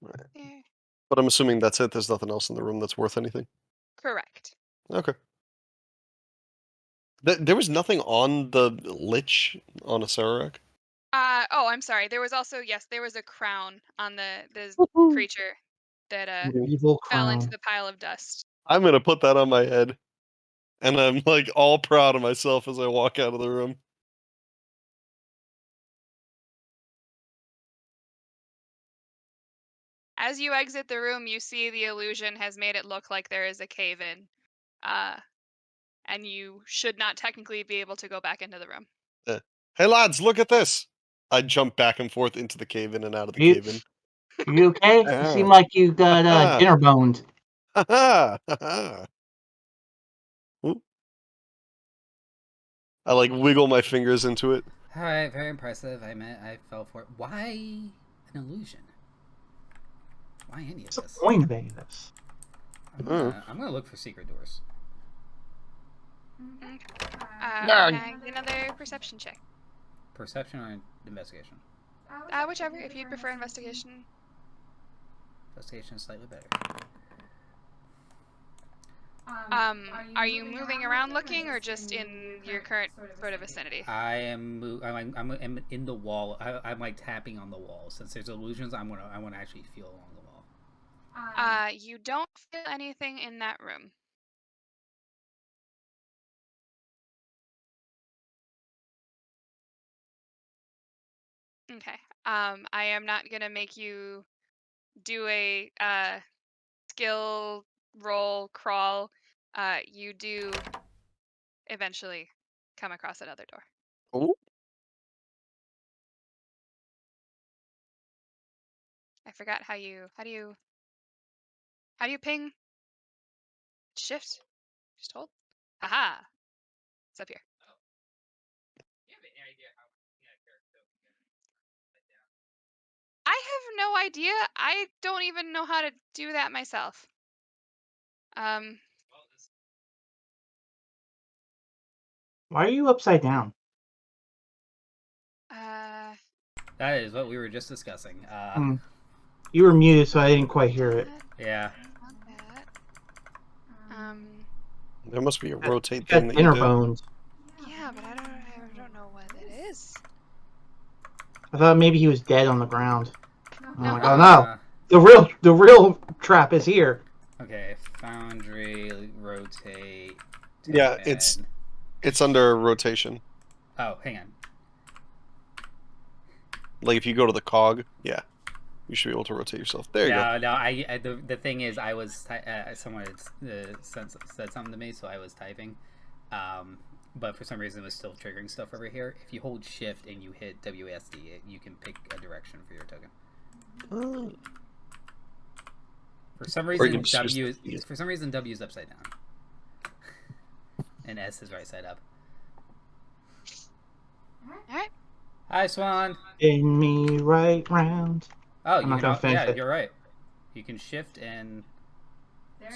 Right. There. But I'm assuming that's it. There's nothing else in the room that's worth anything. Correct. Okay. There was nothing on the lich on a Sararak? Oh, I'm sorry. There was also, yes, there was a crown on the creature that Evil fell crown. into the pile of dust. I'm gonna put that on my head. And I'm like all proud of myself as I walk out of the room. As you exit the room, you see the illusion has made it look like there is a cave-in. And you should not technically be able to go back into the room. Hey lads, look at this! I jump back and forth into the cave-in and out of the cave-in. You okay? You seem like you got dinner boned. I like wiggle my fingers into it. Alright, very impressive. I fell for it. Why an illusion? Why any of What's the this? point of any of this? I'm gonna look for secret doors. Okay. Can I get another perception check? Perception or investigation? Whichever, if you'd prefer investigation. Investigation is slightly better. Are you moving around looking, or just in your current sort of vicinity? I'm in the wall. I'm like tapping on the wall. Since there's illusions, I want to actually feel along the wall. You don't feel anything in that room. Okay. I am not gonna make you do a skill roll crawl. You do eventually come across another door. Oh. I forgot how do you ping? Shift? Just hold? Aha! It's up here. I have no idea. I don't even know how to do that myself. Why are you upside down? That is what we were just discussing. You were muted, so I didn't quite hear it. Yeah. Not that. There must be a rotate thing that dinner you do. bones. Yeah, but I don't know what it is. I thought maybe he was dead on the ground. No. Oh no! The real trap is here. Okay, foundry, rotate. Yeah, it's under rotation. Oh, hang on. Like if you go to the cog, yeah, you should be able to rotate yourself. There you go. No. The thing is, I was someone had said something to me, so I was typing. But for some reason, it was still triggering stuff over here. If you hold Shift and you hit WSD, you can pick a direction for your token. Oh. For some reason, W is upside down, and S is right side up. All right. Hi, Swan. In me right round. Oh, it. You're right. You can shift and.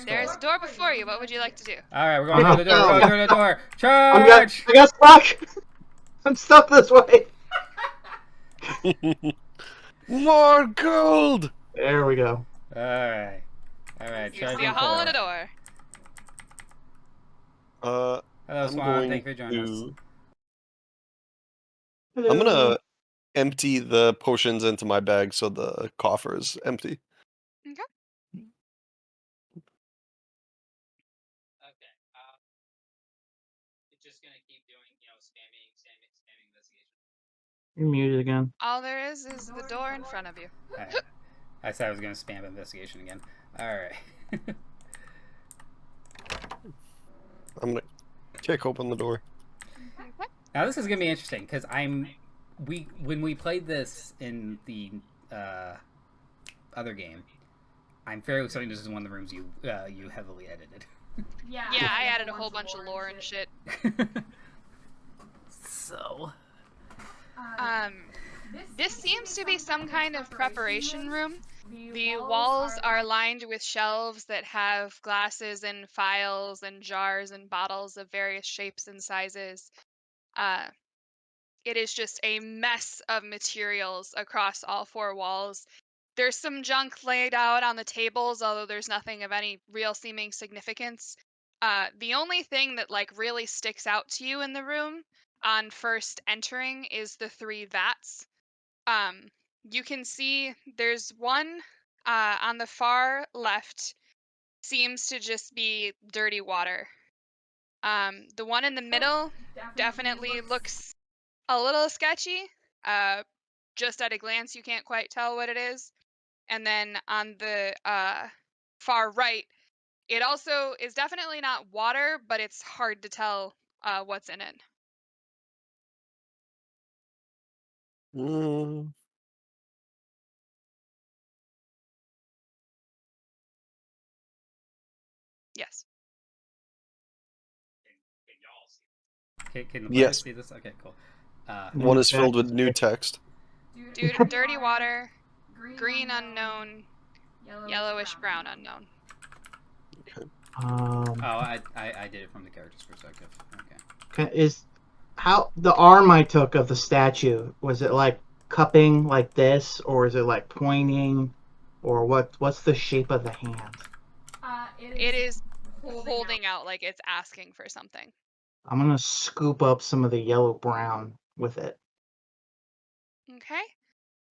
There's a door before you. What would you like to do? All right, we're going through the door. We're going through the door. I Charge! got stuck. I'm stuck this way. More gold. There we go. All right. You see a hole in a door. Hello, Swan. Thank you for joining us. Hello. I'm gonna empty the potions into my bag so the coffer is empty. Okay. You're muted again. All there is the door in front of you. Right. I said I was going to spam investigation again. Alright. I'm gonna kick open the door. Okay. Now this is going to be interesting, because when we played this in the other game, I'm fairly certain this is one of the rooms you heavily edited. Yeah, I added a whole bunch of lore and shit. So... This seems to be some kind of preparation room. The walls are lined with shelves that have glasses and files and jars and bottles of various shapes and sizes. It is just a mess of materials across all four walls. There's some junk laid out on the tables, although there's nothing of any real seeming significance. The only thing that like really sticks out to you in the room on first entering is the 3 vats. You can see there's one on the far left seems to just be dirty water. The one in the middle definitely looks a little sketchy. Just at a glance, you can't quite tell what it is. And then on the far right, it also is definitely not water, but it's hard to tell what's in it. Yes. Can the players Yes. see this? Okay, cool. One is filled with new text. Dude, dirty water, green unknown, yellowish brown unknown. Okay. I did it from the character's perspective. Okay. Is how the arm I took of the statue, was it like cupping like this, or is it like pointing, or what's the shape of the hand? It is holding out like it's asking for something. I'm gonna scoop up some of the yellow brown with it. Okay.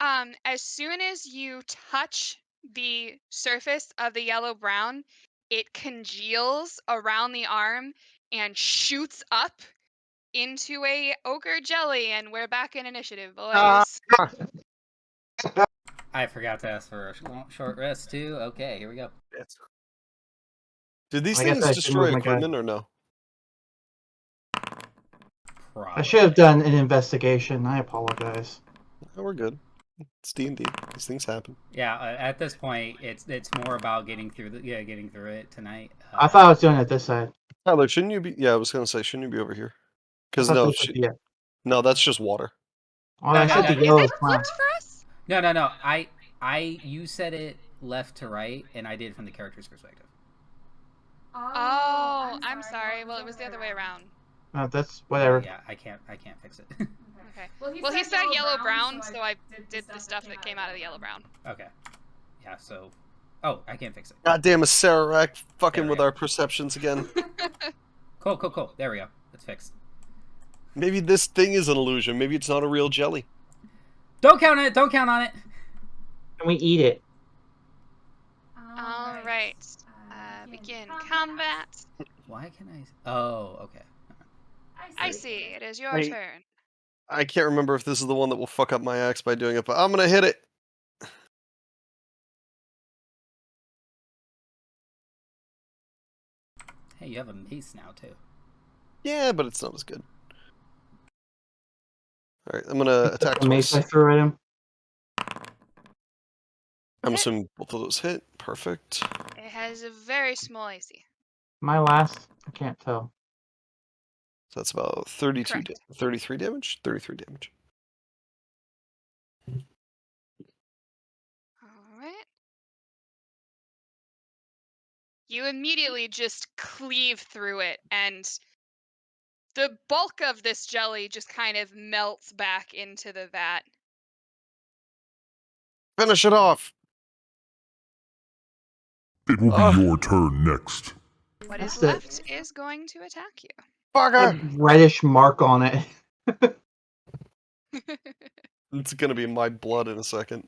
As soon as you touch the surface of the yellow brown, it congeals around the arm and shoots up into a ochre jelly, and we're back in initiative, boys. I forgot to ask for a short rest too. Okay, here we go. Did these I guess things I should destroy move my guy. equipment or no? Probably. I should have done an investigation. I apologize. No, we're good. It's D&D. These things happen. Yeah, at this point, it's more about getting through it tonight. I thought I was doing it this side. Tyler, shouldn't you be? Yeah, I was gonna say, shouldn't you be over here? Because I thought no, this would be it. no, that's just water. Oh, I said no, the Is yellow it is brown. flipped for us? No. You said it left to right, and I did it from the character's perspective. Oh, I'm sorry. Well, it was the other way around. That's whatever. Yeah, I can't fix it. Okay. Well, he said yellow brown, so I did the stuff that came out of the yellow brown. Okay. Yeah. So. Oh, I can't fix it. Goddamn, is Sararak fucking There we with go. our perceptions again? Cool. There we go. It's fixed. Maybe this thing is an illusion. Maybe it's not a real jelly. Don't count on it. Don't count on it. Can we eat it? All right. Begin combat. Why can I? Oh, okay. Icee, it is your Wait. turn. I can't remember if this is the one that will fuck up my axe by doing it, but I'm gonna hit it. Hey, you have a mace now too. Yeah, but it's not as good. Alright, I'm gonna attack The mace twice. I threw at him. I'm assuming both of those hit. Perfect. It has a very small AC. My last? I can't tell. So that's about 32 Correct. 33 damage? 33 damage. All right. You immediately just cleave through it, and the bulk of this jelly just kind of melts back into the vat. Finish it off! It will be your turn next. What is That's left is going to attack you. A Fucker! reddish mark on it. It's gonna be my blood in a second.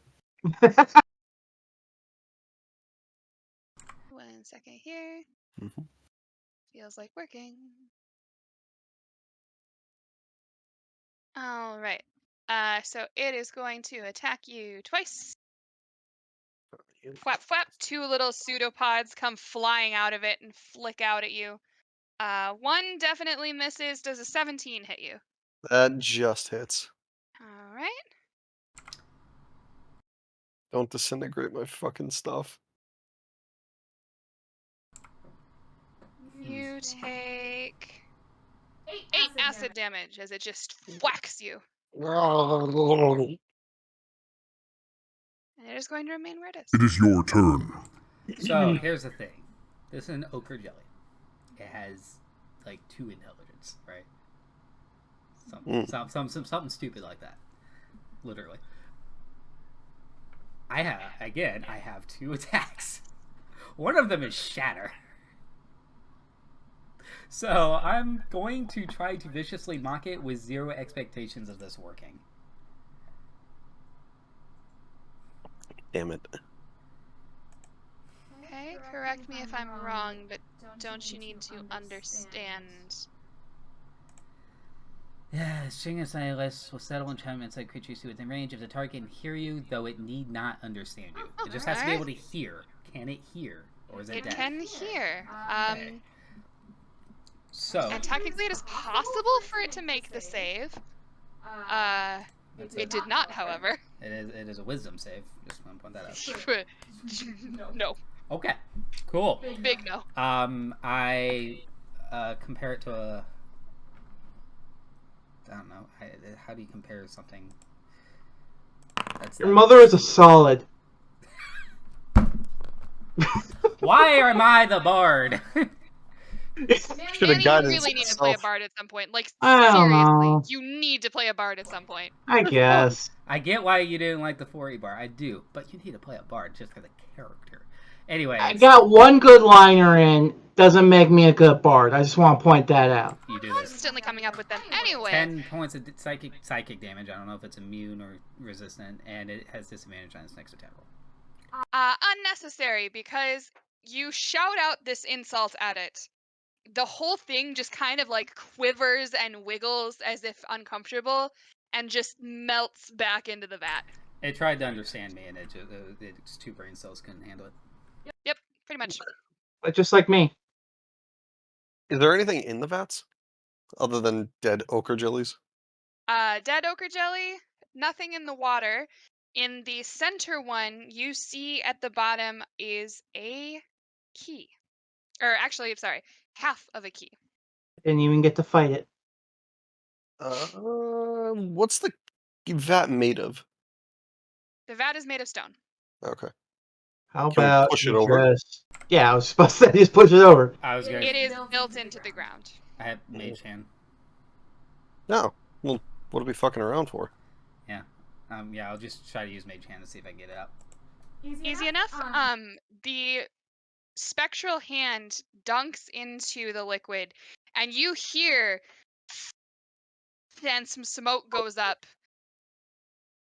1 second here. Mhm. Feels like working. All right. So it is going to attack you twice. Flap, flap. 2 little pseudopods come flying out of it and flick out at you. One definitely misses. Does a 17 hit you? That just hits. All right. Don't disintegrate my fucking stuff. You take 8 acid damage as it just whacks you. And it is going to remain where it is. It is your turn. So here's the thing. This is an ochre jelly. It has like 2 intelligence, right? Something stupid like that. Literally. I have 2 attacks. One of them is shatter. So I'm going to try to viciously mock it with 0 expectations of this working. Damn it. Okay, correct me if I'm wrong, but don't you need to understand? Yeah, string of silence will settle enchantment inside creatures who within range of the target and hear you, though it need not understand you. It just has to be able to hear. Can it hear? Or is it dead? It can hear. Okay. So, And technically it is possible for it to make the save. It did not, however. It is a wisdom save. Just want to point that out. No. Okay. Cool. Big no. I compare it to a... I don't know. How do you compare something? Your mother is a solid. Why am I the bard? Should have Manny, you really need to play a bard at some point. Like, I don't seriously, know. you need to play a bard at some point. I guess. I get why you didn't like the 4E bar. I do. But you need to play a bard just for the character. Anyway. I got one good liner in. Doesn't make me a good bard. I just want to point that out. You do this. Constantly coming up with them. Anyway. 10 points of psychic damage. I don't know if it's immune or resistant. And it has disadvantage on its next attack roll. Unnecessary, because you shout out this insult at it. The whole thing just kind of like quivers and wiggles as if uncomfortable and just melts back into the vat. It tried to understand me and its 2 brain cells couldn't handle it. Yep, pretty much. But just like me. Is there anything in the vats other than dead ochre jellies? Dead ochre jelly, nothing in the water. In the center one, you see at the bottom is a key. Or actually, I'm sorry, half of a key. Didn't even get to fight it. What's the vat made of? The vat is made of stone. Okay. How Can we about push it you over? just... Yeah, I was supposed to just push it over. It is built into the ground. I have mage hand. No. Well, what are we fucking around for? Yeah. Yeah, I'll just try to use mage hand to see if I can get it up. Easy enough. The spectral hand dunks into the liquid, and you hear, then some smoke goes up,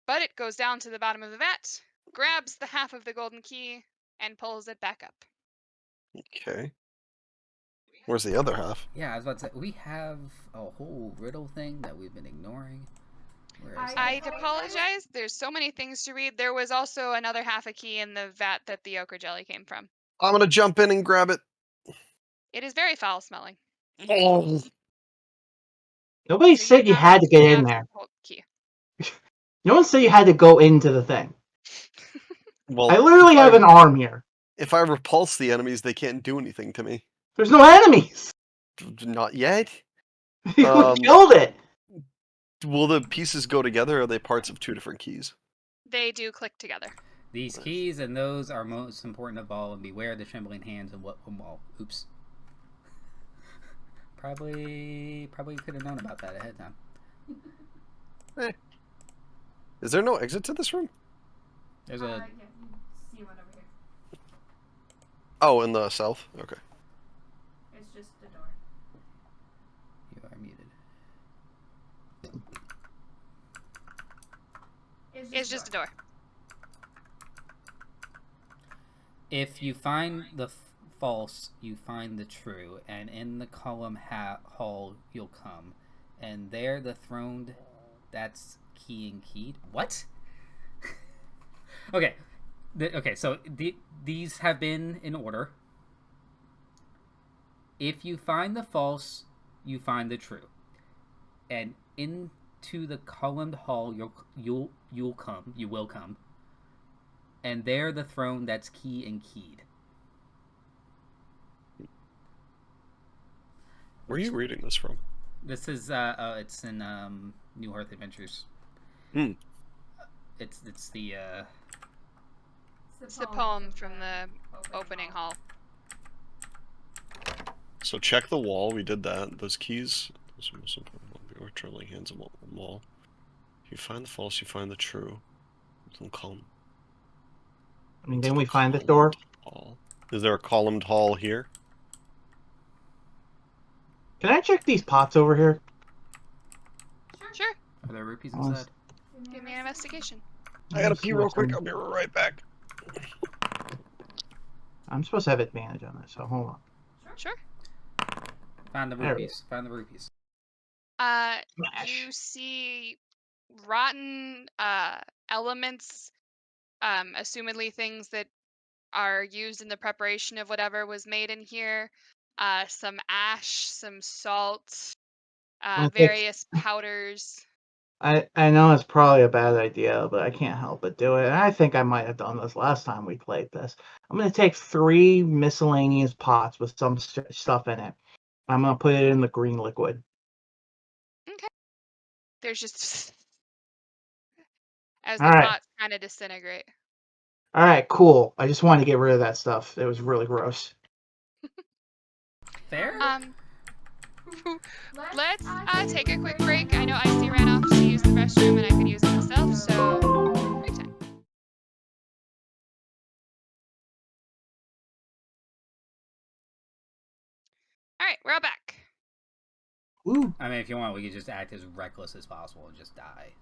but it goes down to the bottom of the vat, grabs the half of the golden key, and pulls it back up. Okay. Where's the other half? Yeah, I was about to say, we have a whole riddle thing that we've been ignoring. Where is I apologize. There's so many things to read. There was also another half a key in the vat that the ochre jelly came from. I'm gonna jump in and grab it. It is very foul smelling. Oh. Nobody said you had to get in there. Key. No one said you had to go into the thing. Well, I literally have an arm here. If I repulse the enemies, they can't do anything to me. There's no enemies. Not yet. You killed it. Will the pieces go together, or are they parts of 2 different keys? They do click together. These keys and those are most important of all, and beware the trembling hands and what well, oops. Probably could have known about that ahead of time. Is there no exit to this room? There's a Yeah, you see one over here. Oh, in the south? Okay. It's just a door. You are muted. It's just a door. If you find the false, you find the true, and in the column hall you'll come, and there the throned, that's key and keyed. What? Okay. So these have been in order. If you find the false, you find the true. And into the columned hall you will come. And there the throne that's key and keyed. Where are you reading this from? This is it's in New Hearth Adventures. It's the It's the poem from the opening hall. So check the wall. We did that. Those keys. Those are most important. Or trailing hands on the wall. If you find the false, you find the true. Don't calm. I mean, didn't we find the door? Hall. Is there a columned hall here? Can I check these pots over here? Sure. Are there rupees inside? Give me an investigation. I gotta pee real quick. I'll be right back. I'm supposed to have advantage on this, so hold on. Sure. Find the rupees. Find the rupees. You see rotten elements, assumedly things that are used in the preparation of whatever was made in here. Some ash, some salt, various powders. I know it's probably a bad idea, but I can't help but do it. And I think I might have done this last time we played this. I'm going to take 3 miscellaneous pots with some stuff in it. I'm going to put it in the green liquid. Okay. There's just as All the right. pots kind of disintegrate. All right, cool. I just wanted to get rid of that stuff. It was really gross. Fair? Let's take a quick break. I know Icee ran off to use the restroom and I could use it myself, so break time. Alright, we're all back. Ooh. I mean, if you want, we could just act as reckless as possible and just die.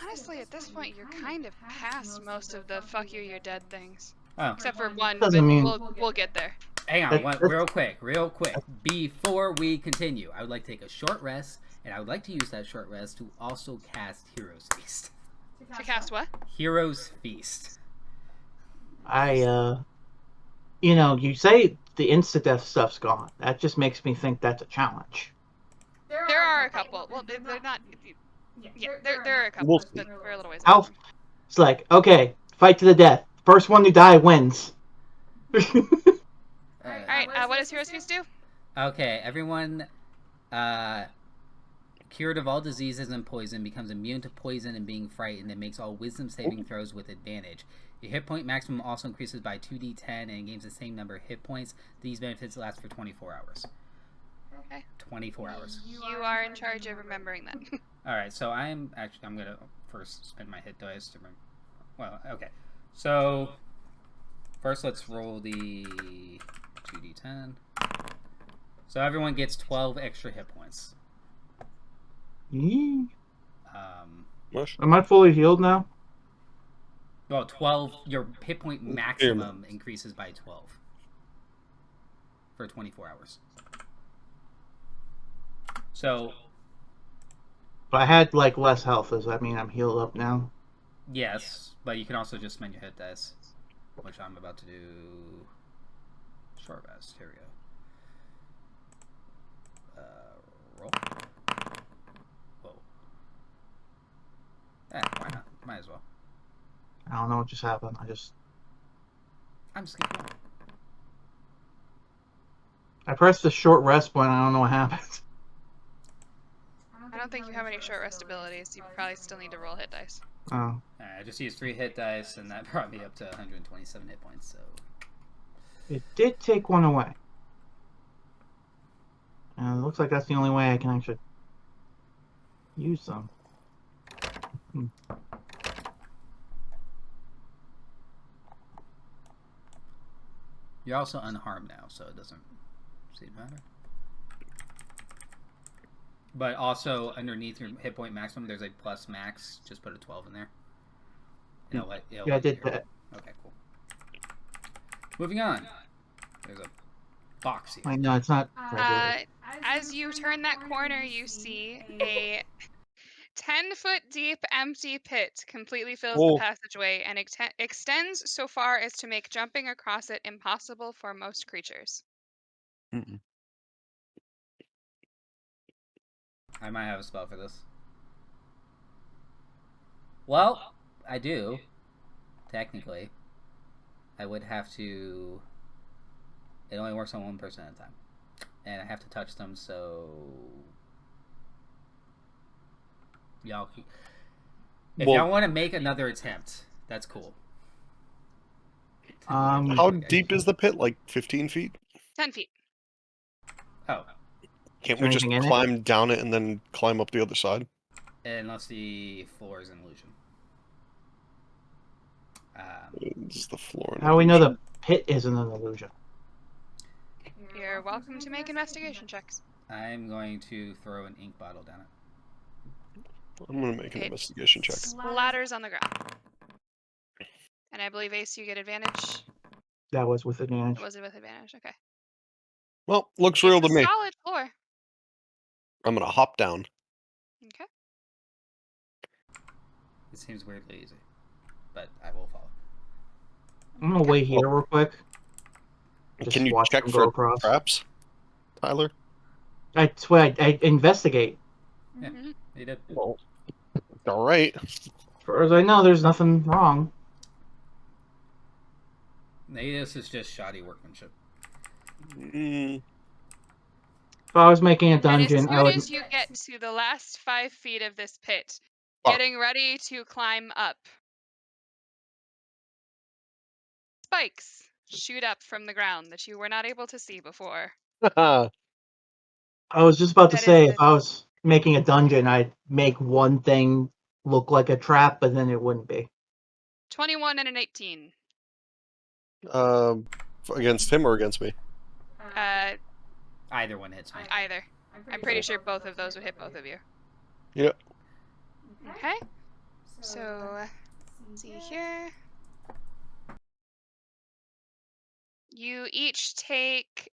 Honestly, at this point, you're kind of past most of the fuck you, you're dead things. Oh. Except for one, Doesn't but mean- we'll get there. Hang on, real quick. Before we continue, I would like to take a short rest, and I would like to use that short rest to also cast Hero's Feast. To cast what? Hero's Feast. You say the insta-death stuff's gone. That just makes me think that's a challenge. There are a couple. Well, they're not... Yeah, there are a couple, We'll but we're a little ways How? away. It's like, okay, fight to the death. First one to die wins. Alright, what does Hero's Feast do? Okay, everyone cured of all diseases and poison becomes immune to poison and being frightened and makes all wisdom saving throws with advantage. Your hit point maximum also increases by 2d10 and gains the same number of hit points. These benefits last for 24 hours. Okay. 24 hours. You are in charge of remembering that. Alright, so I'm gonna first spend my hit dice to okay. So first let's roll the 2d10. So everyone gets 12 extra hit points. Am I fully healed now? Well, 12, your hit point maximum increases by 12 for 24 hours. So, But I had less health. Does that mean I'm healed up now? yes, but you can also just spend your hit dice, which I'm about to do. Short rest. Here we go. Roll. Whoa. Why not? Might as well. I don't know what just happened. I'm just skipping. I pressed the short rest button. I don't know what happened. I don't think you have any short rest abilities. You probably still need to roll hit dice. Oh. Alright, I just used 3 hit dice, and that brought me up to 127 hit points, so... It did take one away. It looks like that's the only way I can actually use them. You're also unharmed now, so it doesn't seem to matter. But also, underneath your hit point maximum, there's a plus max. Just put a 12 in there. Yeah, I did that. Okay, cool. Moving on. There's a box here. Wait, no, it's not. As you turn that corner, you see a 10-foot deep empty pit completely fills the passageway and extends so far as to make jumping across it impossible for most creatures. Mm-mm. I might have a spell for this. Well, I do. Technically. I would have to... It only works on one person at a time. And I have to touch them, so... Y'all... If y'all want to make another attempt, that's cool. How deep is the pit? Like 15 feet? 10 feet. Oh. Can't we just climb down it and then climb up the other side? Unless the floor is an illusion. This is the floor. How do we know the pit isn't an illusion? You're welcome to make investigation checks. I'm going to throw an ink bottle down it. I'm going to make an investigation check. Splatters on the ground. And I believe, Ace, you get advantage. That was with advantage. Was it with advantage? Okay. Well, looks real to me. Solid floor. I'm going to hop down. Okay. It seems weirdly easy, but I will follow. I'm going to wait here real quick. Can you check for traps, Tyler? That's what I investigate. Yeah, you did. Well, all right. As far as I know, there's nothing wrong. Maybe this is just shoddy workmanship. If I was making a dungeon, I would... As soon as you get to the last 5 feet of this pit, getting ready to climb up, spikes shoot up from the ground that you were not able to see before. I was just about to say, if I was making a dungeon, I'd make one thing look like a trap, but then it wouldn't be. 21 and an 18. Against him or against me? Either one hits me. Either. I'm pretty sure both of those would hit both of you. Yep. Okay. So, let's see here. You each take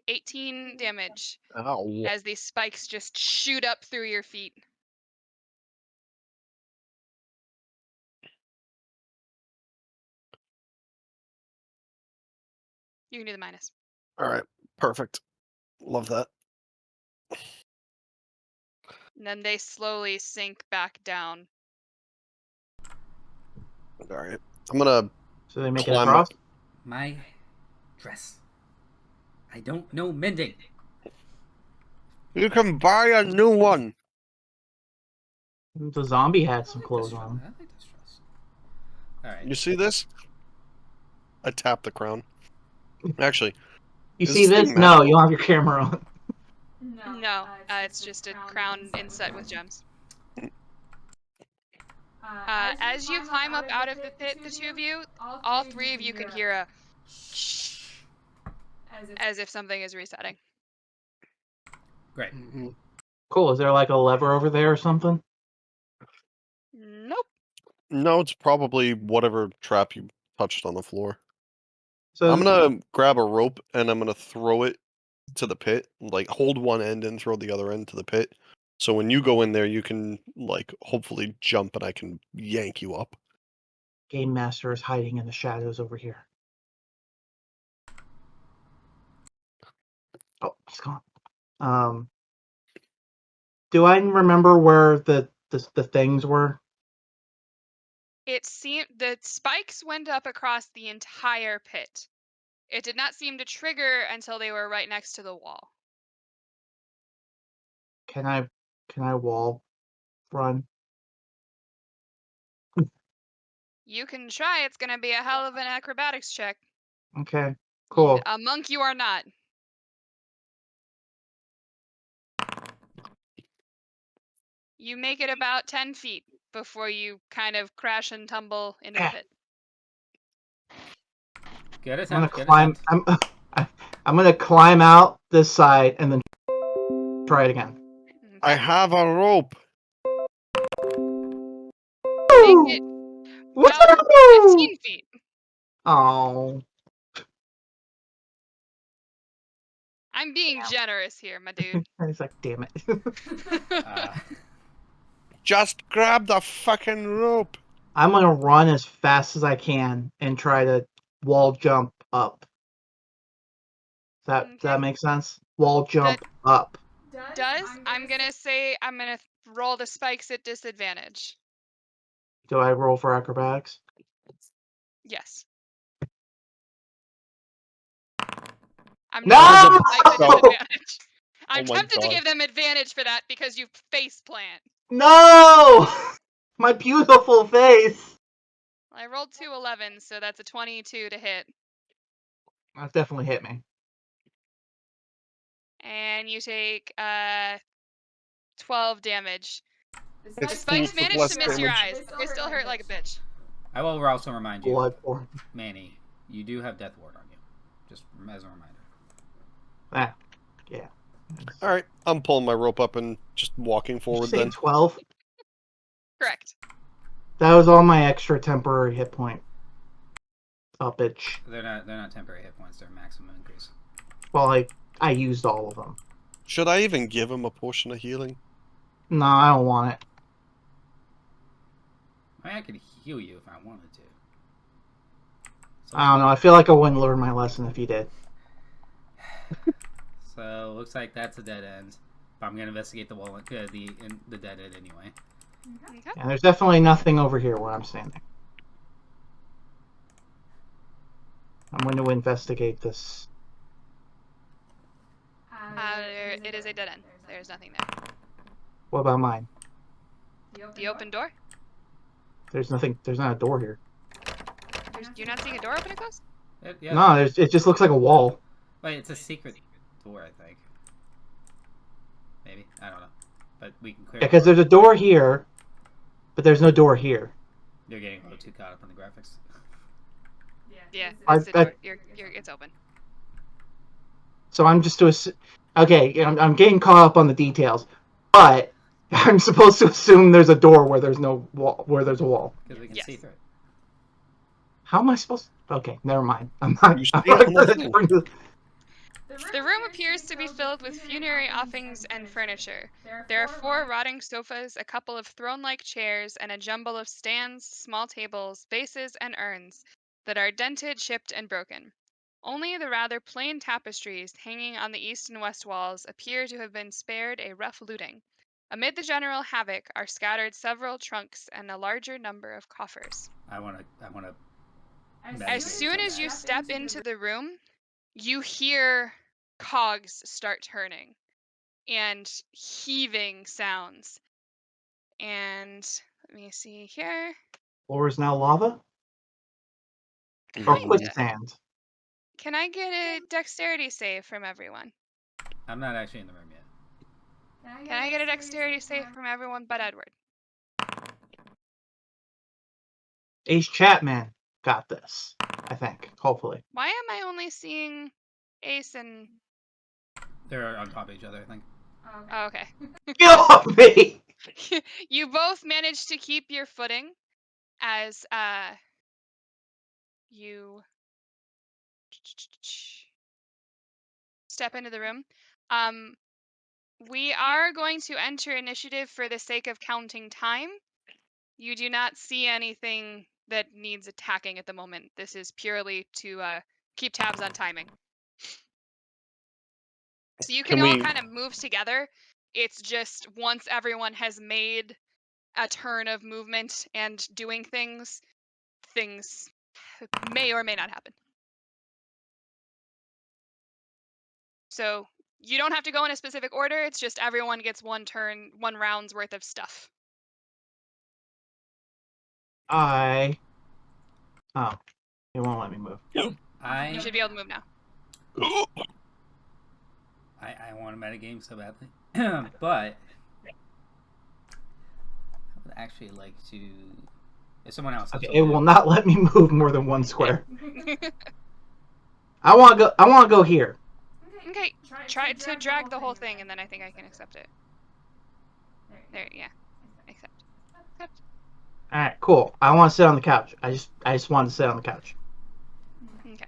18 damage as these spikes just shoot up through your feet. You can do the minus. All right. Perfect. Love that. And then they slowly sink back down. All right. I'm gonna. So they make it across? My dress. I don't know mending. You can buy a new one. The zombie had some clothes on. I like this dress. All right. You see this? I tapped the crown. Actually. You see this? No, you don't have your camera on. No, it's just a crown inset with gems. As you climb up out of the pit, the two of you, all three of you can hear a as if something is resetting. Great. Cool. Is there like a lever over there or something? Nope. No, it's probably whatever trap you touched on the floor. So I'm gonna grab a rope and I'm gonna throw it to the pit. Like hold one end and throw the other end to the pit. So when you go in there, you can like hopefully jump and I can yank you up. Game Master is hiding in the shadows over here. Oh, he's gone. Do I remember where the things were? It seemed the spikes went up across the entire pit. It did not seem to trigger until they were right next to the wall. Can I wall run? You can try. It's going to be a hell of an acrobatics check. Okay, cool. A monk you are not. You make it about 10 feet before you kind of crash and tumble into the pit. Good attempt. I'm gonna climb. I'm gonna climb out this side and then try it again. Okay. I have a rope. Make it about 15 feet. Oh. I'm being generous here, my dude. He's like, damn it. Just grab the fucking rope. I'm gonna run as fast as I can and try to wall jump up. Does that make sense? Wall jump up. I'm gonna roll the spikes at disadvantage. Do I roll for acrobatics? Yes. I'm No! not rolling spikes at disadvantage. I'm tempted to give them advantage for that because you face plant. No! My beautiful face. I rolled 2 11s, so that's a 22 to hit. That definitely hit me. And you take 12 damage. The It's spikes full of managed to less miss your damage. eyes. They still hurt like a bitch. I will also remind you, Bloodborne. Manny, you do have Death Ward on you. Just as a reminder. Ah, yeah. All right, I'm pulling my rope up and just walking forward then. 12? Correct. That was all my extra temporary hit point. Uppage. They're not temporary hit points. They're maximum increase. Well, I used all of them. Should I even give him a potion of healing? No, I don't want it. I could heal you if I wanted to. So I don't know. I feel like I wouldn't learn my lesson if you did. So looks like that's a dead end. But I'm gonna investigate the wall, the dead end anyway. Okay. And there's definitely nothing over here where I'm standing. I'm going to investigate this. It is a dead end. There's nothing there. What about mine? The open door? There's nothing. There's not a door here. You're not seeing a door open and close? Yeah. No, it just looks like a wall. Wait, it's a secret door, I think. Maybe, I don't know, but we can clear. Yeah, because there's a door here, but there's no door here. You're getting a little too caught up on the graphics. Yeah, it's the door. It's open. So I'm just to okay. I'm getting caught up on the details, but I'm supposed to assume there's a door where there's no wall. Where there's a wall. Because we can see through it. How am I supposed to? Okay, never mind. I'm not. The room appears to be filled with funerary offings and furniture. There are 4 rotting sofas, a couple of throne-like chairs, and a jumble of stands, small tables, vases, and urns that are dented, chipped, and broken. Only the rather plain tapestries hanging on the east and west walls appear to have been spared a rough looting. Amid the general havoc are scattered several trunks and a larger number of coffers. I wanna. As soon as you step into the room, you hear cogs start turning and heaving sounds. And let me see here. Floor is now lava? Or quicksand? Can I get a dexterity save from everyone? I'm not actually in the room yet. Can I get a dexterity save from everyone but Edward? Ace Chapman got this, I think. Hopefully. Why am I only seeing Ace and... They're on top of each other, I think. Oh, okay. Get off me! You both managed to keep your footing as you step into the room. We are going to enter initiative for the sake of counting time. You do not see anything that needs attacking at the moment. This is purely to keep tabs on timing. So you can all kind of move together. It's just once everyone has made a turn of movement and doing things, things may or may not happen. So you don't have to go in a specific order. It's just everyone gets one round's worth of stuff. Oh, it won't let me move. You should be able to move now. I want to metagame so badly. But I would actually like to... If someone else... Okay, it will not let me move more than 1 square. I want to go here. Okay, try to drag the whole thing, and then I think I can accept it. There, yeah. Accept. Alright, cool. I want to sit on the couch. I just want to sit on the couch. Okay.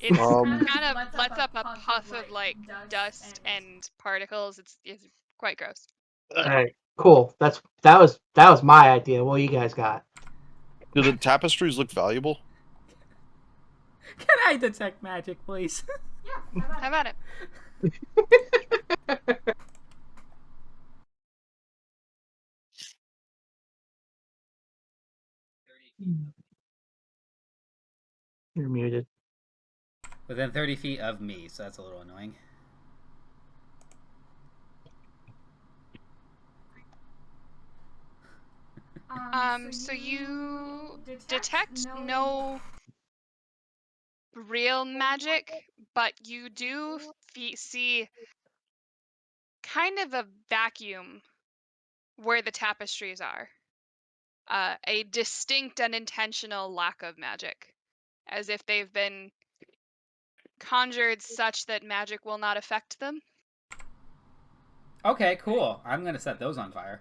It Um, kind of lets up a puff of like dust and particles. It's quite gross. All right, cool. That was my idea. What you guys got? do the tapestries look valuable? Can I detect magic, please? Yeah, How about it? You're muted. Within 30 feet of me, so that's a little annoying. So you detect no real magic, but you do see kind of a vacuum where the tapestries are. A distinct and intentional lack of magic, as if they've been conjured such that magic will not affect them. Okay, cool. I'm gonna set those on fire.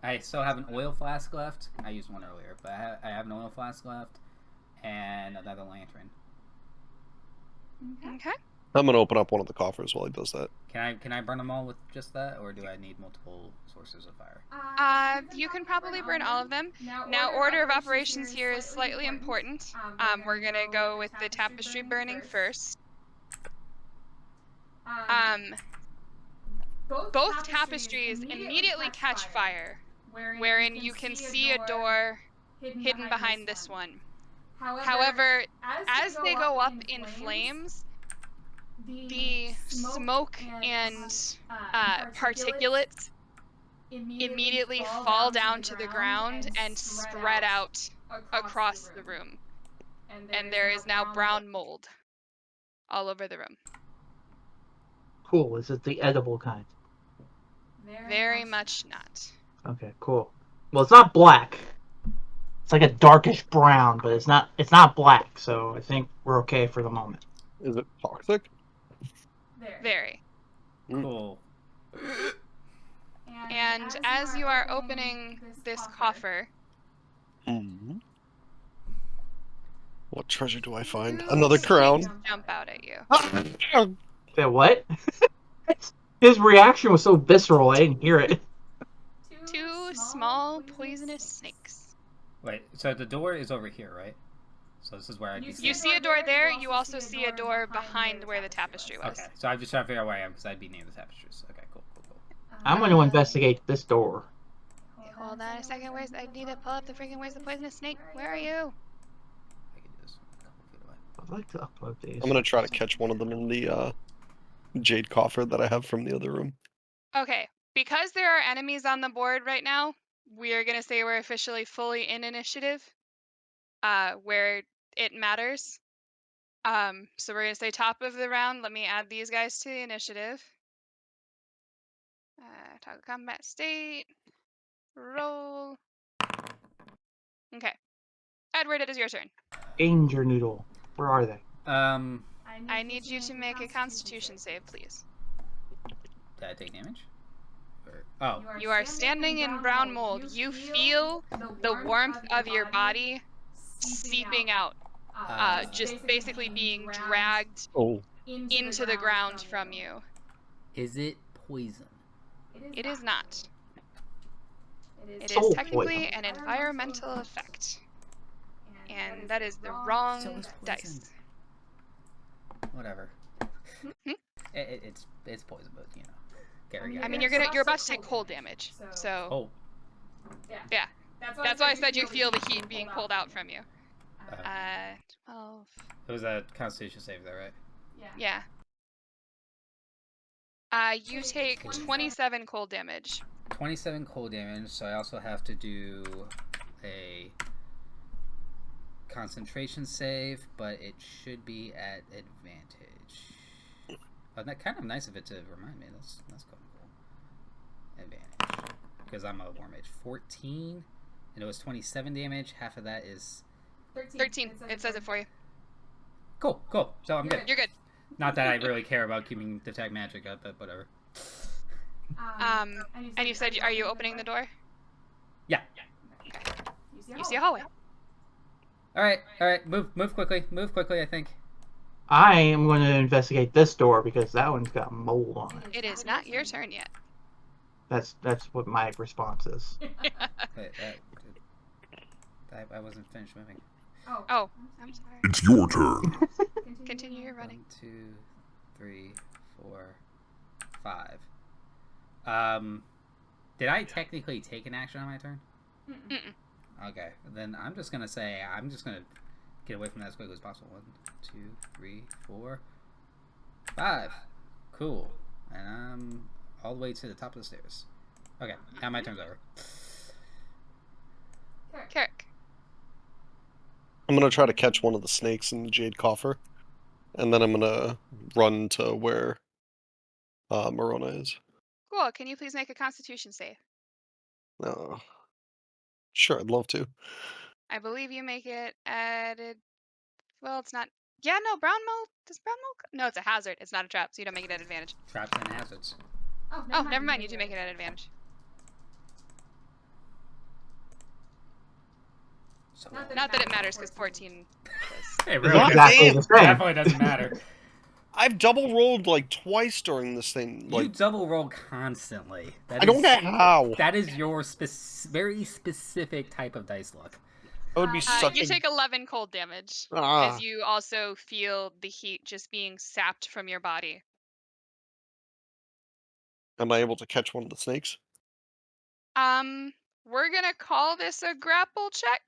I still have an oil flask left. I used one earlier, but I have an oil flask left and another lantern. Okay. I'm gonna open up one of the coffers while he does that. Can I burn them all with just that, or do I need multiple sources of fire? You can probably burn all of them. Now, order of operations here is slightly important. We're gonna go with the tapestry burning first. Both tapestries immediately catch fire, wherein you can see a door hidden behind this one. However, as they go up in flames, the smoke and particulates immediately fall down to the ground and spread out across the room. And there is now brown mold all over the room. Cool. Is it the edible kind? Very much not. Okay, cool. Well, it's not black. It's like a darkish brown, but it's not black. So I think we're okay for the moment. Is it toxic? Very. Cool. And as you are opening this coffer, what treasure do I find? Another crown. Jump out at you. Say what? His reaction was so visceral, I didn't hear it. Two small poisonous snakes. Wait, so the door is over here, right? So this is where I'd be. You see a door there, you also see a door behind where the tapestry was. Okay, so I'm just trying to figure out where I am because I'd be near the tapestries. Okay, cool. I'm going to investigate this door. Hold on a second, I need to pull up where's the poisonous snake? Where are you? I can do this a couple feet away. I'd like to upload these. I'm gonna try to catch one of them in the jade coffer that I have from the other room. Okay, because there are enemies on the board right now, we are going to say we're officially fully in initiative, where it matters. So we're going to say top of the round. Let me add these guys to the initiative. Toggle combat state. Roll. Okay. Edward, it is your turn. Danger Noodle. Where are they? I need you to make a constitution save, please. Did I take damage? Oh. You are standing in brown mold. You feel the warmth of your body seeping out. Just basically being dragged into the ground from you. Is it poison? It is not. It is Soul technically poison. an environmental effect. And that is the wrong dice. Whatever. It's poison, but you know. Gary, I mean, you're about to take cold damage. So Oh. yeah. That's why I said you feel the heat being pulled out from you. 12. It was a Constitution save, though, right? Yeah. You take 27 cold damage. 27 cold damage, so I also have to do a concentration save, but it should be at advantage. Oh, that kind of nice of it to remind me. That's cool. Advantage. Because I'm a war mage. 14, and it was 27 damage. Half of that is 13. It says it for you. Cool. So I'm good. You're good. Not that I really care about keeping detect magic up, but whatever. And you said, are you opening the door? Yeah. Okay. You see a hallway. All right. Move quickly. I think. I am going to investigate this door because that one's got mold on it. It is not your turn yet. That's what my response is. Wait, I wasn't finished moving. Oh, I'm sorry. It's your turn. Continue your running. 1, 2, 3, 4, 5. Did I technically take an action on my turn? Mm-mm. Okay, then I'm just gonna say I'm just gonna get away from that as quickly as possible. 1, 2, 3, 4, 5. Cool. And I'm all the way to the top of the stairs. Okay, now my turn's over. Carrick. I'm gonna try to catch one of the snakes in the jade coffer, and then I'm gonna run to where Morona is. Cool. Can you please make a Constitution save? Sure, I'd love to. I believe you make it added. Well, it's not. Yeah, no, brown mold. Does brown mold? No, it's a hazard. It's not a trap, so you don't make it at advantage. Traps and hazards. Oh, never mind. You do make it at advantage. So Not that it matters, because 14 was. it It's really exactly the same. definitely doesn't matter. I've double rolled like twice during this thing. You Like double roll constantly. I don't know how. That is your very specific type of dice luck. That would be such You a. take 11 cold damage, Ah, as you also feel the heat just being sapped from your body. am I able to catch one of the snakes? We're gonna call this a grapple check.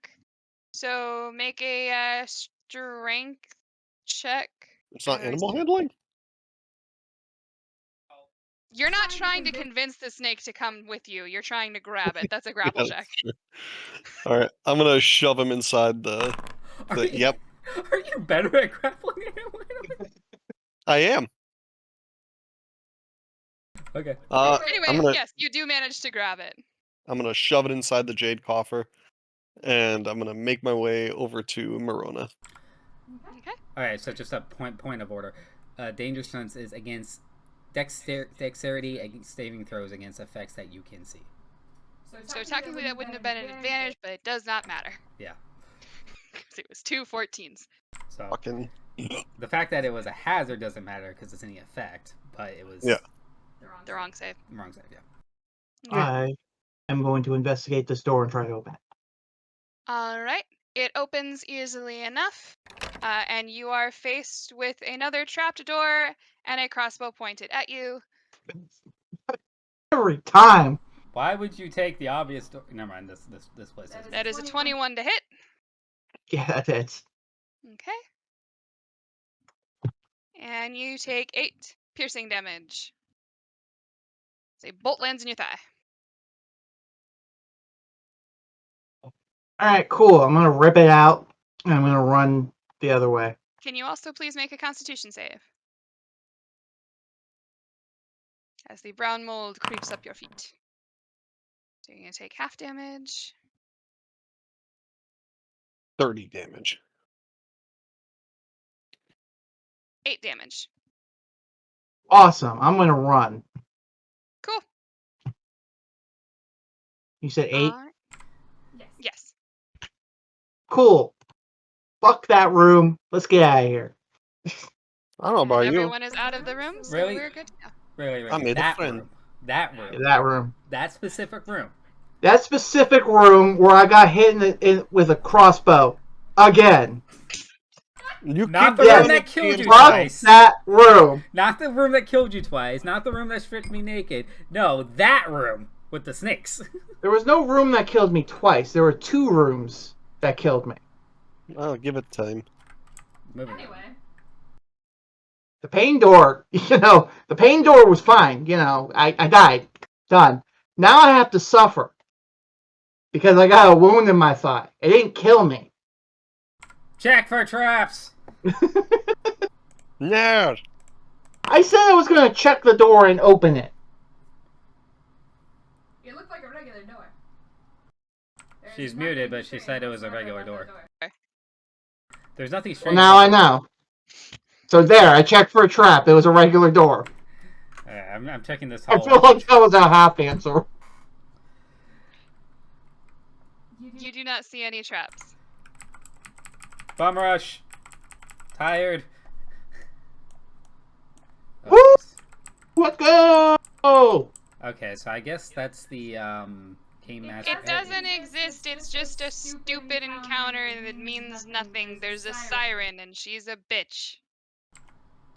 So make a strength check. It's not How do I animal say it? handling. You're not trying to convince the snake to come with you. You're trying to grab it. That's a grapple Yeah, check. sure. All right, I'm gonna shove him inside the. Yep, Are you better at grappling than I am. Okay. Anyway, I'm gonna yes, you do manage to grab it. I'm gonna shove it inside the jade coffer, and I'm gonna make my way over to Morona. Okay. Alright, so just a point of order. Danger Sense is against dexterity against saving throws against effects that you can see. So technically that wouldn't have been an advantage, but it does not matter. Yeah. Because it was 2 14s. So Fucking. the fact that it was a hazard doesn't matter because it's any effect, but it was Yeah. The wrong save. wrong side, yeah. I am going to investigate this door and try to open it. Alright. It opens easily enough, and you are faced with another trapped door and a crossbow pointed at you. Every time. Why would you take the obvious door? Never mind, this place is. That is a 21 to hit. Yeah, that's it. Okay. And you take 8 piercing damage. So a bolt lands in your thigh. Alright, cool. I'm going to rip it out, and I'm going to run the other way. Can you also please make a Constitution save? As the brown mold creeps up your feet. So you're going to take half damage. 30 damage. 8 damage. Awesome. I'm going to run. Cool. You said 8? Yes. Cool. Fuck that room. Let's get out of here. I don't know about you. Everyone is out of the room, so Really? we're good to go. Really, I made a that friend. room. That room. That room. That specific room. That specific room where I got hit with a crossbow. Again. You Not keep the Yeah. room doing that it, killed you Ian. Fuck twice. that room. Not the room that killed you twice. Not the room that stripped me naked. No, that room with the snakes. There was no room that killed me twice. There were 2 rooms that killed me. Oh, give it time. Moving on. Anyway, The pain door, the pain door was fine. I died. Done. Now I have to suffer. Because I got a wound in my thigh. It didn't kill me. Check for traps. Nerd. I said I was going to check the door and open it. it looked like a regular door. There's She's nothing muted, but she strange said it was a about regular the door. There's nothing Well, strange. now I know. So there, I checked for a trap. It was a regular door. I'm checking this I hallway. feel like that was a half answer. You do not see any traps. Bum rush. Tired. Woo! Let's go! Okay, so I guess that's the game master. It doesn't exist. It's just a stupid encounter that means nothing. There's a siren, and she's a bitch.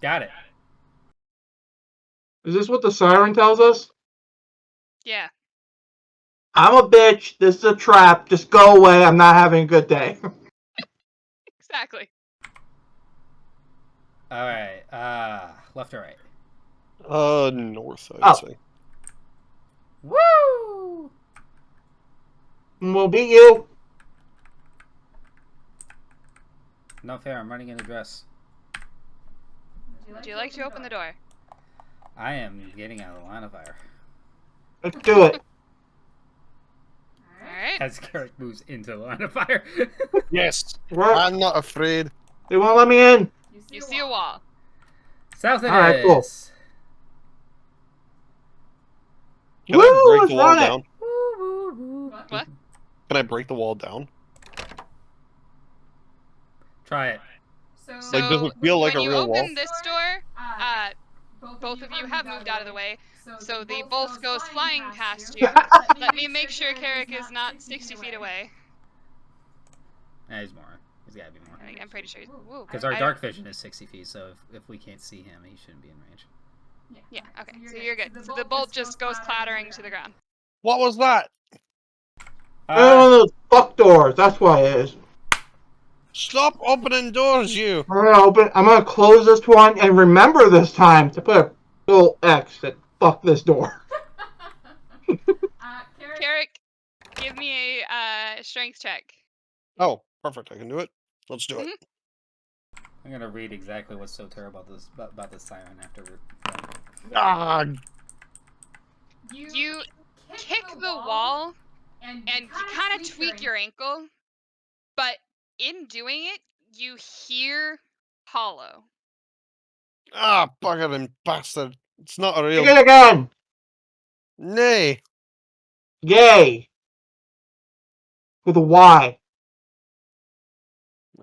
Got it. Is this what the siren tells us? Yeah. I'm a bitch. This is a trap. Just go away. I'm not having a good day. Exactly. All right. Left or right? North, I'd say. Woo! We'll beat you. No fair. I'm running in a dress. Would you like to open the door? I am getting out of the line of fire. Let's do it. Alright. As Carrick moves into the line of fire. Yes. Right. I'm not afraid. They won't let me in. You see a wall. South it Alright, is. cool. Can Woo, I break let's the wall run it. down? What? Can I break the wall down? Try it. So, Like, does it feel like when a you real open wall? this door, both of you have moved out of the way, so the bolt goes flying past you. Let me make sure Carrick is not 60 feet away. Nah, he's more. He's gotta be more. I'm pretty sure. Because our dark vision is 60 feet, so if we can't see him, he shouldn't be in range. Yeah, okay, so you're good. So the bolt just goes clattering to the ground. What was that? Oh, those fuck doors. That's why it is. Stop opening doors, you! I'm gonna close this one and remember this time to put a little X that fuck this door. Carrick, give me a strength check. Oh, perfect. I can do it. Let's do it. I'm gonna read exactly what's so terrible about this siren after we're Ah, You kick the wall, and you kind of tweak your ankle, but in doing it, you hear hollow. buggered bastard. It's not a Take real... it again. Nay. Yay. With a Y.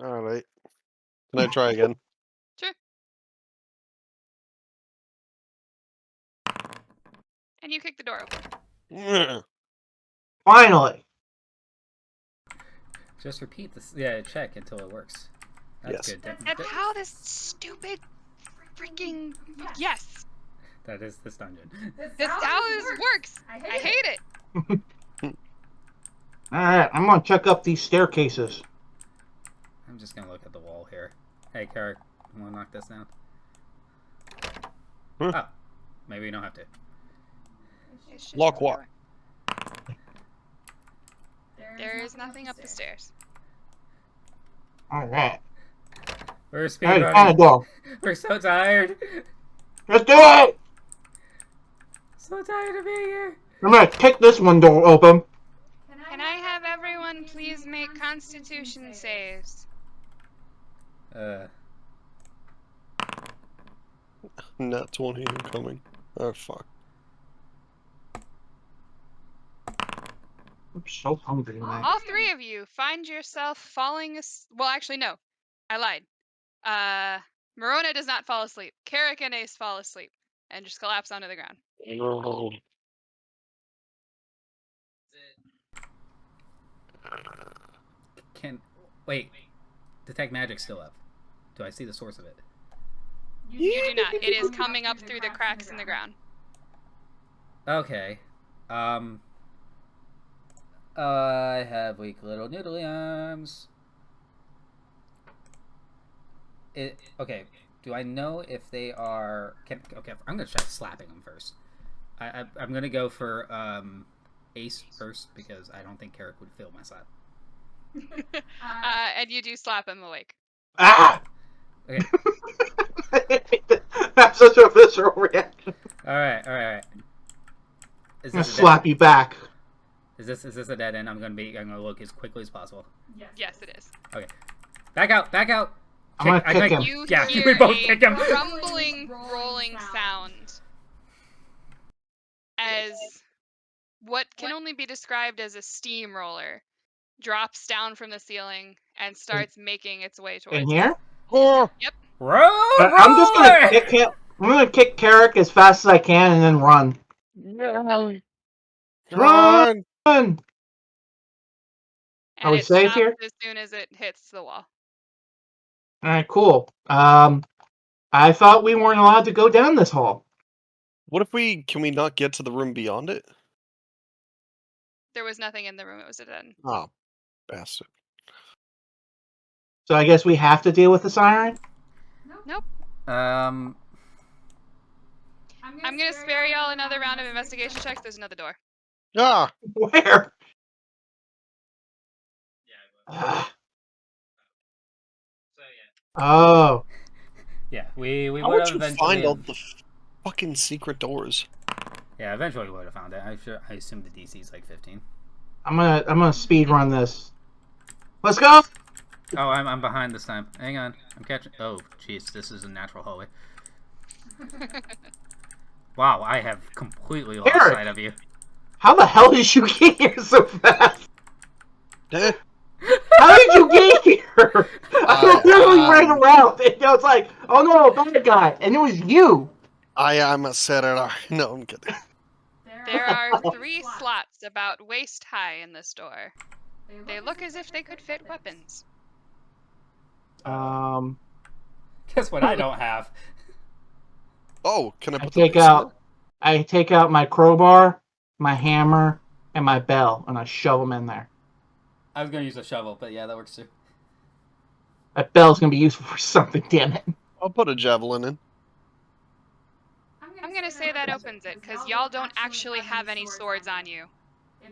Alright. Can I try again? Sure. And you kick the door open. Finally. just repeat this. Yeah, check until it works. That's Yes. good. That's how this stupid freaking... Yes! That is this dungeon. That's how this works! I hate it! Alright, I'm gonna check up these staircases. I'm just gonna look at the wall here. Hey, Carrick, you wanna knock this down? Huh? Oh, maybe you don't have to. Lock what? There is nothing up the stairs. Alright. We're Hey, speedrunning. find a door. We're so tired. Let's do it! So tired of being here. I'm gonna kick this one door open. Can I have everyone please make constitution saves? Nat 20 incoming. Oh, fuck. I'm so hungry tonight. All three of you find yourself falling well, actually, no. I lied. Morona does not fall asleep. Carrick and Ace fall asleep and just collapse onto the ground. No. Wait. Detect magic's still up. Do I see the source of it? You do not. It is coming up through the cracks in the ground. Okay. I have weak little noodly arms. Okay. Do I know if they are? Okay, I'm gonna try slapping them first. I'm gonna go for Ace first because I don't think Carrick would feel my slap. And you do slap him awake. Ah! Okay. That's such a visceral reaction. All right. Is I'm gonna this slap you back. Is this a dead end? I'm gonna look as quickly as possible. Yes, it is. Okay. Back out. I'm gonna kick him. You Yeah, hear we both a kick him. rumbling, rolling sound as what can only be described as a steamroller drops down from the ceiling and starts making its way towards In you. here? Oh, Yep. Roll! I'm just gonna kick him. I'm gonna kick Carrick as fast as I can and then run. Run! Run! And Are we it safe stops here? as soon as it hits the wall. All right, cool. I thought we weren't allowed to go down this hall. What if can we not get to the room beyond it? There was nothing in the room. It was a den. Oh, bastard. So I guess we have to deal with the siren? Nope. Um, I'm gonna spare y'all another round of investigation checks. There's another door. Ah! Where? Ah. Oh. yeah, we How would would have you eventually. find all the fucking secret doors? Yeah, eventually we would have found it. I assume the DC is like 15. I'm gonna speed run this. Let's go! Oh, I'm behind this time. Hang on, I'm catching. Oh, jeez, this is a natural hallway. Wow, I have completely lost Eric! sight of you. How the hell did you get here so fast? Eh, How did you get here? I literally ran around and I was like, oh no, bad guy. And it was you. I am a senator. No, I'm kidding. There are 3 slots about waist high in this door. They look as if they could fit weapons. Guess what I don't have? Oh, can I I put take out my crowbar, my hammer, and my bell, and I shove them in there. I was gonna use a shovel, but yeah, that works too. That bell's gonna be useful for something, damn it. I'll put a javelin in. I'm gonna say that opens it, because y'all don't actually have any swords on you.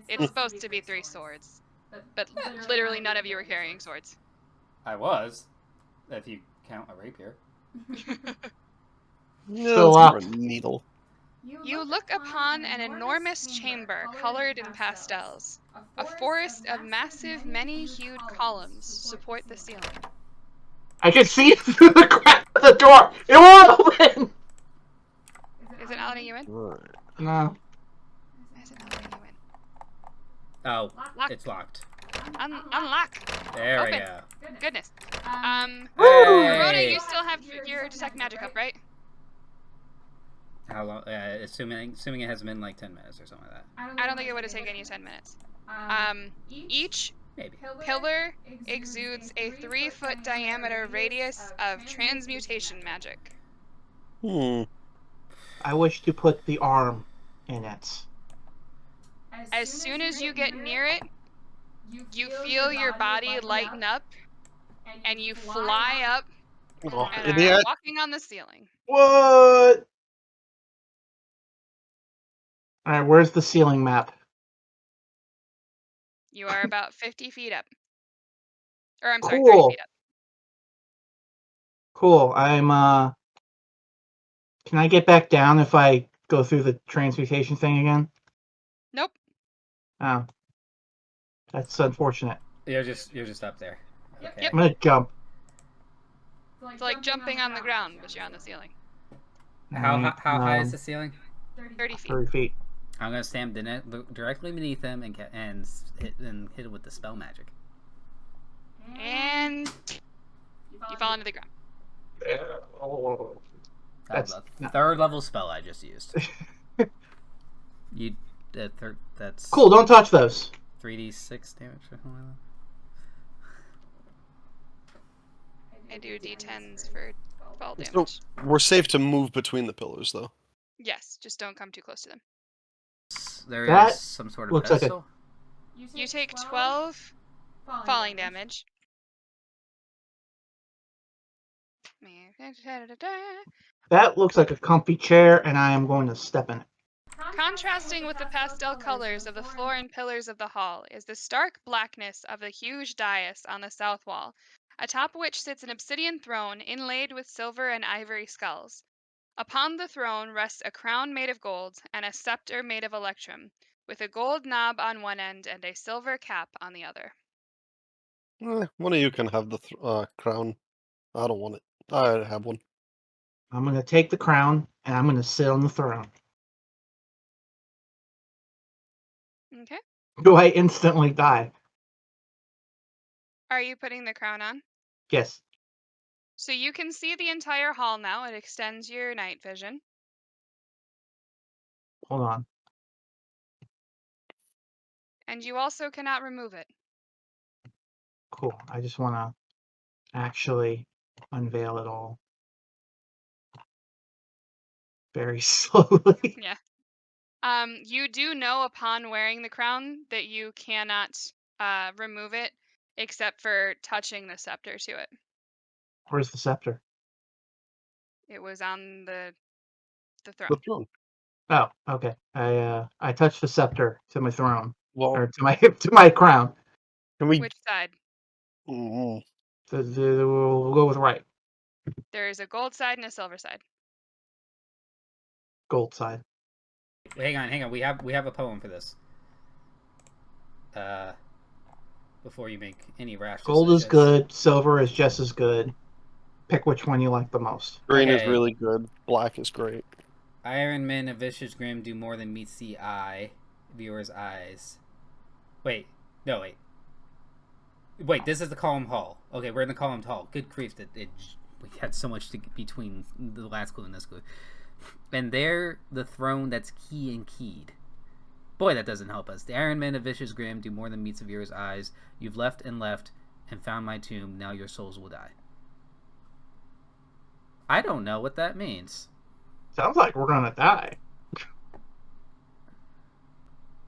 It's supposed to be 3 swords. But literally none of you are carrying swords. I was, if you count a rapier. Still up. A needle. You look upon an enormous chamber colored in pastels. A forest of massive, many-hued columns support the ceiling. I can see it through the crack of the door. It won't open. Is it not letting you in? No. Is it not letting you in? Oh, Lock. it's locked. Unlock. There Open. we go. Goodness. Hey! Verona, you still have your detect magic up, right? How long? Assuming it hasn't been like 10 minutes or something like that. I don't think it would have taken you 10 minutes. Each Maybe. pillar exudes a 3-foot diameter radius of transmutation magic. I wish to put the arm in it. As soon as you get near it, you feel your body lighten up, and you fly up and are walking on the ceiling. What? Alright, where's the ceiling map? You are about 50 feet up. Or I'm sorry, Cool. 30 feet up. Cool. Can I get back down if I go through the transmutation thing again? Nope. Oh. That's unfortunate. You're just up there. Okay. Yep. I'm gonna jump. It's like jumping on the ground, but you're on the ceiling. How high is the ceiling? 30 feet. 30 feet. I'm gonna stand directly beneath him and hit it with the spell magic. And you fall into the ground. That's a 3rd level spell I just used. That's cool. Don't touch those. 3d6 damage or something like that. I do d10s for fall damage. So we're safe to move between the pillars, though. Yes, just don't come too close to them. There That is some sort of looks like pedestal. You take 12 falling damage. That looks like a comfy chair, and I am going to step in it. Contrasting with the pastel colors of the floor and pillars of the hall is the stark blackness of the huge dais on the south wall, atop which sits an obsidian throne inlaid with silver and ivory skulls. Upon the throne rests a crown made of gold and a scepter made of electrum, with a gold knob on one end and a silver cap on the other. One of you can have the crown. I don't want it. I have one. I'm going to take the crown, and I'm going to sit on the throne. Okay. Do I instantly die? Are you putting the crown on? Yes. So you can see the entire hall now. It extends your night vision. Hold on. And you also cannot remove it. Cool. I just want to actually unveil it all. Very slowly. Yeah. You do know upon wearing the crown that you cannot remove it except for touching the scepter to it. Where's the scepter? It was on the throne. The throne. Oh, okay. I touched the scepter to my throne, Well, or to my crown. can we? Which side? Mhm. We'll go with right. There is a gold side and a silver side. Gold side. Hang on. We have a poem for this. Before you make any rash Gold decisions. is good. Silver is just as good. Pick which one you like the most. Green is Okay. really good. Black is great. Iron Men of Vicious Grim do more than meets the viewer's eyes. Wait, this is the column hall. Okay, we're in the column hall. Good grief, we had so much between the last clue and this clue. And there, the throne that's key and keyed. Boy, that doesn't help us. The Iron Men of Vicious Grim do more than meets the viewer's eyes. You've left and found my tomb. Now your souls will die. I don't know what that means. Sounds like we're gonna die.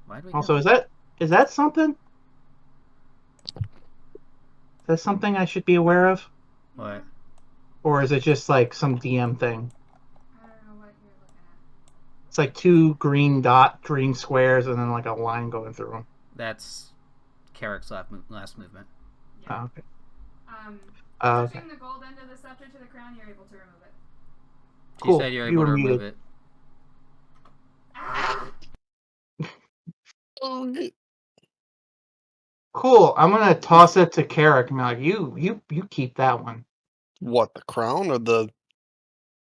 Why do we Also, know? is that something? Is that something I should be aware of? What? Or is it just like some DM thing? I don't know what you're looking at. It's like two green squares, and then like a line going through them. That's Carrick's last movement. Yeah. Oh, okay. Touching Okay. the gold end of the scepter to the crown, you're able to remove it. She Cool. said you're You able were to remove muted. it. Cool. I'm gonna toss it to Carrick and be like, you keep that one. What, the crown or the?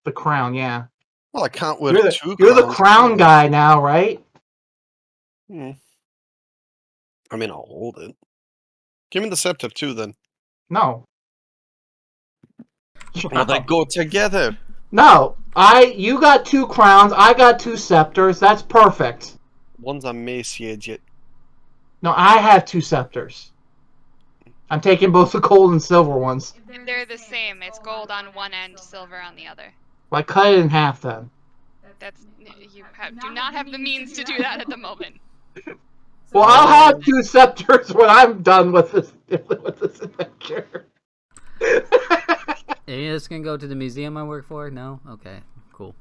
The crown, yeah. Well, I can't wear You're two the crowns. crown guy now, right? I mean, I'll hold it. Give me the scepter too, then. No. Well, they go together. No. You got two crowns, I got two scepters, that's perfect. One's emaciated. No, I have two scepters. I'm taking both the gold and silver ones. They're the same. It's gold on one end, silver on the other. Well, I cut it in half then. Do not have the means to do that at the moment. Well, I'll have two scepters when I'm done with this adventure. Are you just gonna go to the museum I work for? No? Okay, cool.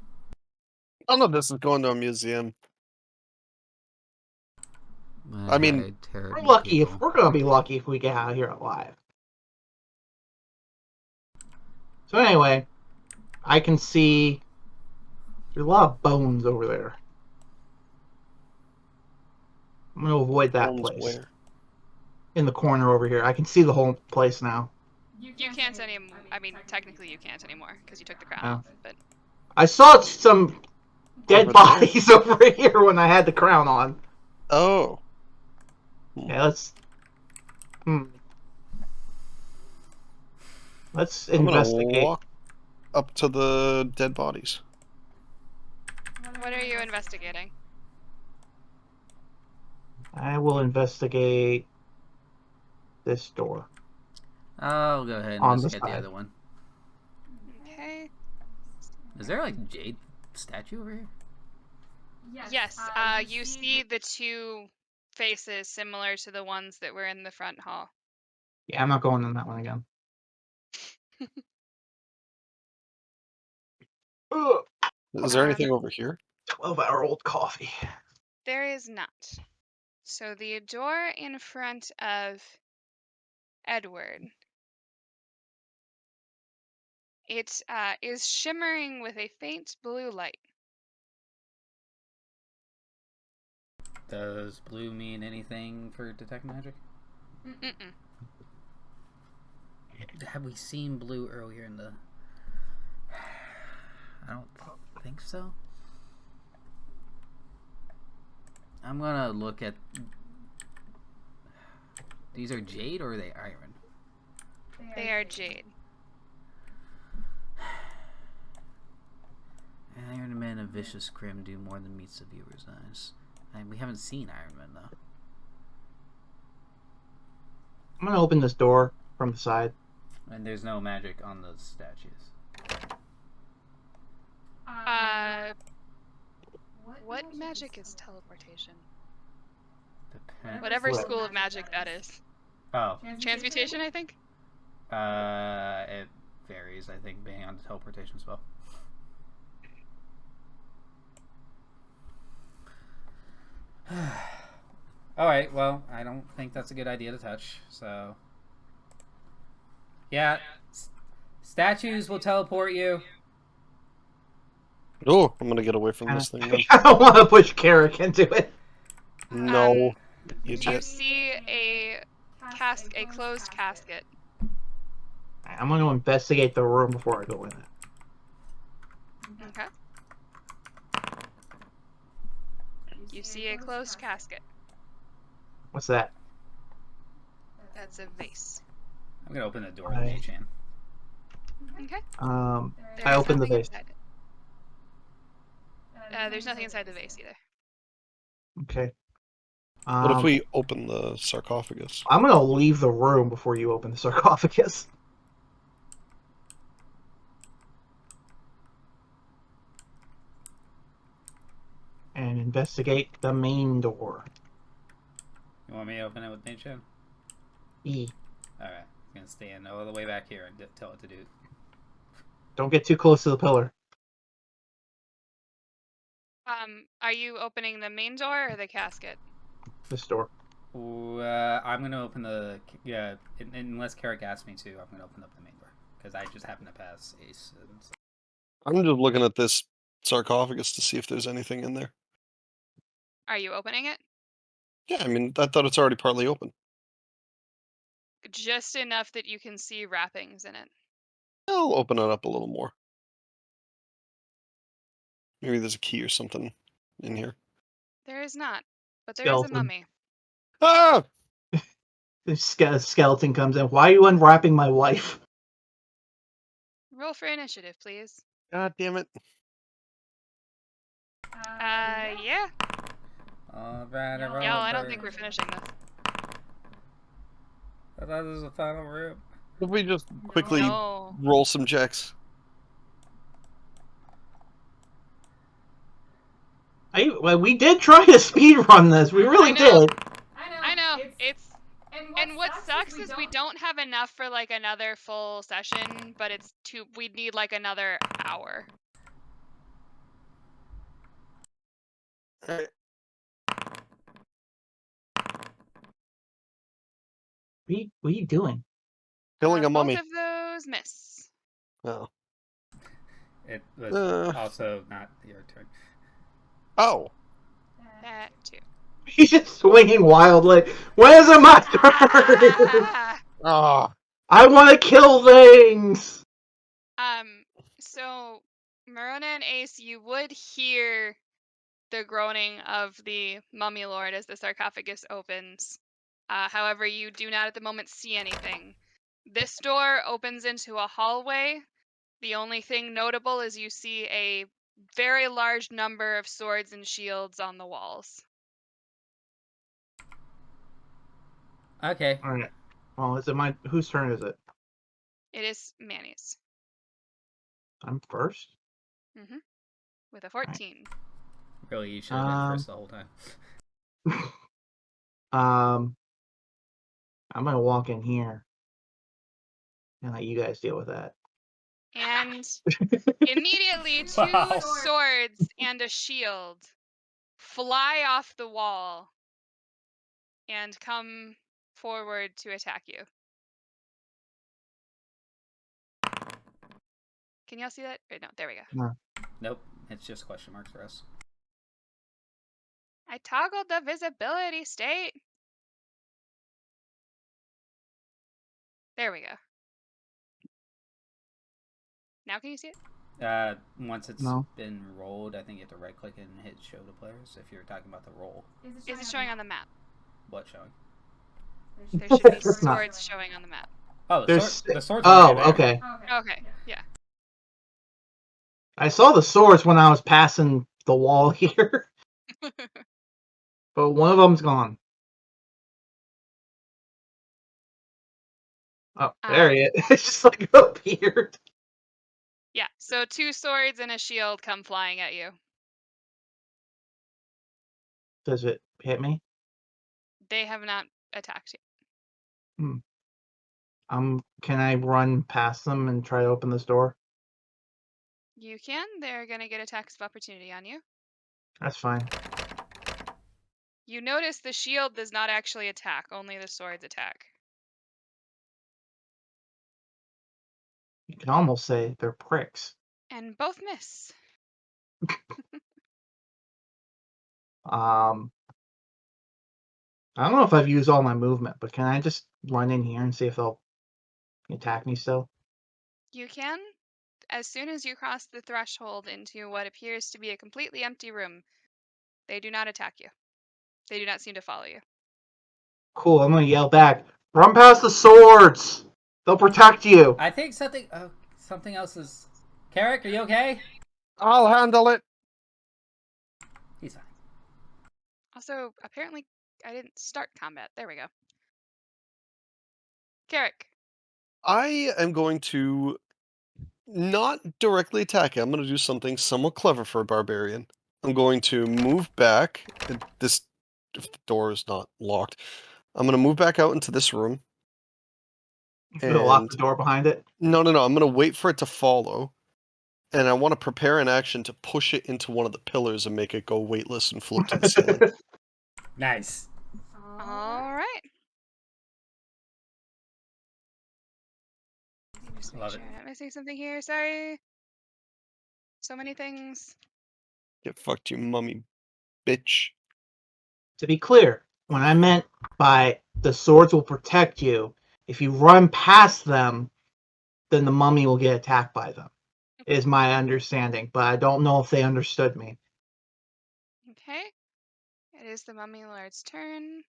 None of this is going to a museum. I mean, We're lucky we're gonna be lucky if we get out of here alive. So anyway, I can see there's a lot of bones over there. I'm gonna avoid that place. Where? In the corner over here. I can see the whole place now. You can't anymore. I mean, technically you can't anymore because you took the crown off. But I saw some dead bodies over here when I had the crown on. Oh. Yeah, let's investigate. I'm gonna walk up to the dead bodies. what are you investigating? I will investigate this door. I'll go ahead and On investigate the the side. other one. Okay. Is there like jade statue over here? Yes. You see the two faces similar to the ones that were in the front hall. Yeah, I'm not going in that one again. Is there anything over here? 12-hour-old coffee. There is not. So the door in front of Edward, it is shimmering with a faint blue light. Does blue mean anything for detect magic? Mm-mm. Have we seen blue earlier in the... I don't think so. I'm gonna look at... These are jade or are they iron? They are jade. Iron Man and Vicious Grim do more than meets the viewer's eyes. We haven't seen Iron Man, though. I'm going to open this door from the side. And there's no magic on those statues. What magic is teleportation? Depends. Whatever What? school of magic that is. Oh. Transmutation, I think? It varies, I think, being on the teleportation spell. Alright, well, I don't think that's a good idea to touch, so... Yeah, statues will teleport you. Oh, I'm gonna get away from this thing then. I don't want to push Carrick into it. No, you You did. see a closed casket. I'm going to investigate the room before I go in it. Okay. You see a closed casket. What's that? That's a vase. I'm gonna open the door to Right. Mage Hand. Okay. I There's opened the nothing vase. inside it. There's nothing inside the vase either. Okay. What if we open the sarcophagus? I'm going to leave the room before you open the sarcophagus. And investigate the main door. You want me to open it with Mage Hand? E. Alright, I'm gonna stand all the way back here and tell it to do. Don't get too close to the pillar. Are you opening the main door or the casket? This door. I'm gonna open the unless Carrick asks me to. I'm gonna open up the main door because I just happen to pass Ace. I'm just looking at this sarcophagus to see if there's anything in there. Are you opening it? Yeah, I mean, I thought it's already partly open. Just enough that you can see wrappings in it. I'll open it up a little more. Maybe there's a key or something in here. There is not, but there Skeleton. is a mummy. Ah! The skeleton comes in. Why are you unwrapping my wife? Roll for initiative, please. God damn it. Yeah. Alright, Y'all, I don't think we're finishing this. I thought this was the final room. If we just quickly No. roll some checks. Well, we did try to speed run this. We really did. I know. And what sucks is we don't have enough for like another full session, but we'd need like another hour. Alright. What are you doing? Killing a mummy. Both of those miss. Oh. It was also not your turn. Oh. That too. He's just swinging wildly. When is it my turn? Ah. I want to kill things. So Marona and Ace, you would hear the groaning of the mummy lord as the sarcophagus opens. However, you do not at the moment see anything. This door opens into a hallway. The only thing notable is you see a very large number of swords and shields on the walls. Okay. All right. Well, is it my? Whose turn is it? It is Manny's. I'm first. With a 14. Really, you should have been first the whole time. I'm gonna walk in here and let you guys deal with that. And immediately two Wow. swords and a shield fly off the wall and come forward to attack you. Can y'all see that? Wait, no, there we go. No. Nope, it's just question marks for us. I toggled the visibility state. There we go. Now can you see it? Once it's No. been rolled, I think you have to right click and hit show to players if you're talking about the roll. Is it showing on the map? What showing? There should be It's not. swords showing on the map. Oh, There's. the swords Oh, are there. okay. Okay, yeah. I saw the swords when I was passing the wall here. But one of them's gone. Oh, there he is. It's just like appeared. Yeah, so 2 swords and a shield come flying at you. Does it hit me? They have not attacked you. Can I run past them and try to open this door? You can. They're going to get attacks of opportunity on you. That's fine. You notice the shield does not actually attack, only the swords attack. You can almost say they're pricks. And both miss. I don't know if I've used all my movement, but can I just run in here and see if they'll attack me still? You can. As soon as you cross the threshold into what appears to be a completely empty room, they do not attack you. They do not seem to follow you. Cool, I'm gonna yell back. Run past the swords! They'll protect you! I think something else is... Carrick, are you okay? I'll handle it. He's fine. Also, apparently, I didn't start combat. There we go. Carrick. I am going to not directly attack it. I'm going to do something somewhat clever for a barbarian. I'm going to move back. If the door is not locked, I'm going to move back out into this room. You gonna lock the door behind it? No. I'm going to wait for it to follow. And I want to prepare an action to push it into one of the pillars and make it go weightless and float to the ceiling. Nice. All right. Just make Love sure it. I'm not missing something here. Sorry. So many things. Get fucked, you mummy bitch. To be clear, when I meant by the swords will protect you, if you run past them, then the mummy will get attacked by them, is my understanding, but I don't know if they understood me. Okay. It is the Mummy Lord's turn.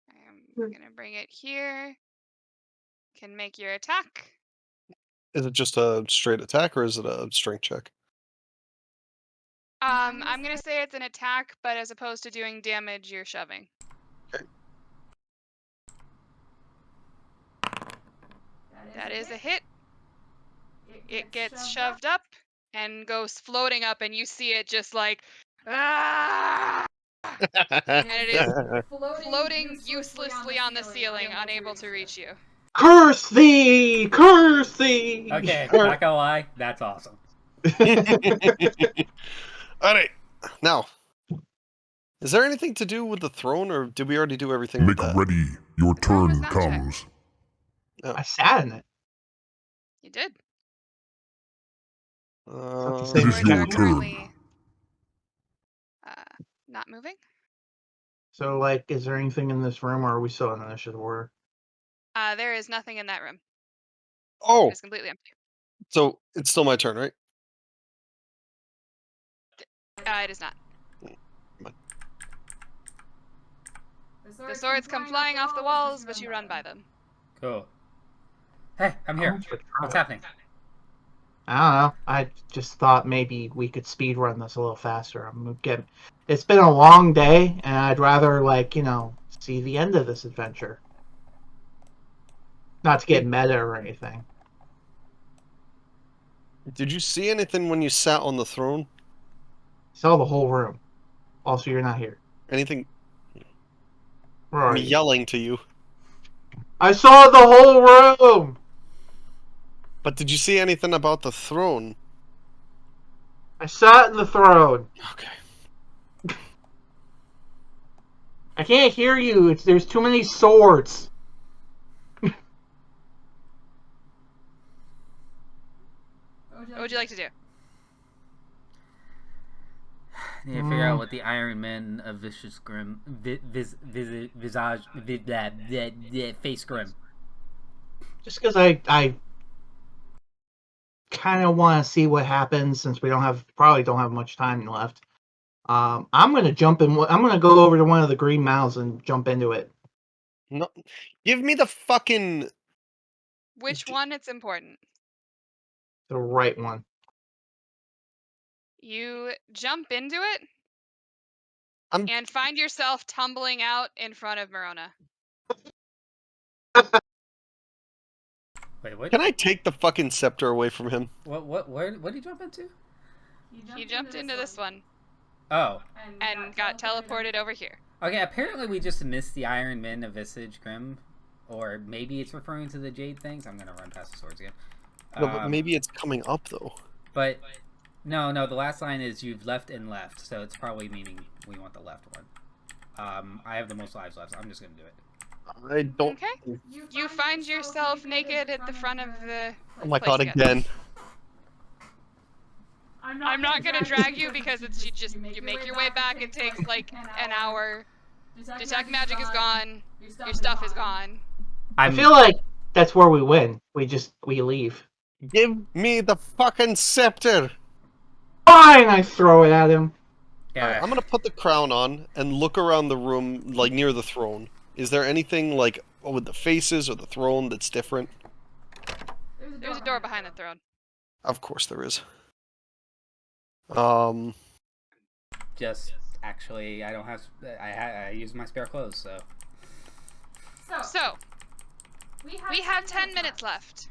I'm going to bring it here. Can make your attack. Is it just a straight attack or is it a strength check? I'm going to say it's an attack, but as opposed to doing damage, you're shoving. Okay. That is a hit. It gets shoved up and goes floating up, and you see it just like, ah! And it is floating uselessly on the ceiling, unable to reach you. Curse thee! Curse thee! Okay, not gonna lie, that's awesome. Alright, now, is there anything to do with the throne, or did we already do everything with Make that? ready. Your throne was turn not comes. I sat in it. You did. It It is Swords your are turn. currently not moving. So, like, is there anything in this room, or are we still in initiative order? There is nothing in that room. Oh, It's completely empty. so it's still my turn, right? It is not. The swords come flying off the walls, but you run by them. Cool. Hey, I'm here. What's happening? I don't know. I just thought maybe we could speed run this a little faster. It's been a long day, and I'd rather, like, see the end of this adventure. Not to get meta or anything. Did you see anything when you sat on the throne? Saw the whole room. Also, you're not here. Anything? Where are I'm you? yelling to you. I saw the whole room! But did you see anything about the throne? I sat in the throne. Okay. I can't hear you. There's too many swords. What would you like to do? I need to figure out what the Iron Man of Vicious Grim visage face grim. Just because I kind of want to see what happens since we probably don't have much time left. I'm gonna jump in. I'm gonna go over to one of the green mouths and jump into it. No, give me the fucking. Which one? It's important. The right one. You jump into it I'm- and find yourself tumbling out in front of Morona. Wait, what? Can I take the fucking scepter away from him? What did you jump into? He jumped into this one Oh. and got teleported over here. Okay, apparently we just missed the Iron Men of Visage Grim. Or maybe it's referring to the Jade things. I'm gonna run past the swords again. No, but maybe it's coming up, though. But, no, the last line is you've left and left, so it's probably meaning we want the left one. I have the most lives left, so I'm just gonna do it. I don't... Okay. You find yourself naked at the front of the Oh my place god, again. I'm not gonna drag you because it's you make your way back. It takes like an hour. Detect magic is gone. Your stuff is gone. I feel like that's where we win. We leave. Give me the fucking scepter! Fine, I throw it at him. Yeah. Right, I'm gonna put the crown on and look around the room, like near the throne. Is there anything like with the faces or the throne that's different? There's a door behind the throne. Of course there is. Just actually, I don't have. I use my spare clothes, so. So we have 10 minutes left.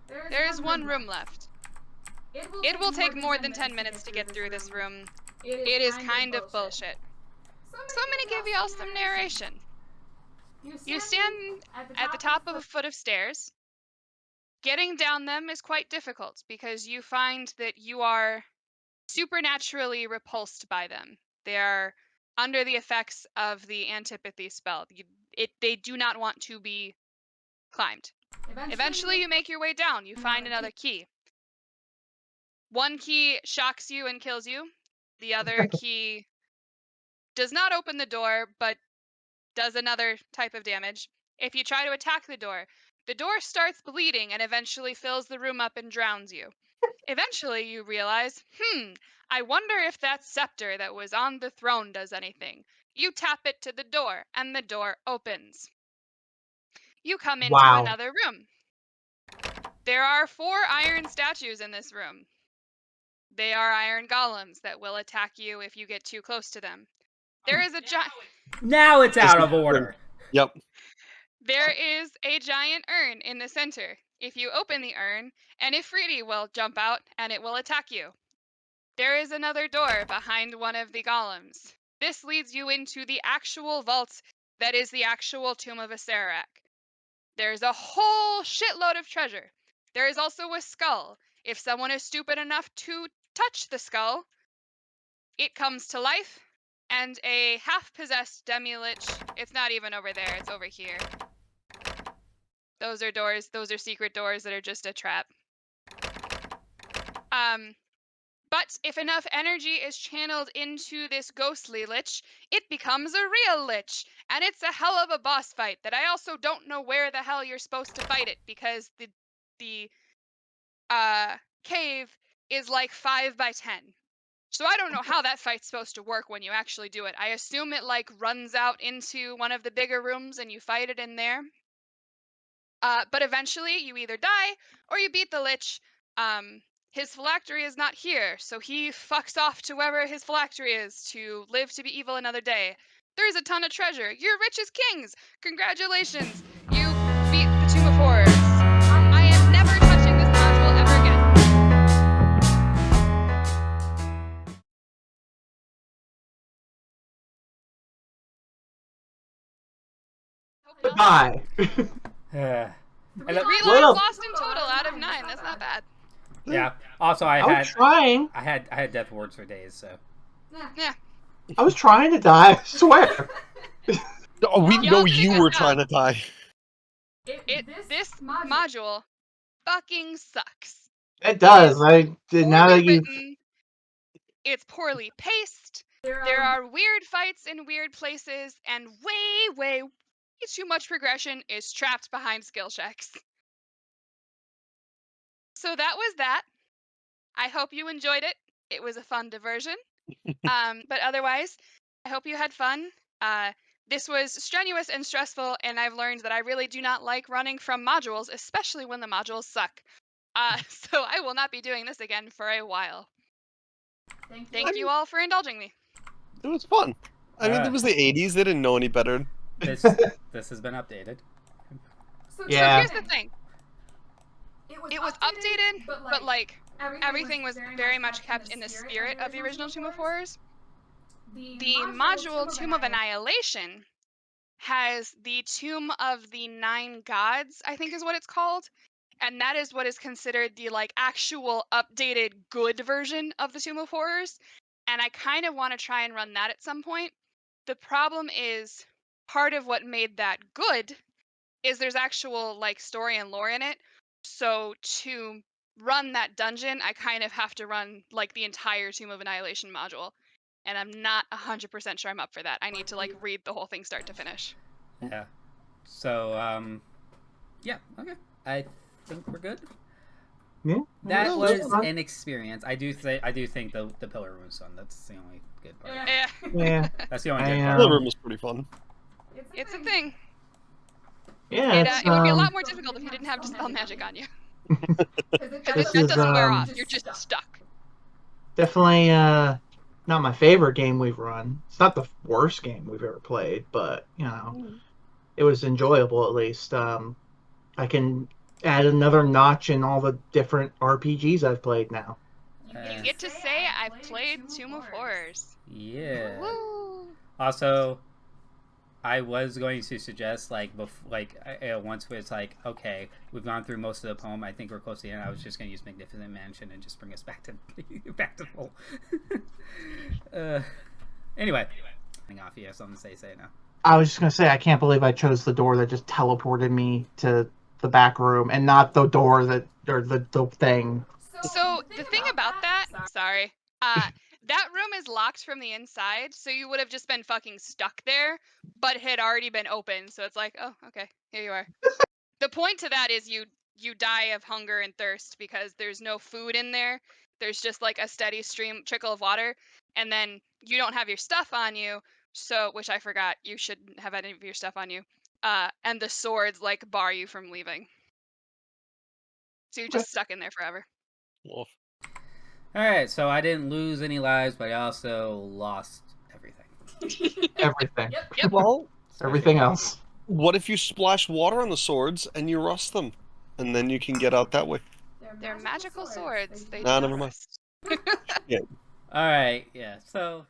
There is one room left. It will take more than 10 minutes to get through this room. It is kind of bullshit. So I'm gonna give y'all some narration. You stand at the top of a foot of stairs. Getting down them is quite difficult because you find that you are supernaturally repulsed by them. They are under the effects of the antipathy spell. They do not want to be climbed. Eventually you make your way down. You find another key. One key shocks you and kills you. The other key does not open the door, but does another type of damage. If you try to attack the door starts bleeding and eventually fills the room up and drowns you. Eventually you realize, I wonder if that scepter that was on the throne does anything. You tap it to the door, and the door opens. You come into another room. There are 4 iron statues in this room. They are iron golems that will attack you if you get too close to them. There is a giant... Now it's out of order! Yep. There is a giant urn in the center. If you open the urn, an Ifriti will jump out and it will attack you. There is another door behind one of the golems. This leads you into the actual vault that is the actual tomb of Asarak. There's a whole shitload of treasure. There is also a skull. If someone is stupid enough to touch the skull, it comes to life, and a half-possessed demi-lich. It's not even over there, it's over here. Those are doors, those are secret doors that are just a trap. But if enough energy is channeled into this ghostly lich, it becomes a real lich, and it's a hell of a boss fight that I also don't know where the hell you're supposed to fight it, because the cave is like 5 by 10. So I don't know how that fight's supposed to work when you actually do it. I assume it like runs out into one of the bigger rooms and you fight it in there. But eventually you either die or you beat the lich. His phylactery is not here, so he fucks off to wherever his phylactery is to live to be evil another day. There's a ton of treasure. You're rich as kings. Congratulations. You beat the Tomb of Horrors. I am never touching this module ever again. Goodbye. 3 lives lost in total out of 9. That's not bad. Yeah. Also, I was trying. I had death wards for days, so. Yeah. I was trying to die. I swear. Oh, we know you were trying to die. This module fucking sucks. It does. Now that you. It's poorly paced. There are weird fights in weird places, and way too much progression is trapped behind skill checks. So that was that. I hope you enjoyed it. It was a fun diversion. But otherwise, I hope you had fun. This was strenuous and stressful, and I've learned that I really do not like running from modules, especially when the modules suck. So I will not be doing this again for a while. Thank you mean, all for indulging me. It was fun. I mean, it was the 80s. They didn't know any better. This has been updated. So Yeah. here's the thing. It was updated, but like everything was very much kept in the spirit of the original Tomb of Horrors. The module Tomb of Annihilation has the Tomb of the Nine Gods, I think is what it's called. And that is what is considered the like actual updated good version of the Tomb of Horrors. And I kind of want to try and run that at some point. The problem is part of what made that good is there's actual like story and lore in it. So to run that dungeon, I kind of have to run like the entire Tomb of Annihilation module. And I'm not 100% sure I'm up for that. I need to like read the whole thing start to finish. Yeah. So, yeah, okay. I think we're good. Yeah. That was an experience. I do think the Pillar Room was fun. That's the only good part. Yeah. That's the only good part. Pillar Room was pretty fun. It's a thing. Yeah. It would be a lot more difficult if you didn't have Dispel Magic on you. Because This it doesn't wear off. You're just stuck. Definitely not my favorite game we've run. It's not the worst game we've ever played, but you know, it was enjoyable at least. I can add another notch in all the different RPGs I've played now. You get to say I've played Tomb of Horrors. Yeah. Woo! Also, I was going to suggest once it's like, okay, we've gone through most of the poem. I think we're close to the end. I was just going to use Magnificent Mansion and just bring us back to full. Anyway, off. You have something to say now. I was just gonna say I can't believe I chose the door that just teleported me to the back room and not the door the thing. So the thing about that, sorry, that room is locked from the inside, so you would have just been fucking stuck there, but it had already been open, so it's like, oh, okay, here you are. The point to that is you die of hunger and thirst because there's no food in there. There's just like a steady trickle of water, and then you don't have your stuff on you, so which I forgot, you shouldn't have any of your stuff on you. And the swords like bar you from leaving. So you're just stuck in there forever. Wolf. Alright, so I didn't lose any lives, but I also lost everything. Everything. Yep. Well, Everything else. what if you splash water on the swords and you rust them? And then you can get out that way. They're magical swords. They Nah, do never mind. rust. Yeah. Alright, yeah, so